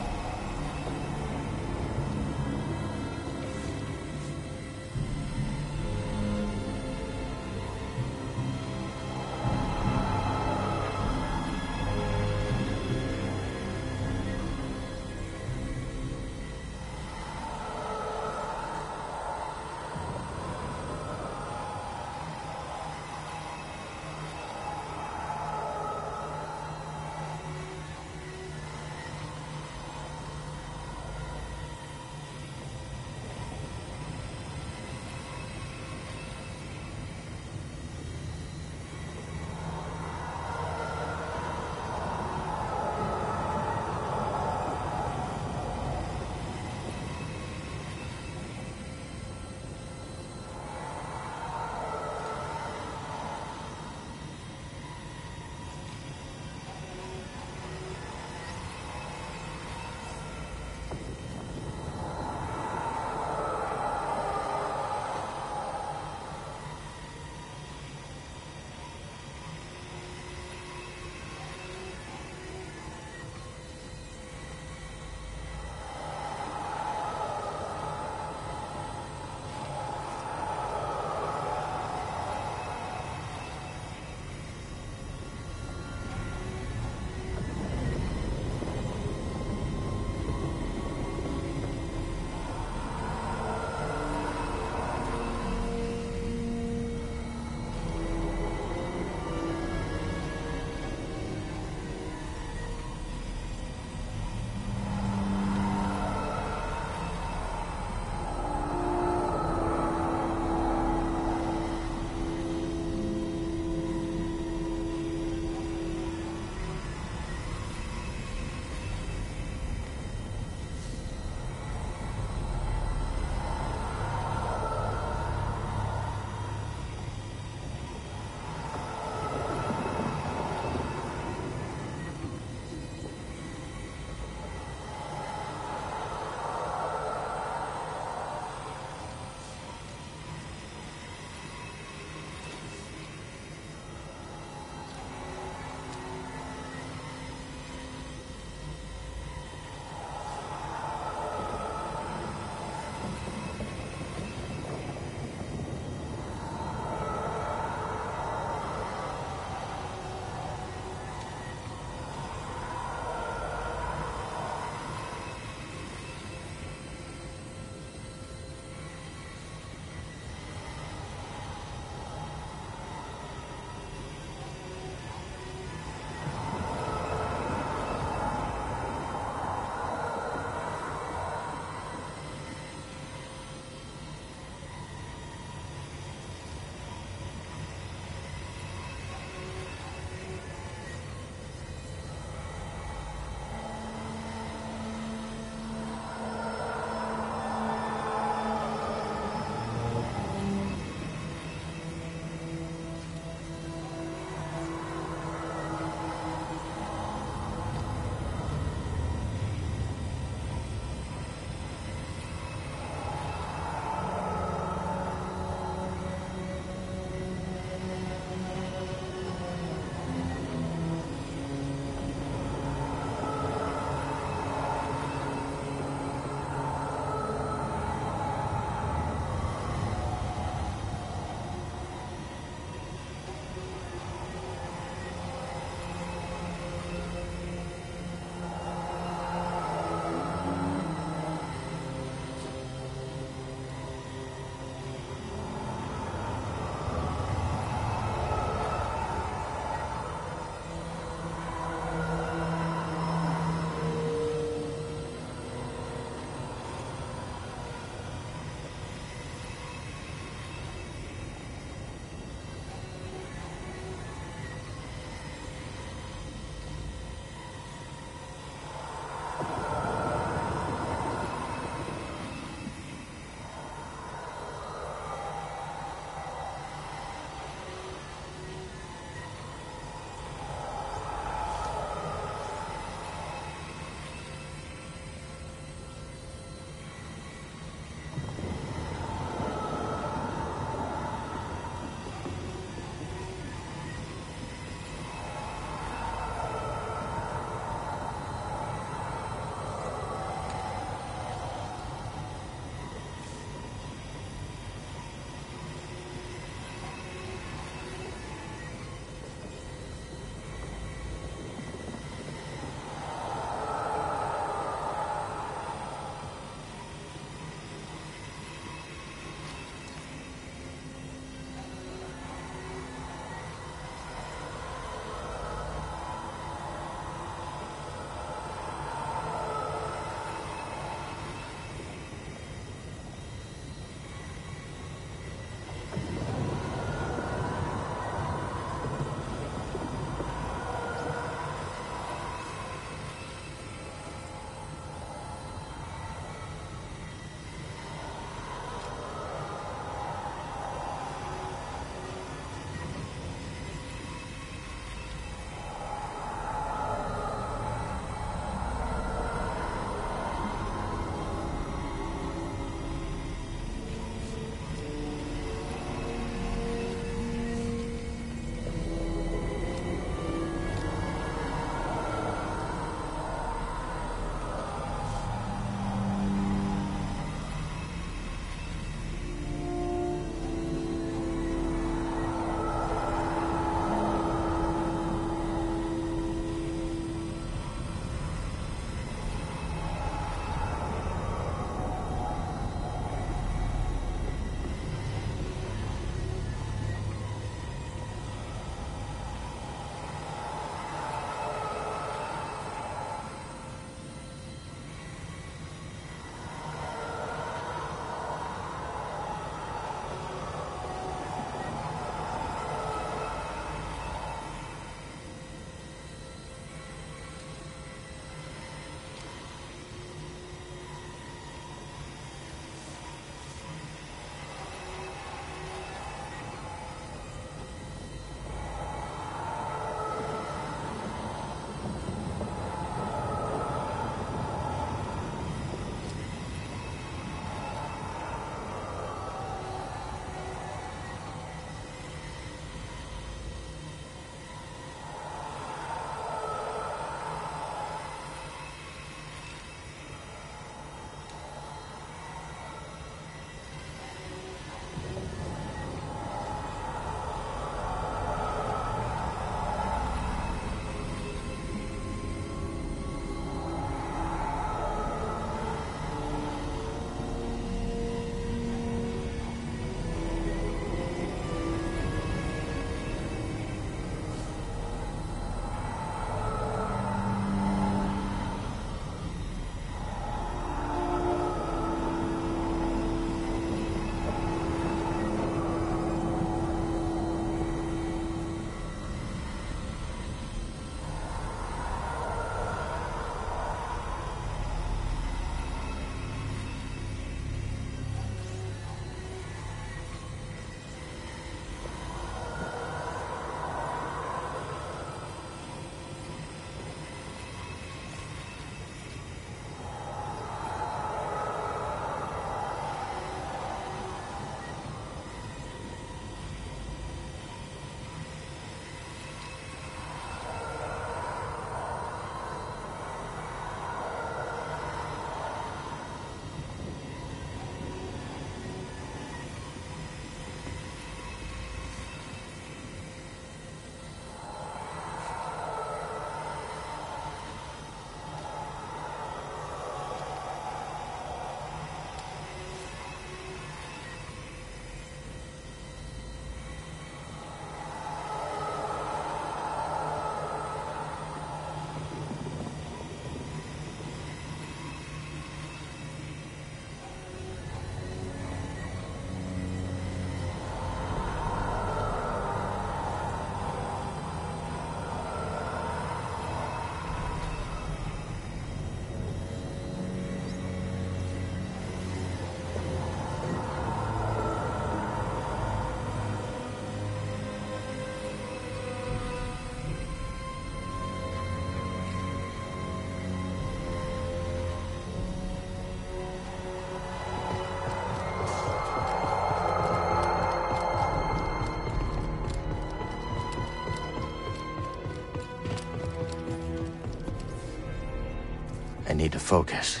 I need to focus.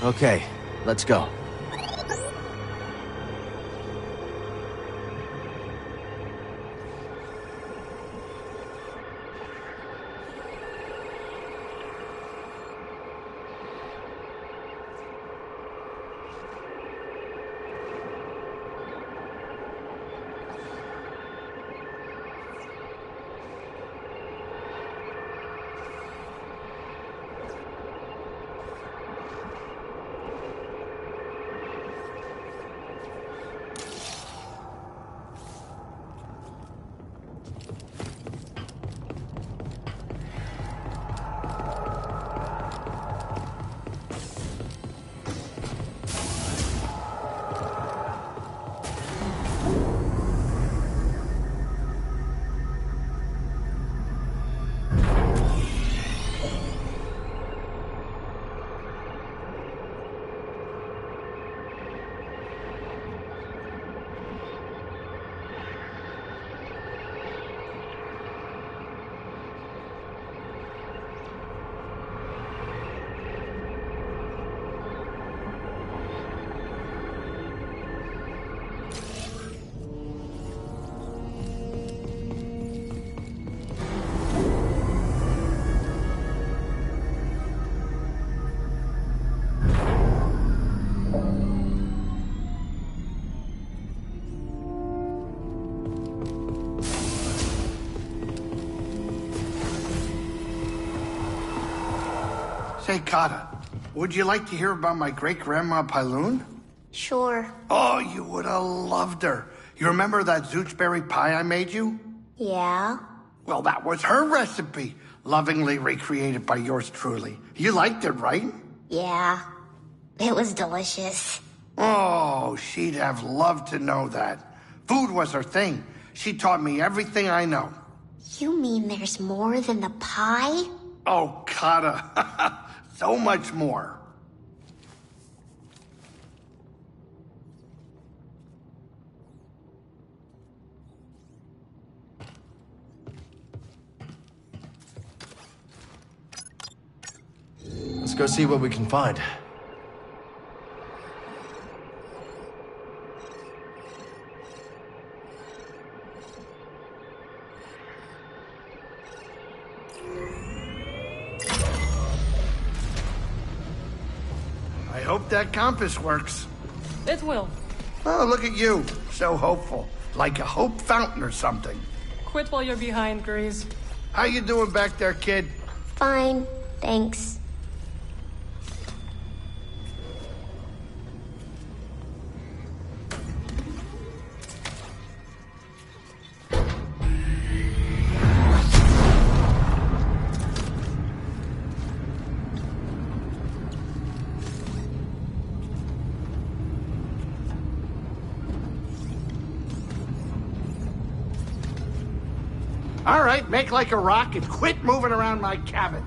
Okay, let's go. Say, Kata, would you like to hear about my great-grandma Pyloon? Sure. Oh, you would have loved her. You remember that zoochberry pie I made you? Yeah? Well, that was her recipe, lovingly recreated by yours truly. You liked it, right? Yeah. It was delicious. Oh, she'd have loved to know that. Food was her thing. She taught me everything I know. You mean there's more than the pie? Oh, Kata. So much more. Let's go see what we can find. I hope that compass works. It will. Oh, look at you. So hopeful. Like a hope fountain or something. Quit while you're behind, Grease. How you doing back there, kid? Fine, thanks. All right, make like a rock and quit moving around my cabin.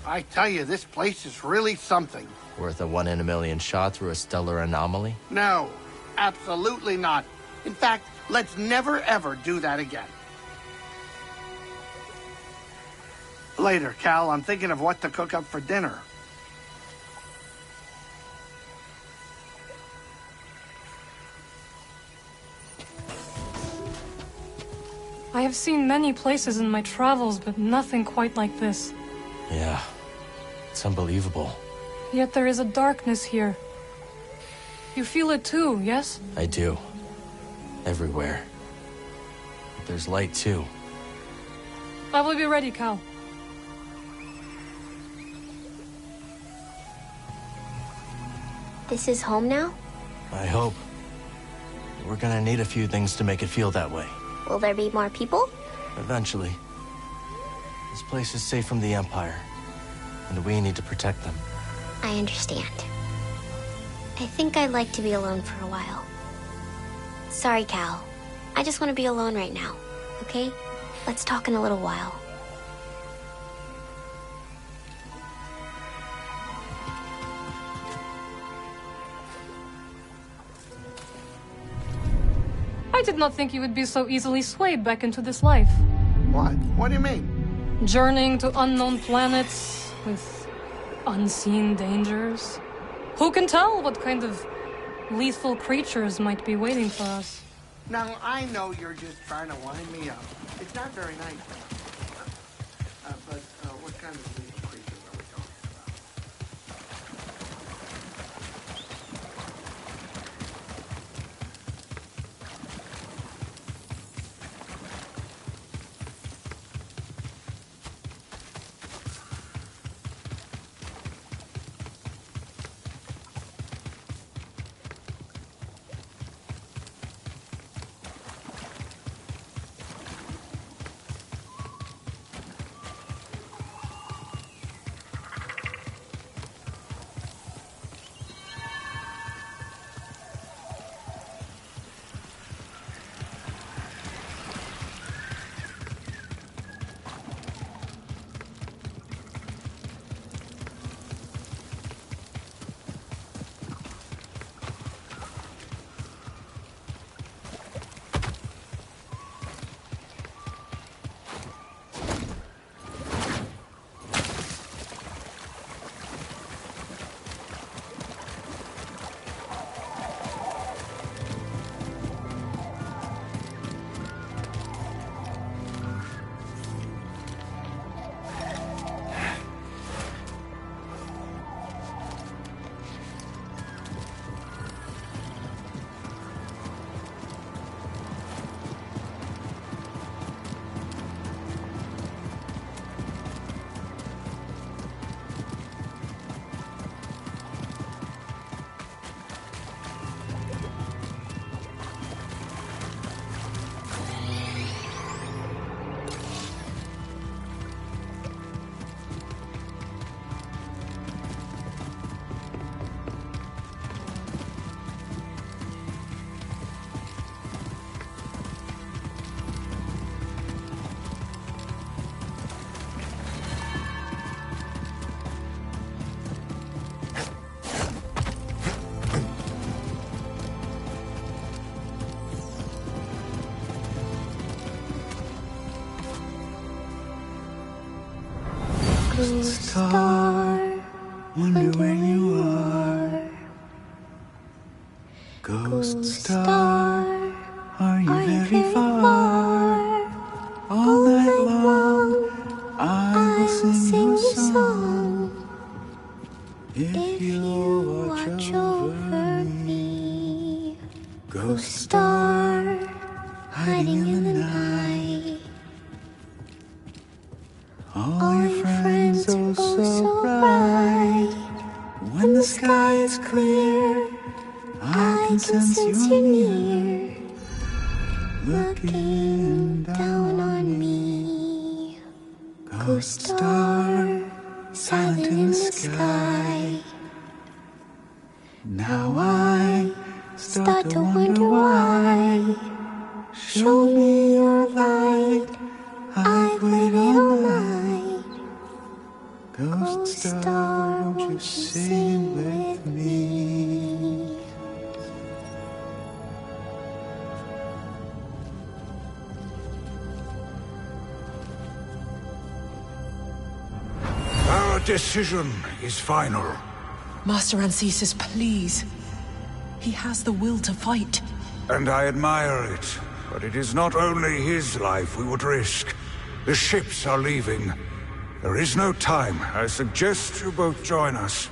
I tell you, this place is really something. Worth a 1 in a million shot through a stellar anomaly? No, absolutely not. In fact, let's never ever do that again. Later, Cal, I'm thinking of what to cook up for dinner. I have seen many places in my travels, but nothing quite like this. Yeah, it's unbelievable. Yet there is a darkness here. You feel it too, yes? I do. Everywhere. But there's light too. I will be ready, Cal. This is home now? I hope. We're gonna need a few things to make it feel that way. Will there be more people? Eventually. This place is safe from the Empire, and we need to protect them. I understand. I think I'd like to be alone for a while. Sorry, Cal. I just want to be alone right now, okay? Let's talk in a little while. I did not think you would be so easily swayed back into this life. What? What do you mean? Journeying to unknown planets with unseen dangers. Who can tell what kind of lethal creatures might be waiting for us? Now, I know you're just trying to wind me up. It's not very nice. But what kind of lethal creatures are we talking about? Ghost star, wonder where you are. Ghost star, are you very far? All night long, I will sing you a song. If you watch over me, ghost star, hiding in the night. All your friends oh so bright. When the sky is clear, I can sense you near, looking down on me. Ghost star, silent in the sky. Now I start to wonder why. Show me your light, I've waited all night. Ghost star, won't you sing with me? Our decision is final. Master Ancesis, please. He has the will to fight. And I admire it. But it is not only his life we would risk. The ships are leaving. There is no time. I suggest you both join us.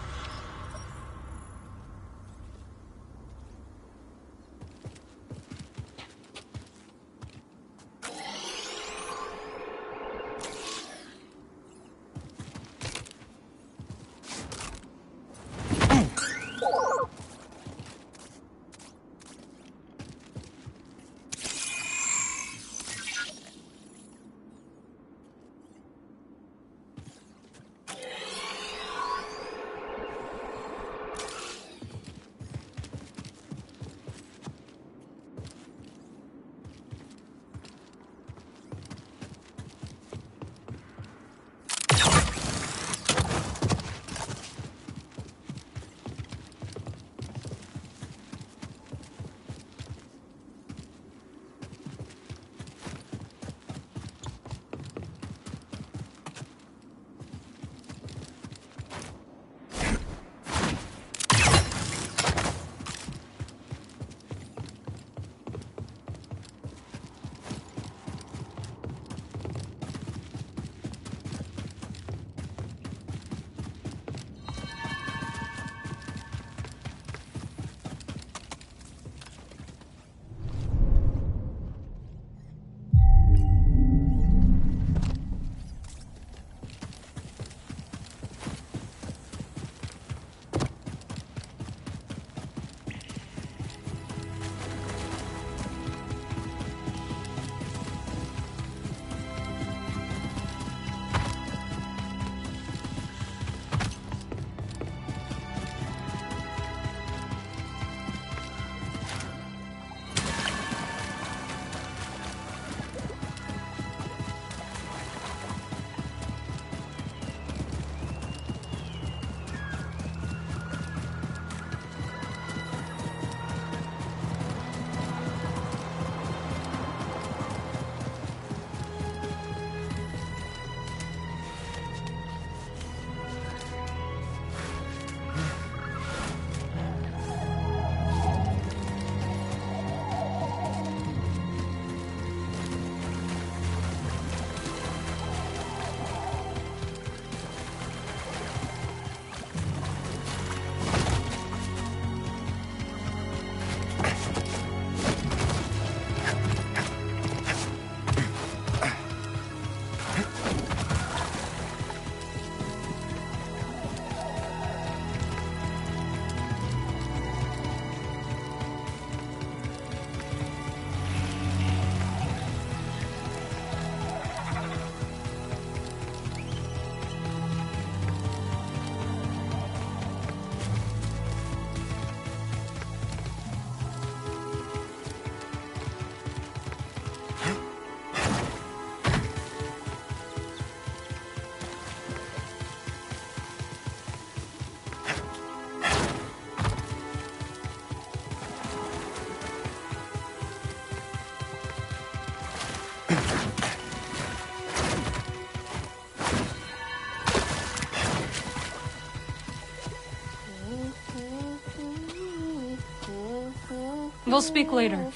We'll speak later.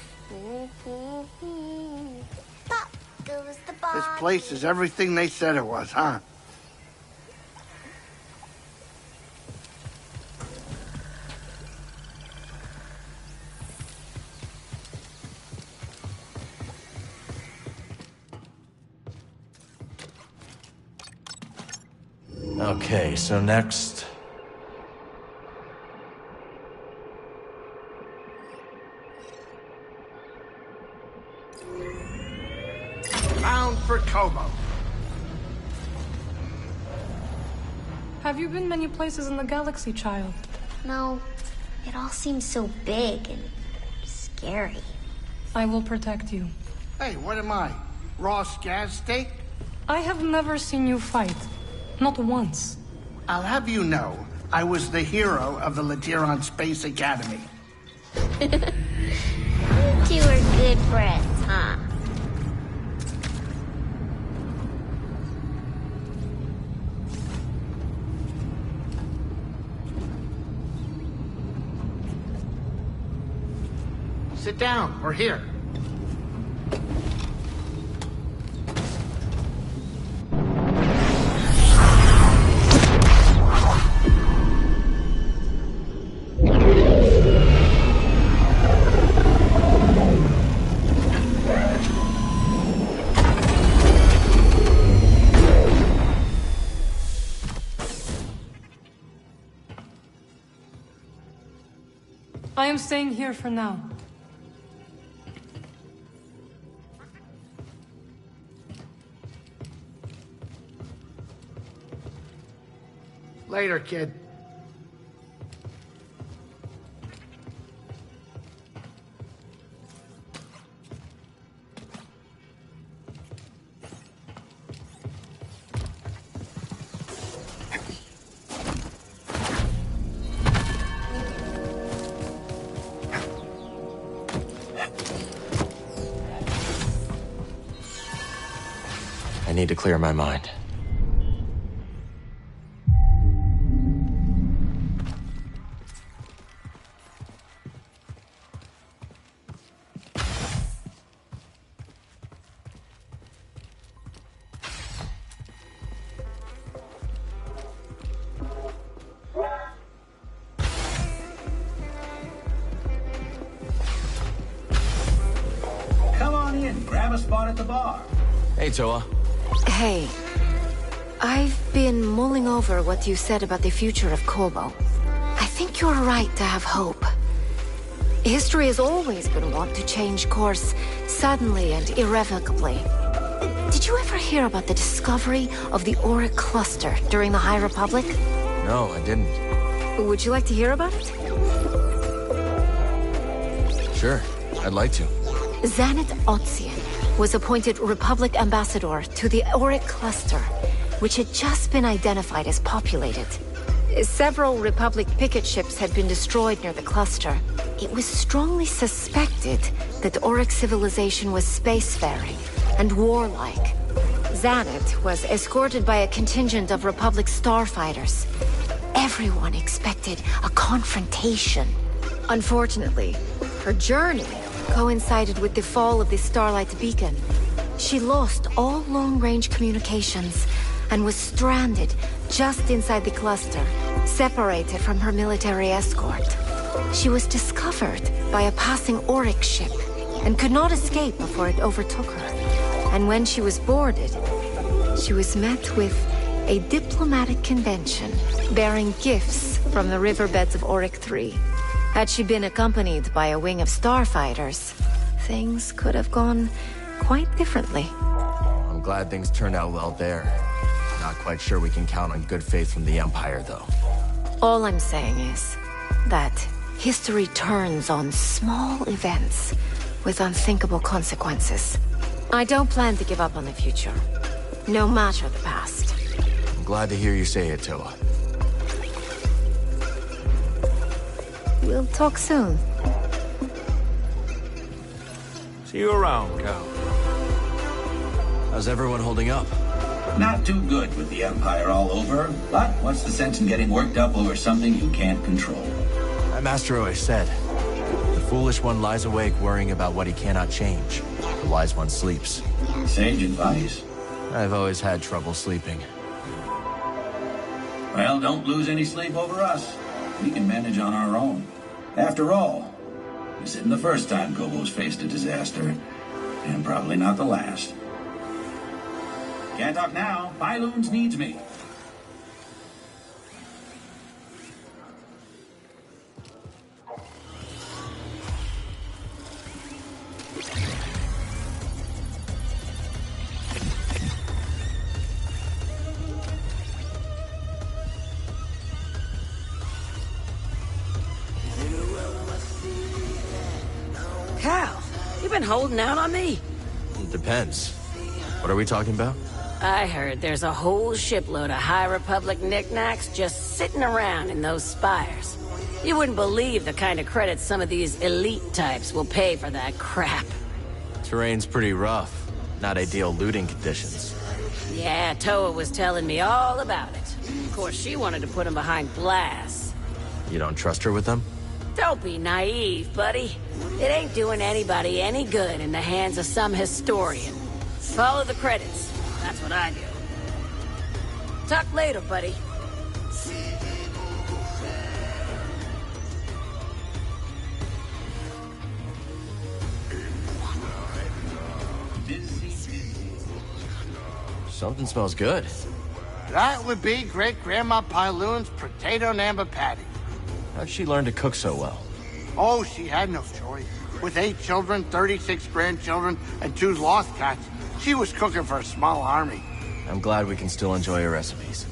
This place is everything they said it was, huh? Okay, so next... Bound for Kobo. Have you been many places in the galaxy, child? No. It all seems so big and scary. I will protect you. Hey, what am I? Raw scaz steak? I have never seen you fight. Not once. I'll have you know, I was the hero of the Latiron Space Academy. You two are good friends, huh? Sit down, we're here. I am staying here for now. Later, kid. I need to clear my mind. Come on in, grab a spot at the bar. Hey, Toa. Hey, I've been mulling over what you said about the future of Kobo. I think you're right to have hope. History has always been wont to change course suddenly and irrevocably. Did you ever hear about the discovery of the Auric Cluster during the High Republic? No, I didn't. Would you like to hear about it? Sure, I'd like to. Xaneth Otzian was appointed Republic Ambassador to the Auric Cluster, which had just been identified as populated. Several Republic picket ships had been destroyed near the cluster. It was strongly suspected that Auric civilization was spacefaring and warlike. Xaneth was escorted by a contingent of Republic starfighters. Everyone expected a confrontation. Unfortunately, her journey coincided with the fall of the Starlight Beacon. She lost all long-range communications and was stranded just inside the cluster, separated from her military escort. She was discovered by a passing Auric ship and could not escape before it overtook her. And when she was boarded, she was met with a diplomatic convention bearing gifts from the riverbeds of Auric 3. Had she been accompanied by a wing of starfighters, things could have gone quite differently. I'm glad things turned out well there. Not quite sure we can count on good faith from the Empire, though. All I'm saying is that history turns on small events with unthinkable consequences. I don't plan to give up on the future, no matter the past. I'm glad to hear you say it, Toa. We'll talk soon. See you around, Cal. How's everyone holding up? Not too good with the Empire all over, but what's the sense in getting worked up over something you can't control? My master always said, the foolish one lies awake worrying about what he cannot change. The wise one sleeps. Sage advice. I've always had trouble sleeping. Well, don't lose any sleep over us. We can manage on our own. After all, this isn't the first time Gobo's faced a disaster. And probably not the last. Can't talk now. Pyloons needs me. Cal, you been holding out on me? It depends. What are we talking about? I heard there's a whole shipload of High Republic knickknacks just sitting around in those spires. You wouldn't believe the kind of credit some of these elite types will pay for that crap. Terrain's pretty rough. Not ideal looting conditions. Yeah, Toa was telling me all about it. Of course, she wanted to put him behind glass. You don't trust her with them? Don't be naive, buddy. It ain't doing anybody any good in the hands of some historian. Follow the credits. That's what I do. Talk later, buddy. Something smells good. That would be Great-Grandma Pyloon's potato and amber patty. How'd she learn to cook so well? Oh, she had no choice. With 8 children, 36 grandchildren, and 2 lost cats, she was cooking for a small army. I'm glad we can still enjoy her recipes.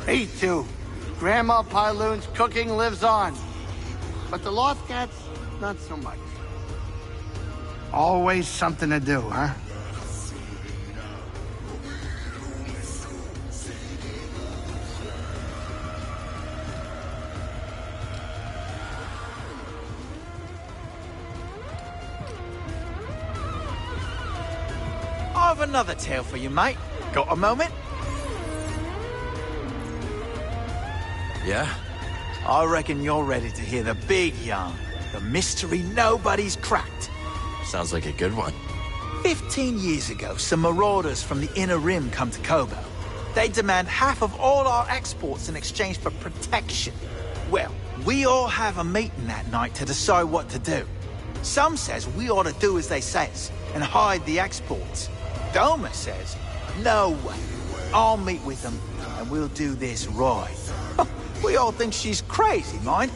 Me too. Grandma Pyloon's cooking lives on. But the lost cats, not so much. Always something to do, huh? I've another tale for you, mate. Got a moment? Yeah? I reckon you're ready to hear the big yarn. The mystery nobody's cracked. Sounds like a good one. 15 years ago, some marauders from the Inner Rim come to Kobo. They demand half of all our exports in exchange for protection. Well, we all have a meeting that night to decide what to do. Some says we ought to do as they says and hide the exports. Doma says, no way. I'll meet with them and we'll do this right. We all think she's crazy, mind.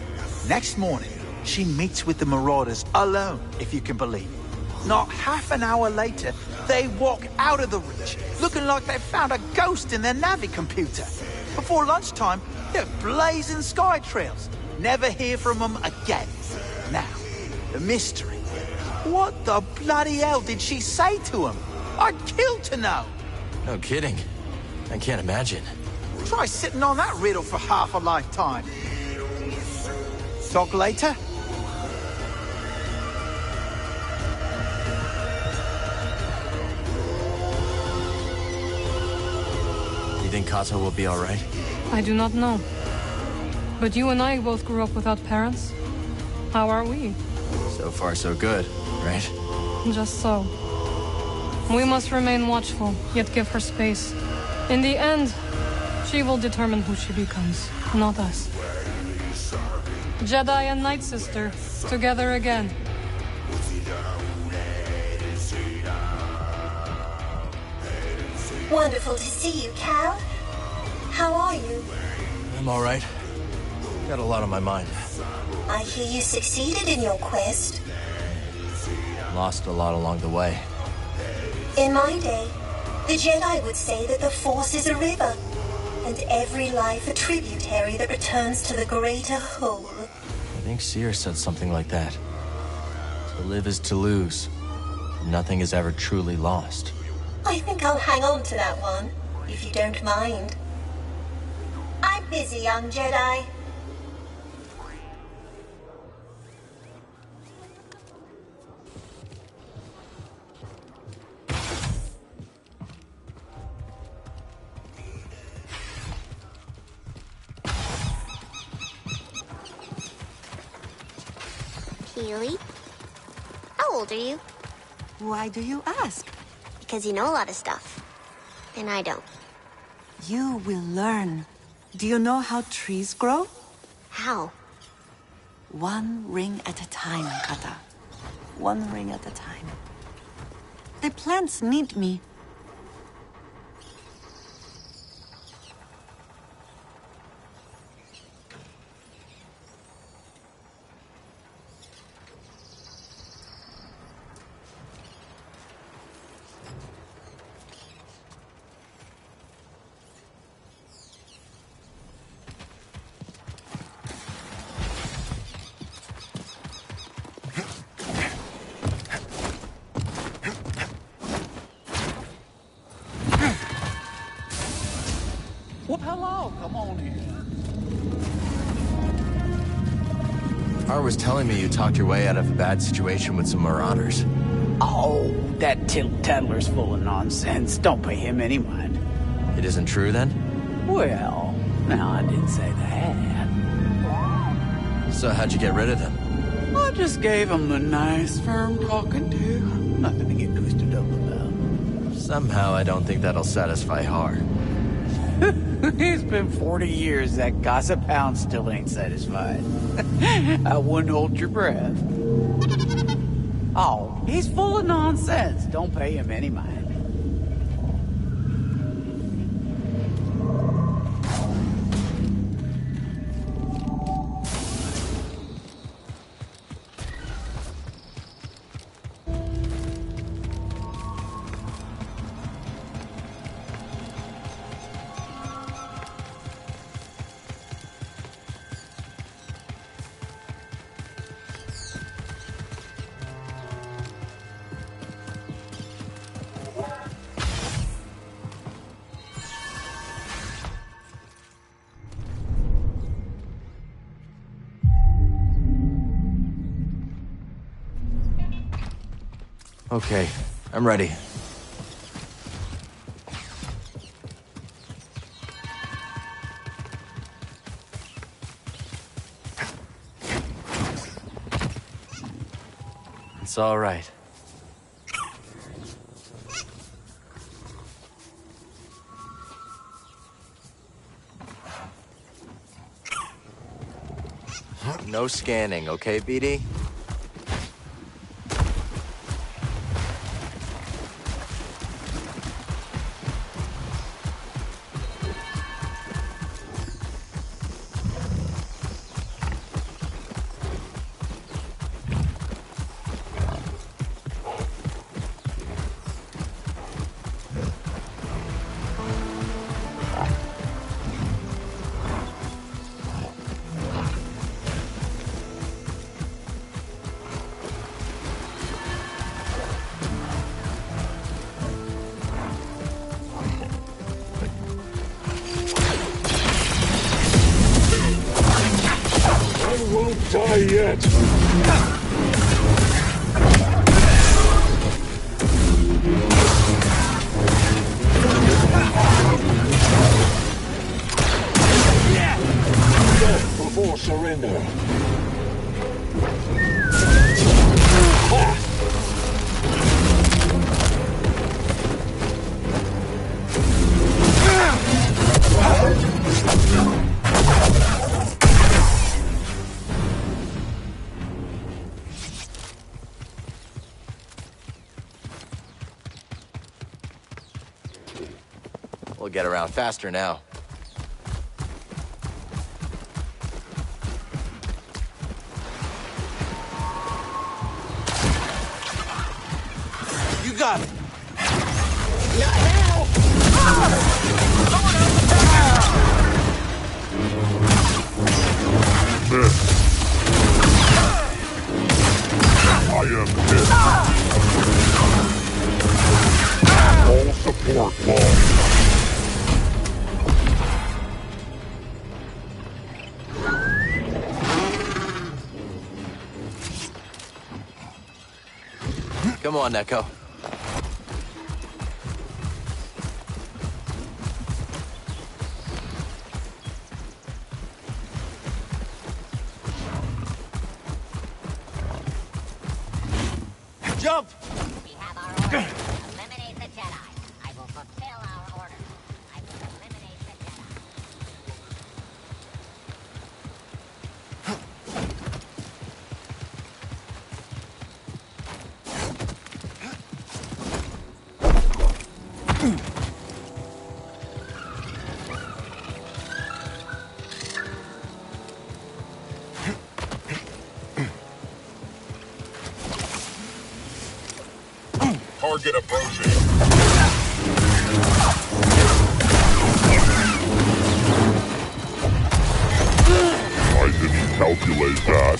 Next morning, she meets with the marauders alone, if you can believe it. Not half an hour later, they walk out of the Reach, looking like they found a ghost in their Navi computer. Before lunchtime, they're blazing sky trails. Never hear from them again. Now, the mystery. What the bloody hell did she say to him? I'd kill to know. No kidding. I can't imagine. Try sitting on that riddle for half a lifetime. Talk later? You think Kato will be all right? I do not know. But you and I both grew up without parents. How are we? So far, so good, right? Just so. We must remain watchful, yet give her space. In the end, she will determine who she becomes, not us. Jedi and Night Sister, together again. Wonderful to see you, Cal. How are you? I'm all right. Got a lot on my mind. I hear you succeeded in your quest. Lost a lot along the way. In my day, the Jedi would say that the Force is a river, and every life a tributary that returns to the greater whole. I think Seer said something like that. To live is to lose. Nothing is ever truly lost. I think I'll hang on to that one, if you don't mind. I'm busy, young Jedi. Keely? How old are you? Why do you ask? Because you know a lot of stuff. And I don't. You will learn. Do you know how trees grow? How? One ring at a time, Kata. One ring at a time. The plants need me. Well, hello. Come on in. Har was telling me you talked your way out of a bad situation with some marauders. Oh, that tittle-tattler's full of nonsense. Don't pay him any mind. It isn't true, then? Well, no, I didn't say that. So how'd you get rid of them? I just gave him the nice, firm talking to. Nothing to get twisted up about. Somehow I don't think that'll satisfy Har. It's been 40 years, that gossip hound still ain't satisfied. I wouldn't hold your breath. Oh, he's full of nonsense. Don't pay him any mind. Okay, I'm ready. It's all right. No scanning, okay, BD? Die yet! Death before surrender. We'll get around faster now. You got it. I am dead. All support lost. Come on, Neko. Jump! We have our order. Eliminate the Jedi. I will fulfill our order. I will eliminate the Jedi. Target approaching. I didn't calculate that.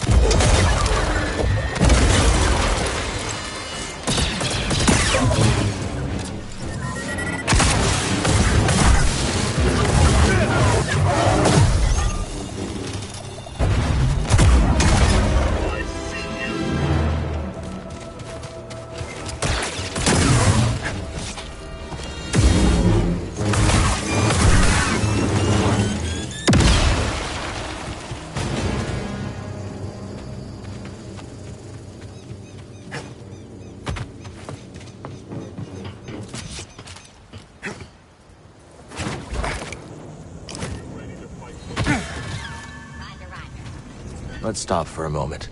Let's stop for a moment.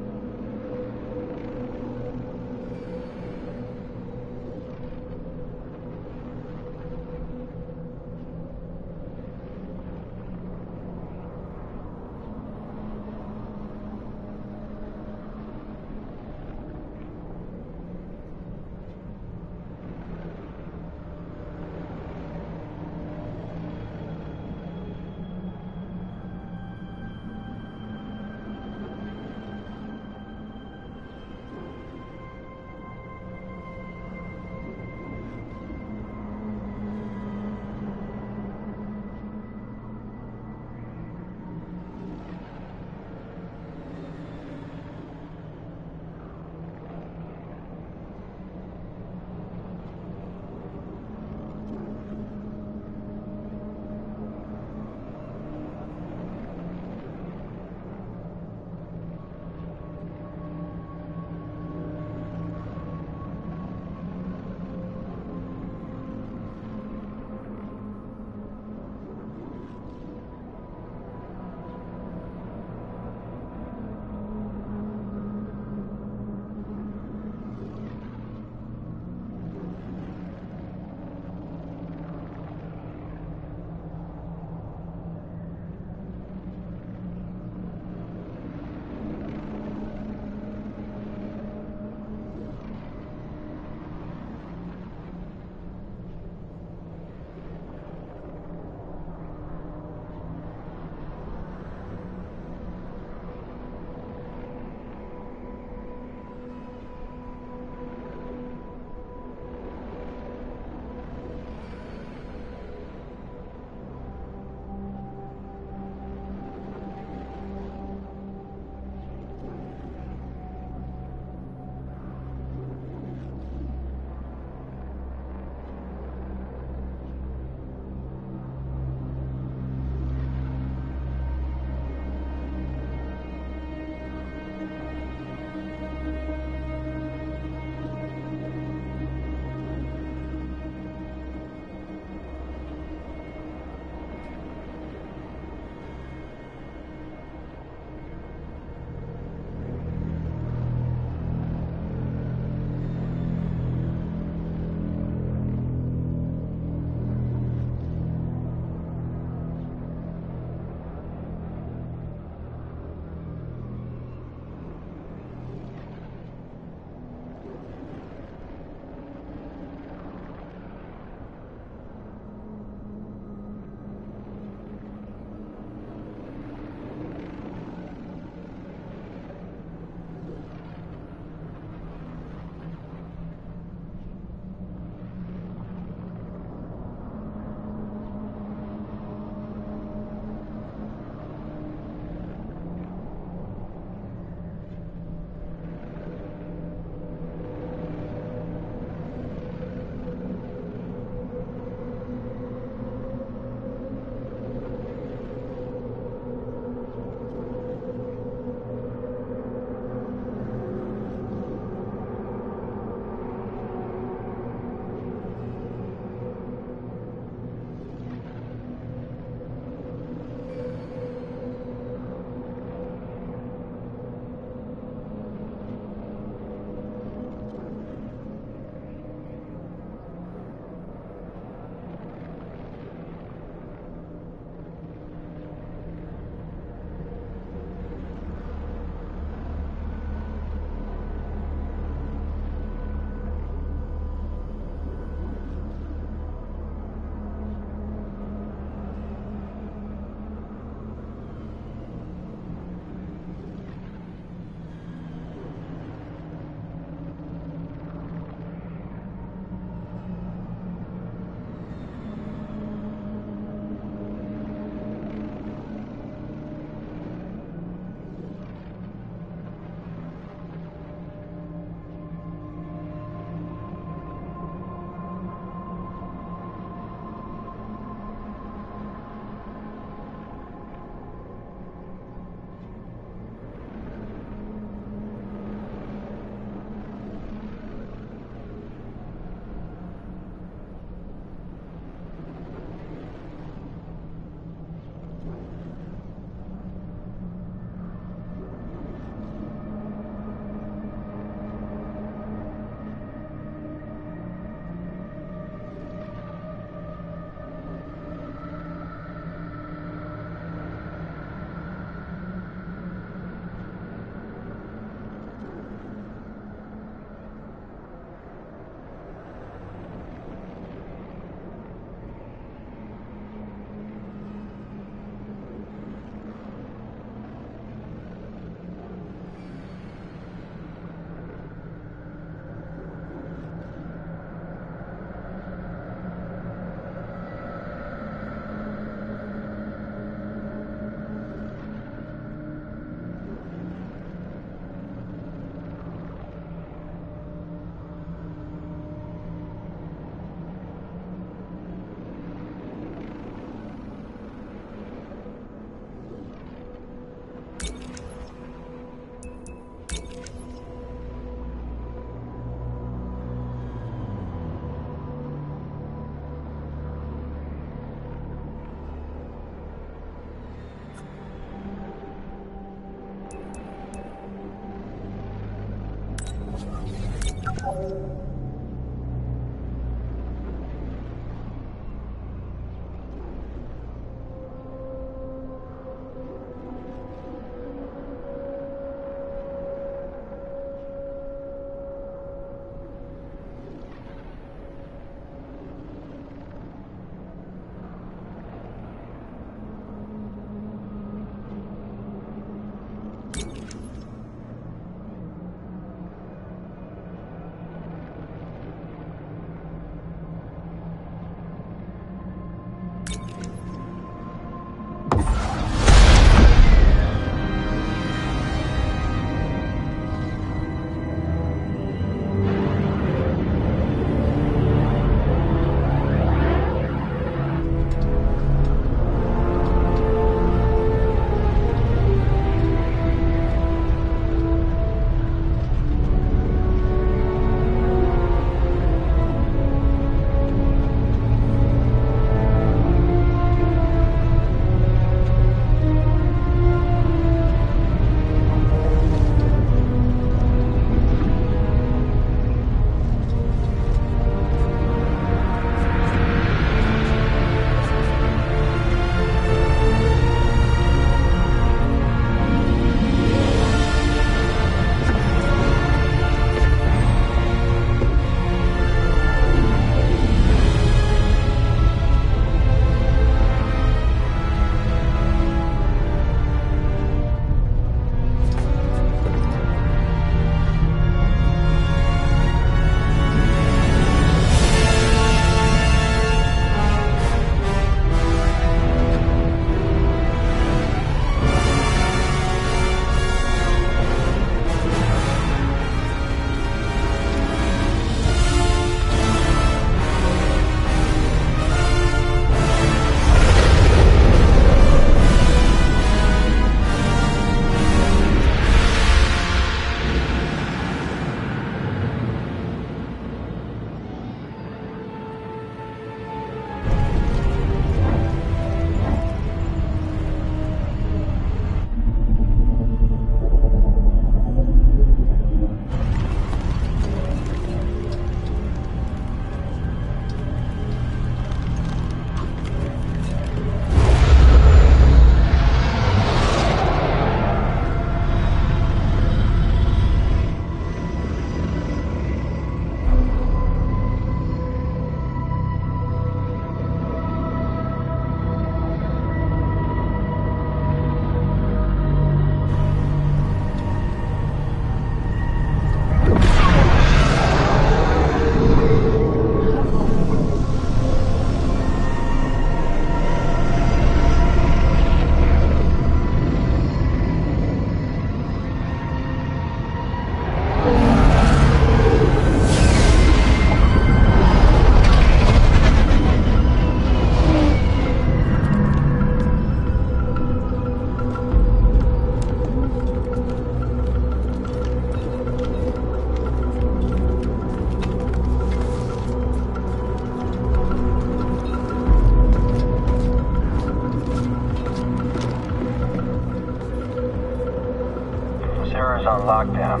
on lockdown.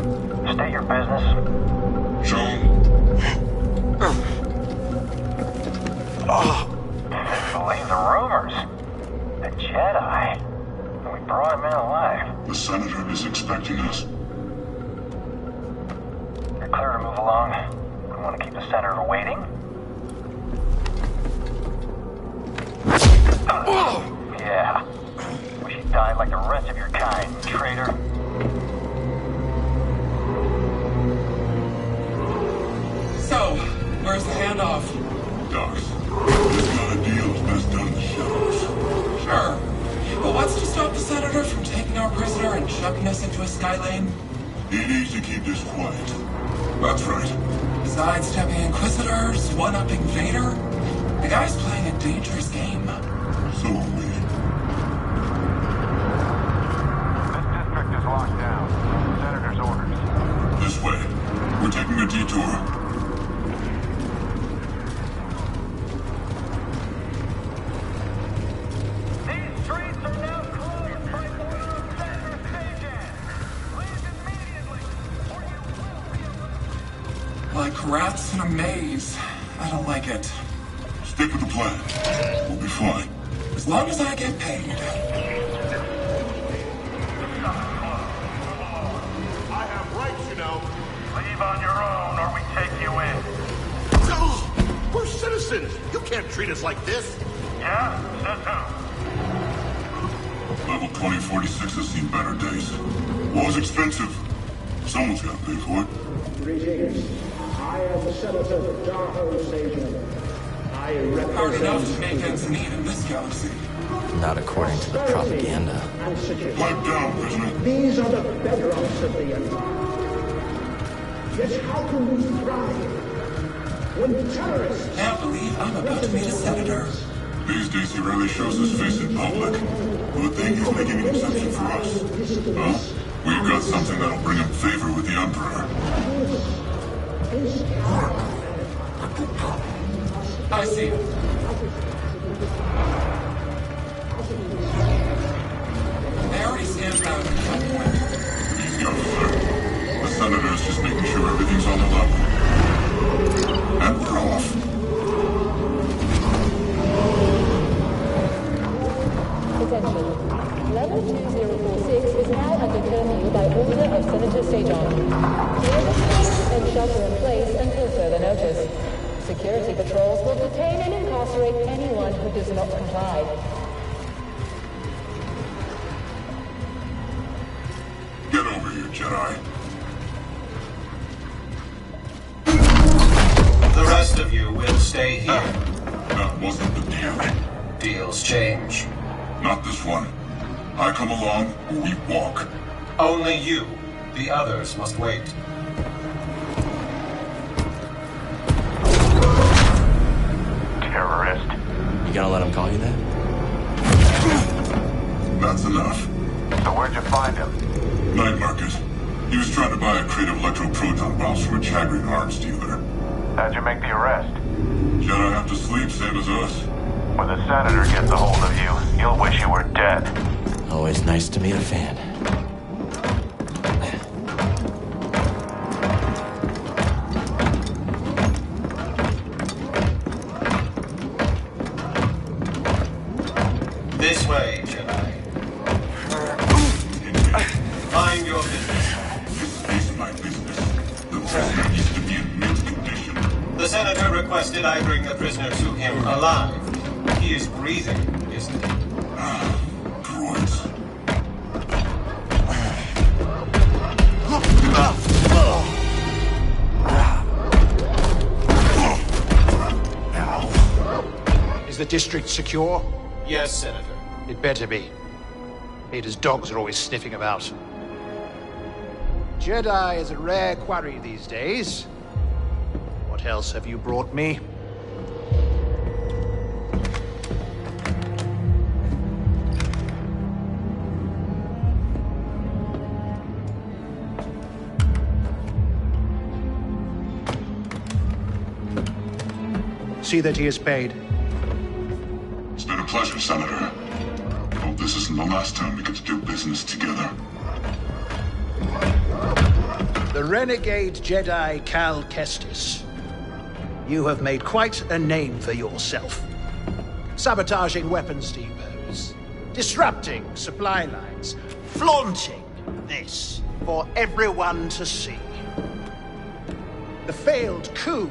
State your business. Believe the rumors. The Jedi. We brought him in alive. The Senator is expecting us. You're clear to move along. We want to keep the Senator waiting. Yeah. Wish you died like the rest of your kind, traitor. So, where's the handoff? Docs, this kind of deal is best done in the shadows. Sure. But what's to stop the Senator from taking our prisoner and chucking us into a sky lane? He needs to keep this quiet. That's right. Sidestepping Inquisitors, one-upping Vader? The guy's playing a dangerous game. So are we. This district is locked down. Senator's orders. This way. We're taking a detour. Like rats in a maze. I don't like it. Stick with the plan. We'll be fine. As long as I get paid. I have rights, you know. Leave on your own or we take you in. No! We're citizens. You can't treat us like this. Yeah? Says who? Level 2046 has seen better days. War's expensive. Someone's got to pay for it. Greetings. I am the Senator Darho Sajan. I recommend Hard enough to make ends meet in this galaxy. Not according to the propaganda. Pipe down, prisoner. These are the bedrocks of the Empire. Yet how can we thrive when terrorists... Can't believe I'm about to meet a senator. These days he rarely shows his face in public. Good thing he's making an exception for us. Well, we've got something that'll bring him favor with the Emperor. I see him. They already stand around at some point. Easy, officer. The senator's just making sure everything's on the level. And we're off. Attention. Level 2046 is now under curfew by order of Senator Sajon. Clear the streets and shelter in place until further notice. Security patrols will detain and incarcerate anyone who does not comply. Get over here, Jedi. The rest of you will stay here. That wasn't the deal. Deals change. Not this one. I come along, or we walk. Only you. The others must wait. Terrorist. You gonna let him call you that? That's enough. So where'd you find him? Night market. He was trying to buy a crate of electroproton bombs from a Chagrin arms dealer. How'd you make the arrest? Jedi have to sleep, same as us. When the senator gets a hold of you, you'll wish you were dead. Always nice to meet a fan. This way, Jedi. Mind your business. This is my business. The prisoner needs to be in mint condition. The senator requested I bring the prisoner to him alive. He is breathing, isn't he? Droids. Is the district secure? Yes, Senator. It better be. Ada's dogs are always sniffing about. Jedi is a rare quarry these days. What else have you brought me? See that he is paid. It's been a pleasure, Senator. Hope this isn't the last time we get to do business together. The renegade Jedi Cal Kestis. You have made quite a name for yourself. Sabotaging weapons depots, disrupting supply lines, flaunting this for everyone to see. The failed coup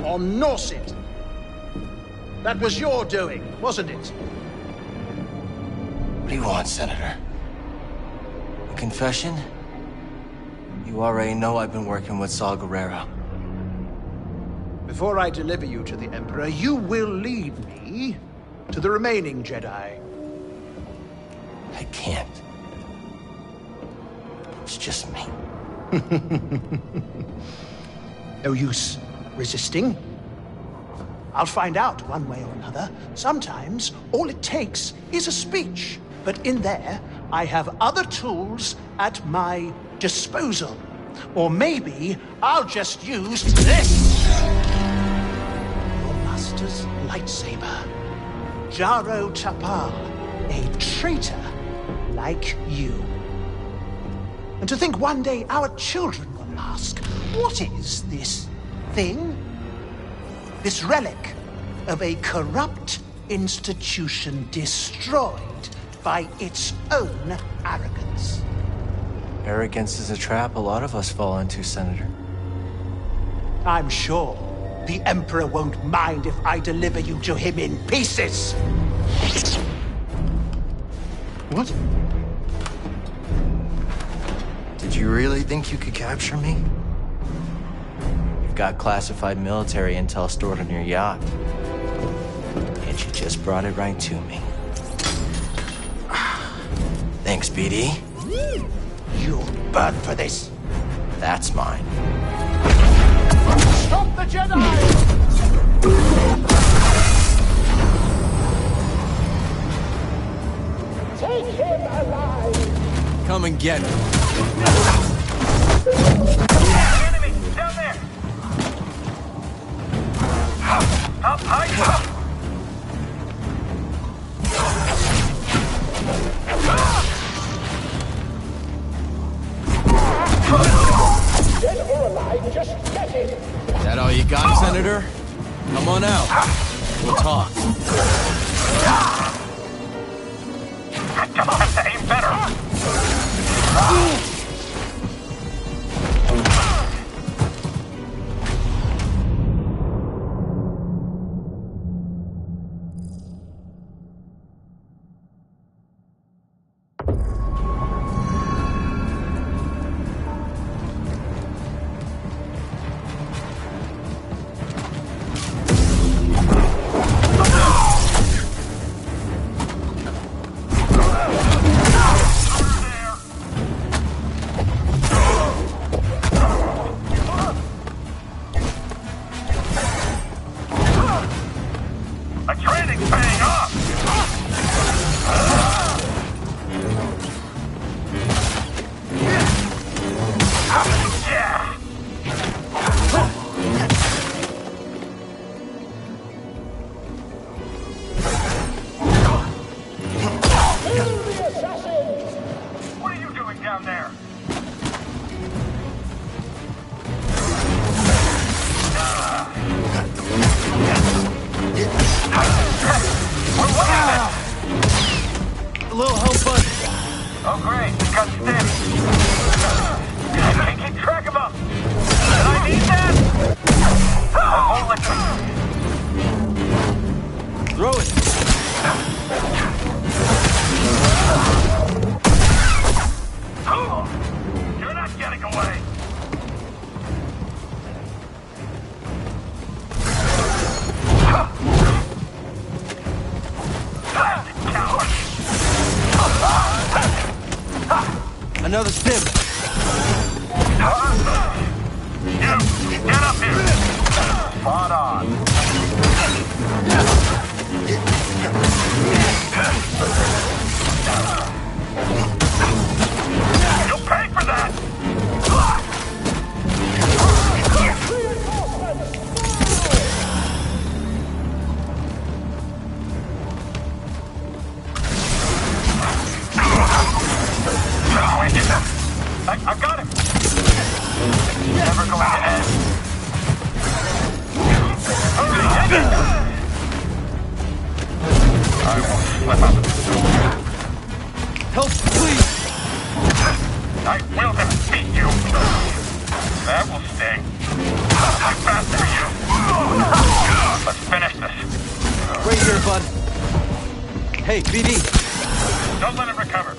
on Norset. That was your doing, wasn't it? What do you want, Senator? A confession? You already know I've been working with Saw Gerrera. Before I deliver you to the Emperor, you will lead me to the remaining Jedi. I can't. It's just me. No use resisting. I'll find out one way or another. Sometimes all it takes is a speech. But in there, I have other tools at my disposal. Or maybe I'll just use this. Your master's lightsaber. Jaro Tapal, a traitor like you. And to think one day our children will ask, what is this thing? This relic of a corrupt institution destroyed by its own arrogance. Arrogance is a trap a lot of us fall into, Senator. I'm sure the Emperor won't mind if I deliver you to him in pieces. What? Did you really think you could capture me? You've got classified military intel stored on your yacht. And you just brought it right to me. Thanks, BD. You'll burn for this. That's mine. Stop the Jedi! Take him alive! Come and get me. Enemy! Down there! Up high! Dead or alive, just get it! Is that all you got, Senator? Come on out. We'll talk. I just have to aim better! Another stim. You, get up here. Spot on. You'll pay for that. I got him! Never going to end. I won't slip up. Help, please! I will defeat you. That will sting. I'm faster than you. Let's finish this. Right here, bud. Hey, BD. Don't let him recover.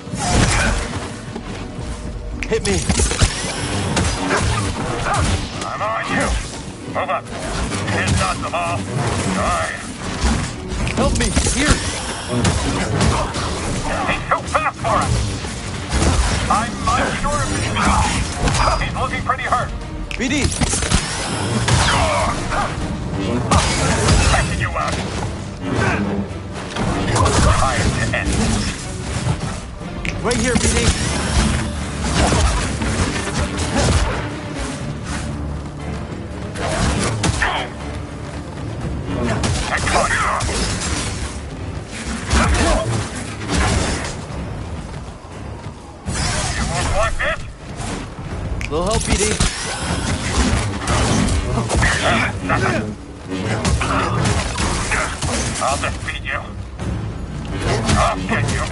Hit me. I'm on you. Move up. Can't dodge them all. Die. Help me. Here. He's too fast for us. I'm unsure of his speed. He's looking pretty hurt. BD. Taking you out. Time to end. Right here, BD. Little help, BD. I'll defeat you. I'll get you.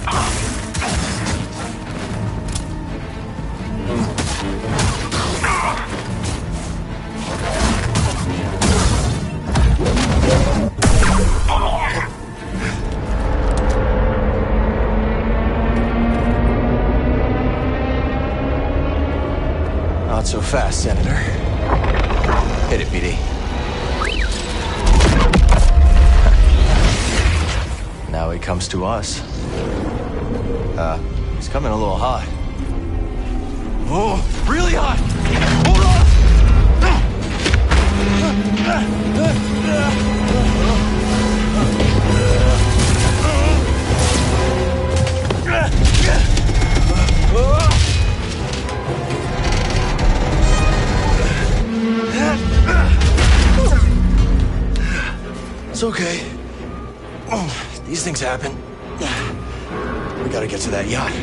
Not so fast, Senator. Hit it, BD. comes to us. He's coming a little hot. Oh, really hot! Hold on! It's okay. These things happen. We gotta get to that yacht.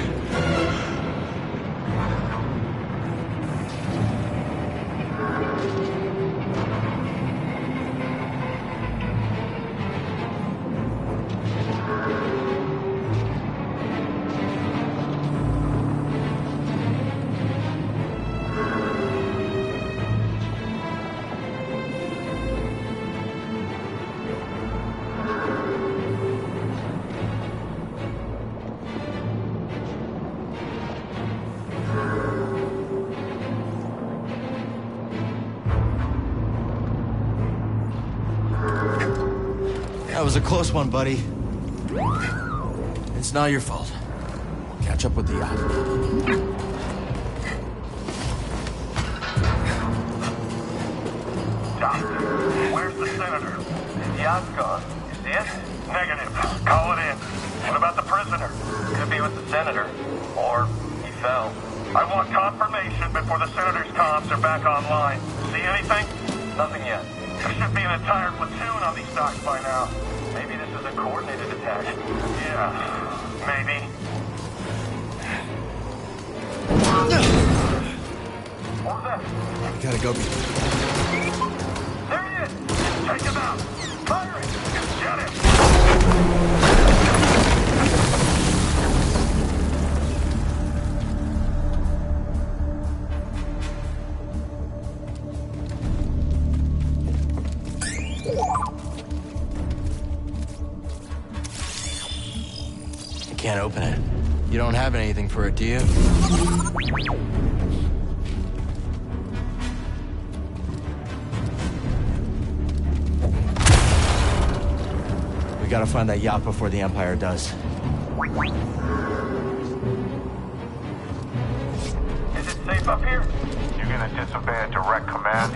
That was a close one, buddy. It's not your fault. Catch up with the yacht. Doctor, where's the senator? His yacht's gone. You see it? Negative. Call it in. What about the prisoner? Could be with the senator. Or he fell. I want confirmation before the senator's comms are back online. See anything? Nothing yet. There should be an entire platoon on these docks by now. Maybe this is a coordinated attack. Yeah, maybe. What was that? Gotta go. There he is! Take him out! Firing! Get him! Can't open it. You don't have anything for it, do you? We gotta find that yacht before the Empire does. Is it safe up here? You gonna disobey a direct command?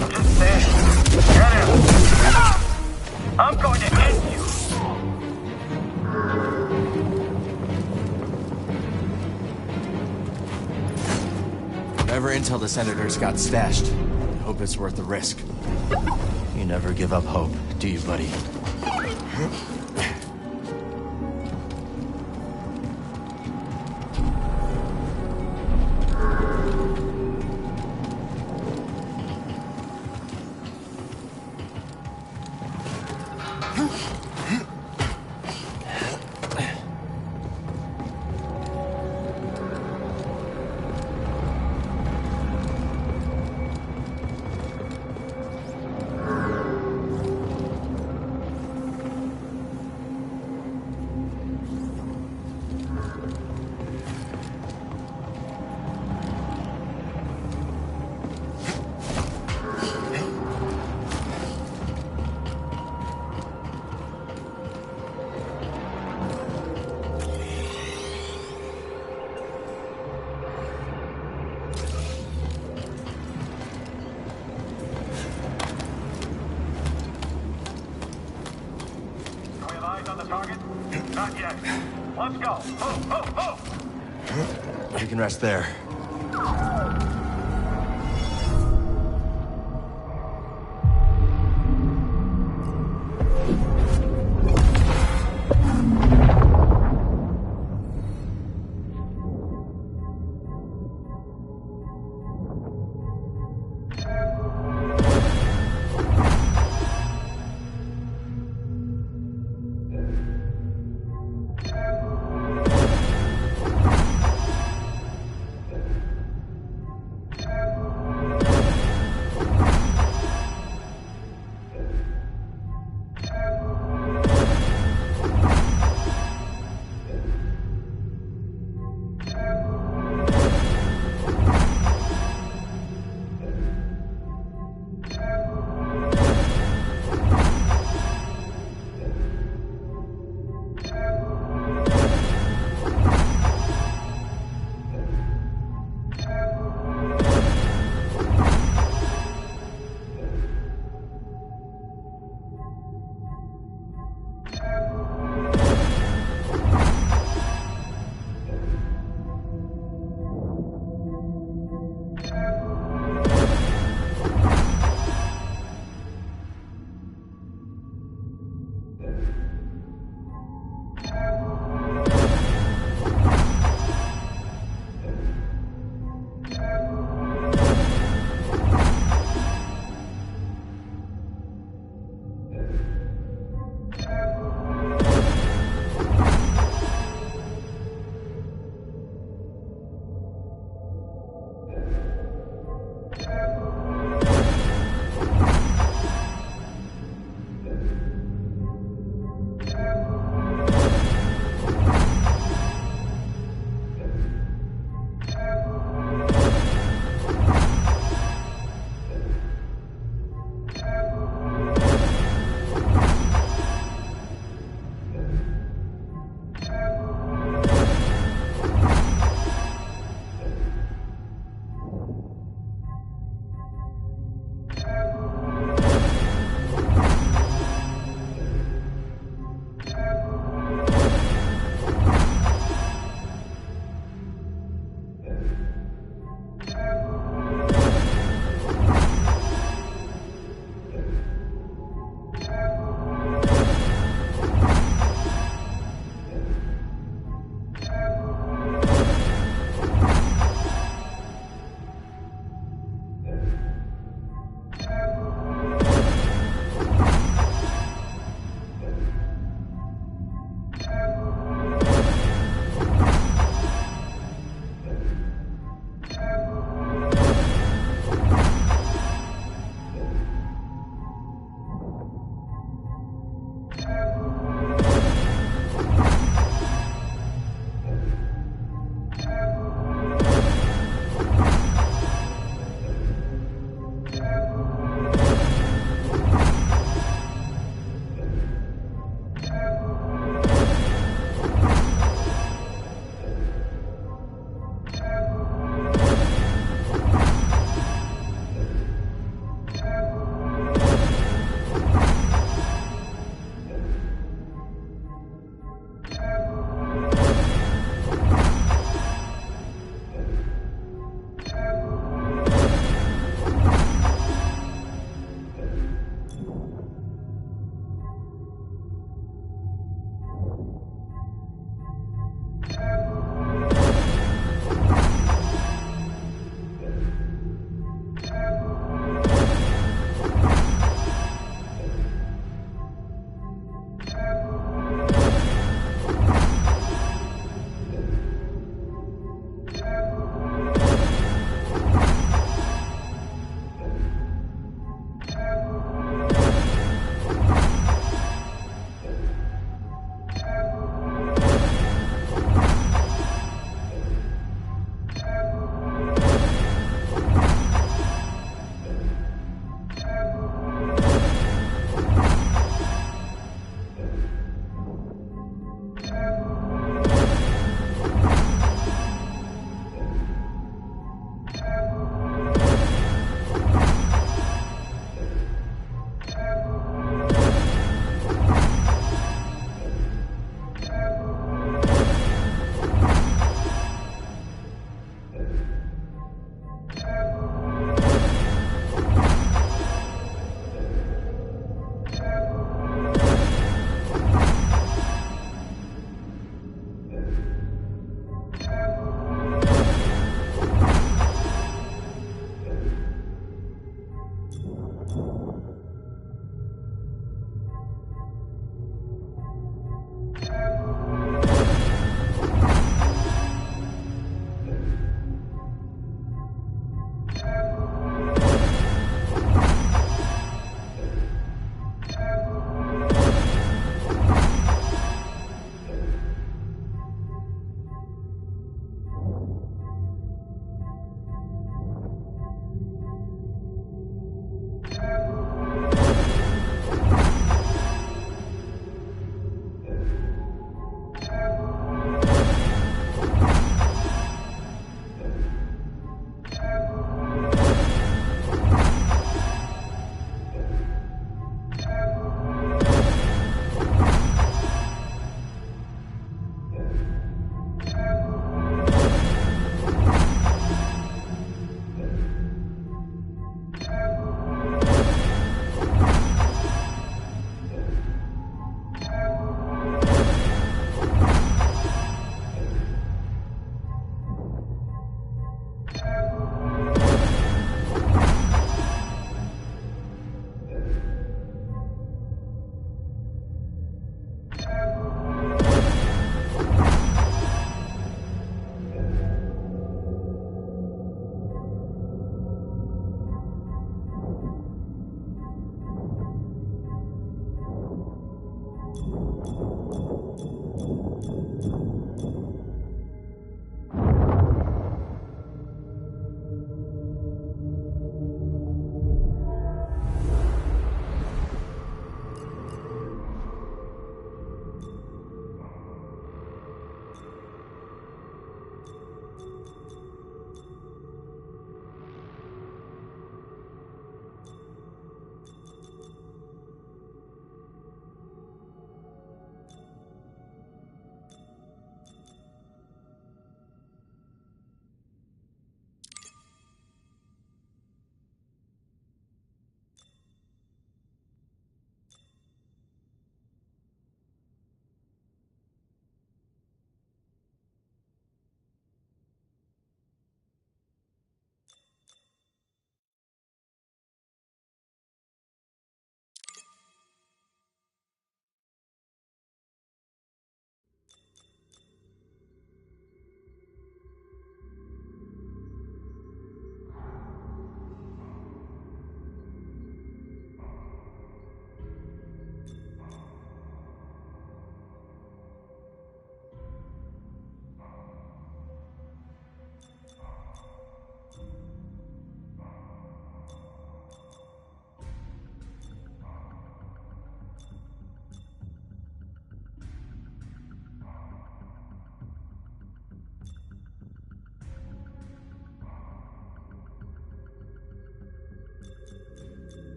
I'm just saying. Get him! I'm going to end you! Whatever intel the Senator's got stashed, I hope it's worth the risk. You never give up hope, do you, buddy? Not yet. Let's go. You can rest there.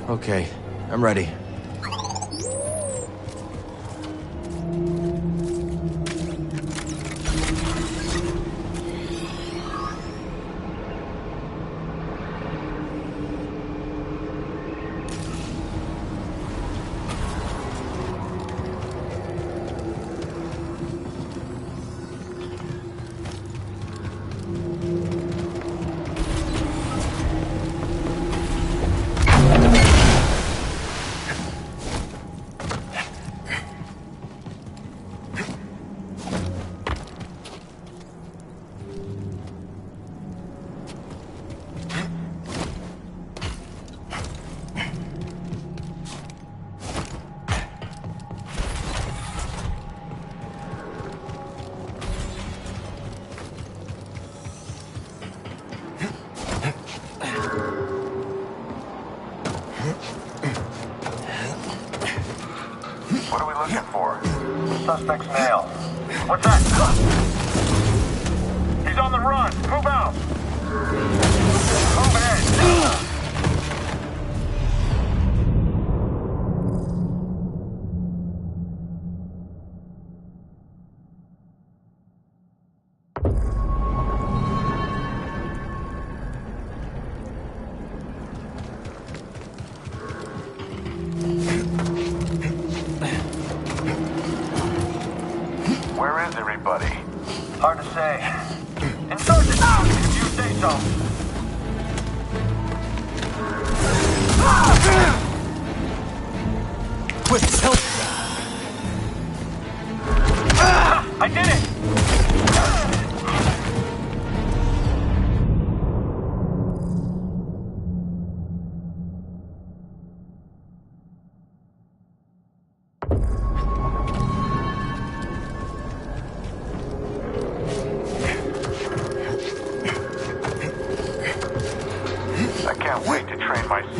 Okay, I'm ready. What are we looking for? Suspect's male. What's that? He's on the run. Move out. Move in. Where is everybody? Hard to say. Insurgents! If you say so.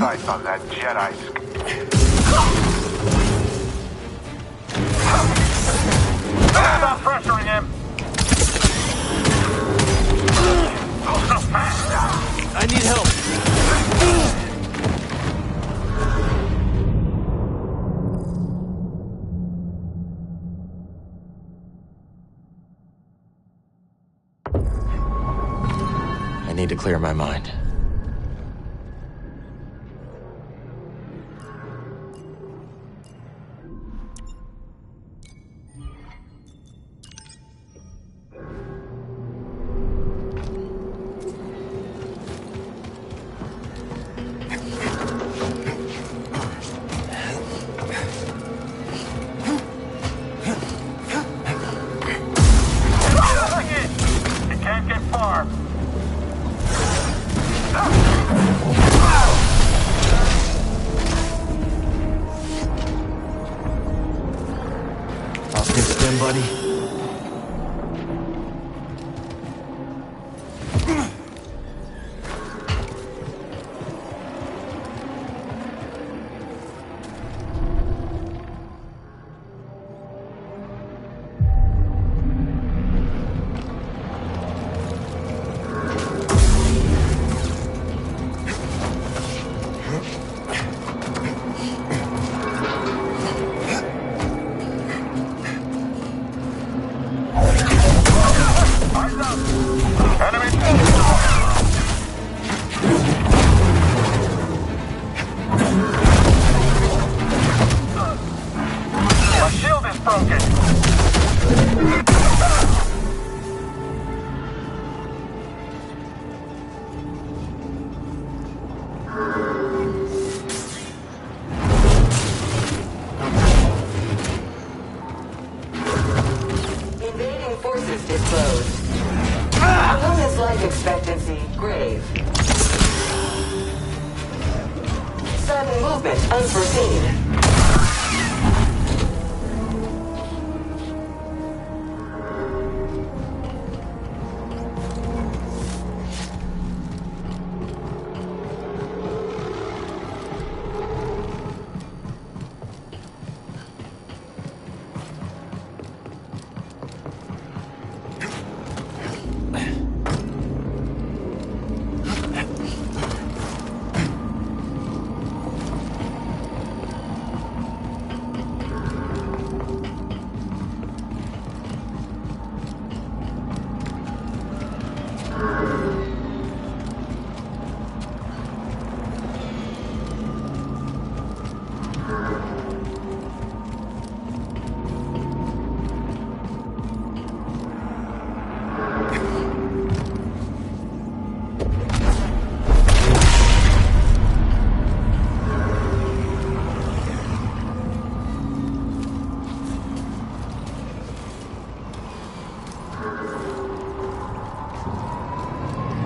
sights on that Jedi. Stop pressuring him! Oh, so fast! I need help! I need to clear my mind. You can't get far. I'll take stem, buddy. My shield is broken. Invading forces disclosed. Opponent's life expectancy, grave. Sudden movement, unforeseen.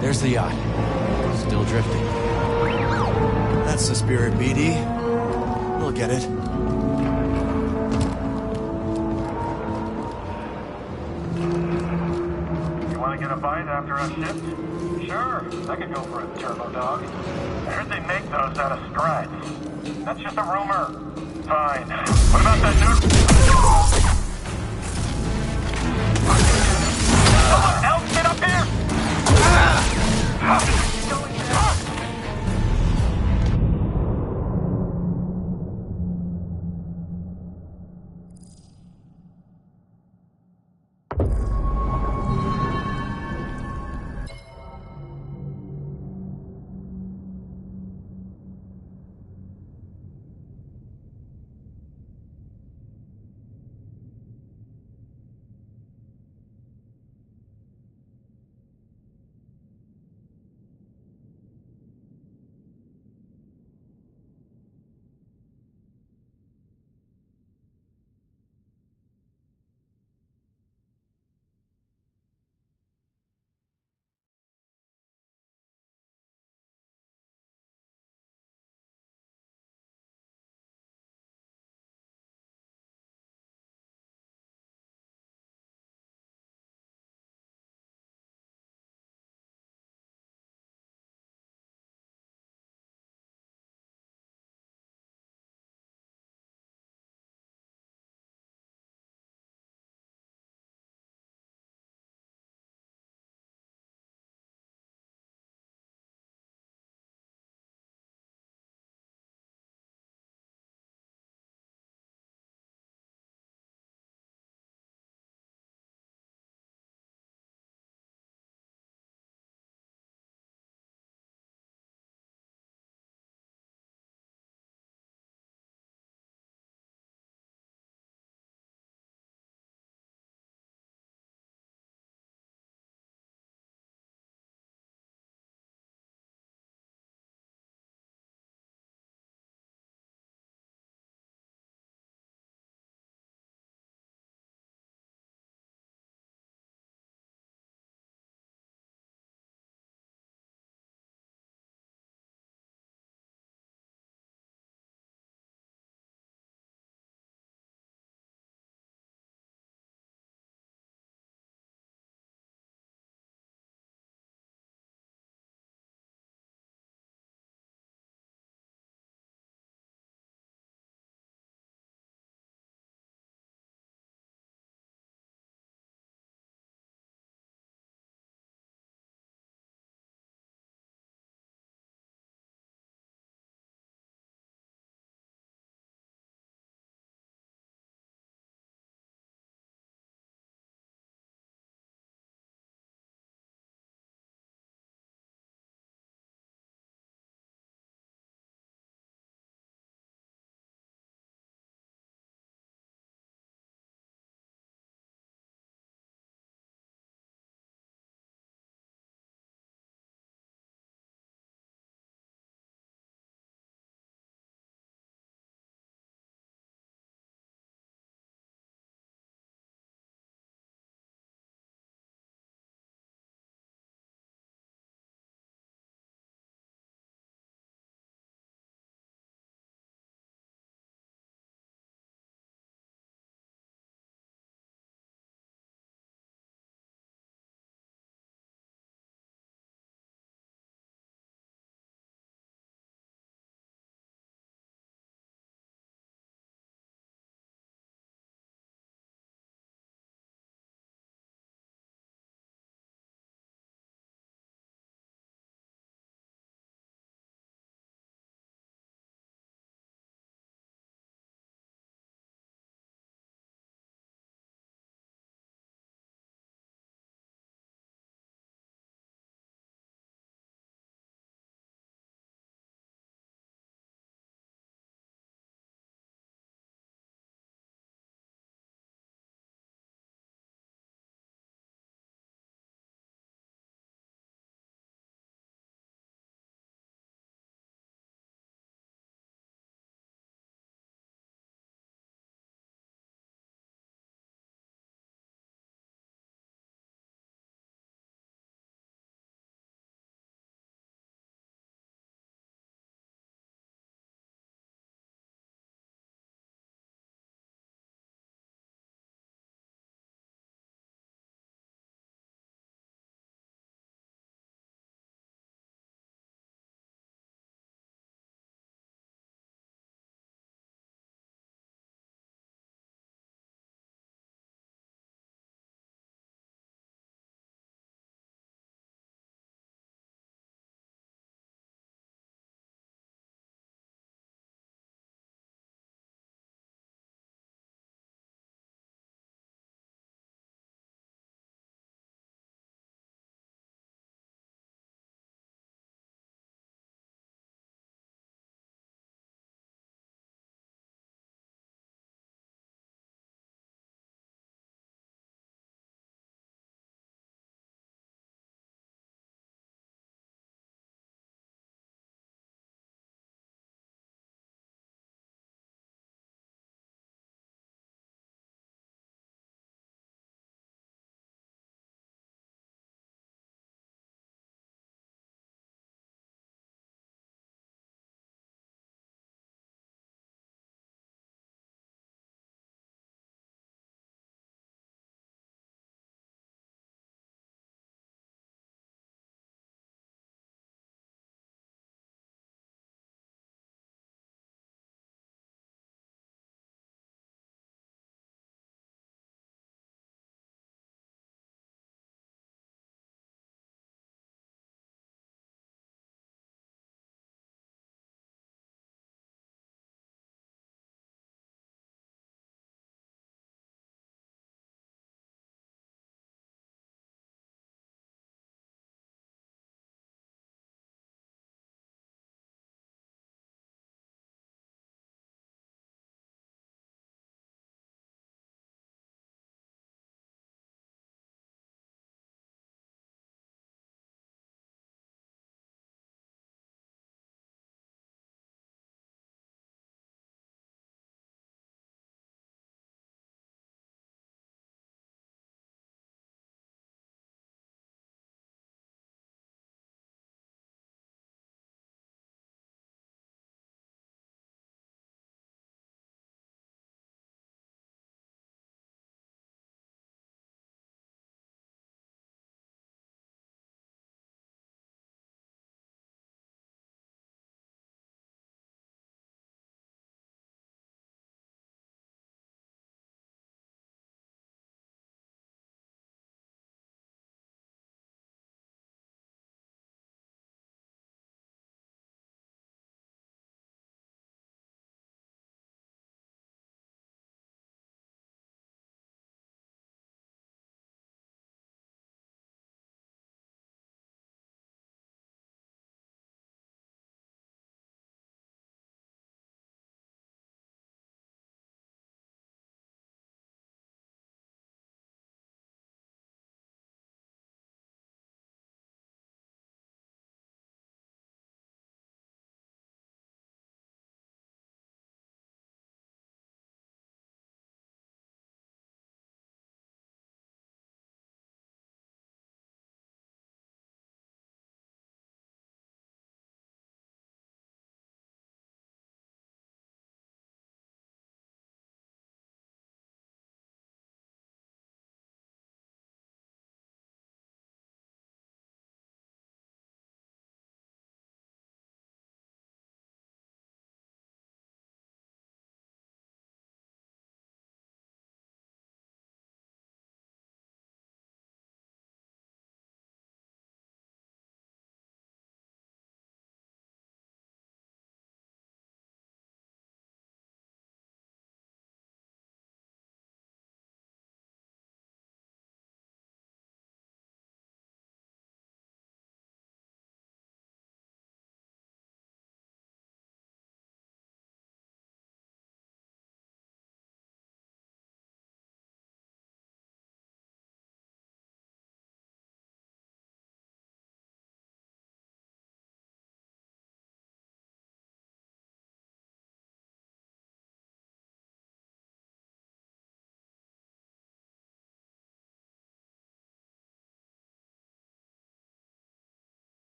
There's the yacht. Still drifting. That's the spirit, BD. We'll get it. You want to get a bite after a shift? Sure, I could go for a turbo dog. I heard they make those out of strides. That's just a rumor. Fine. What about that dude? Someone else get up here!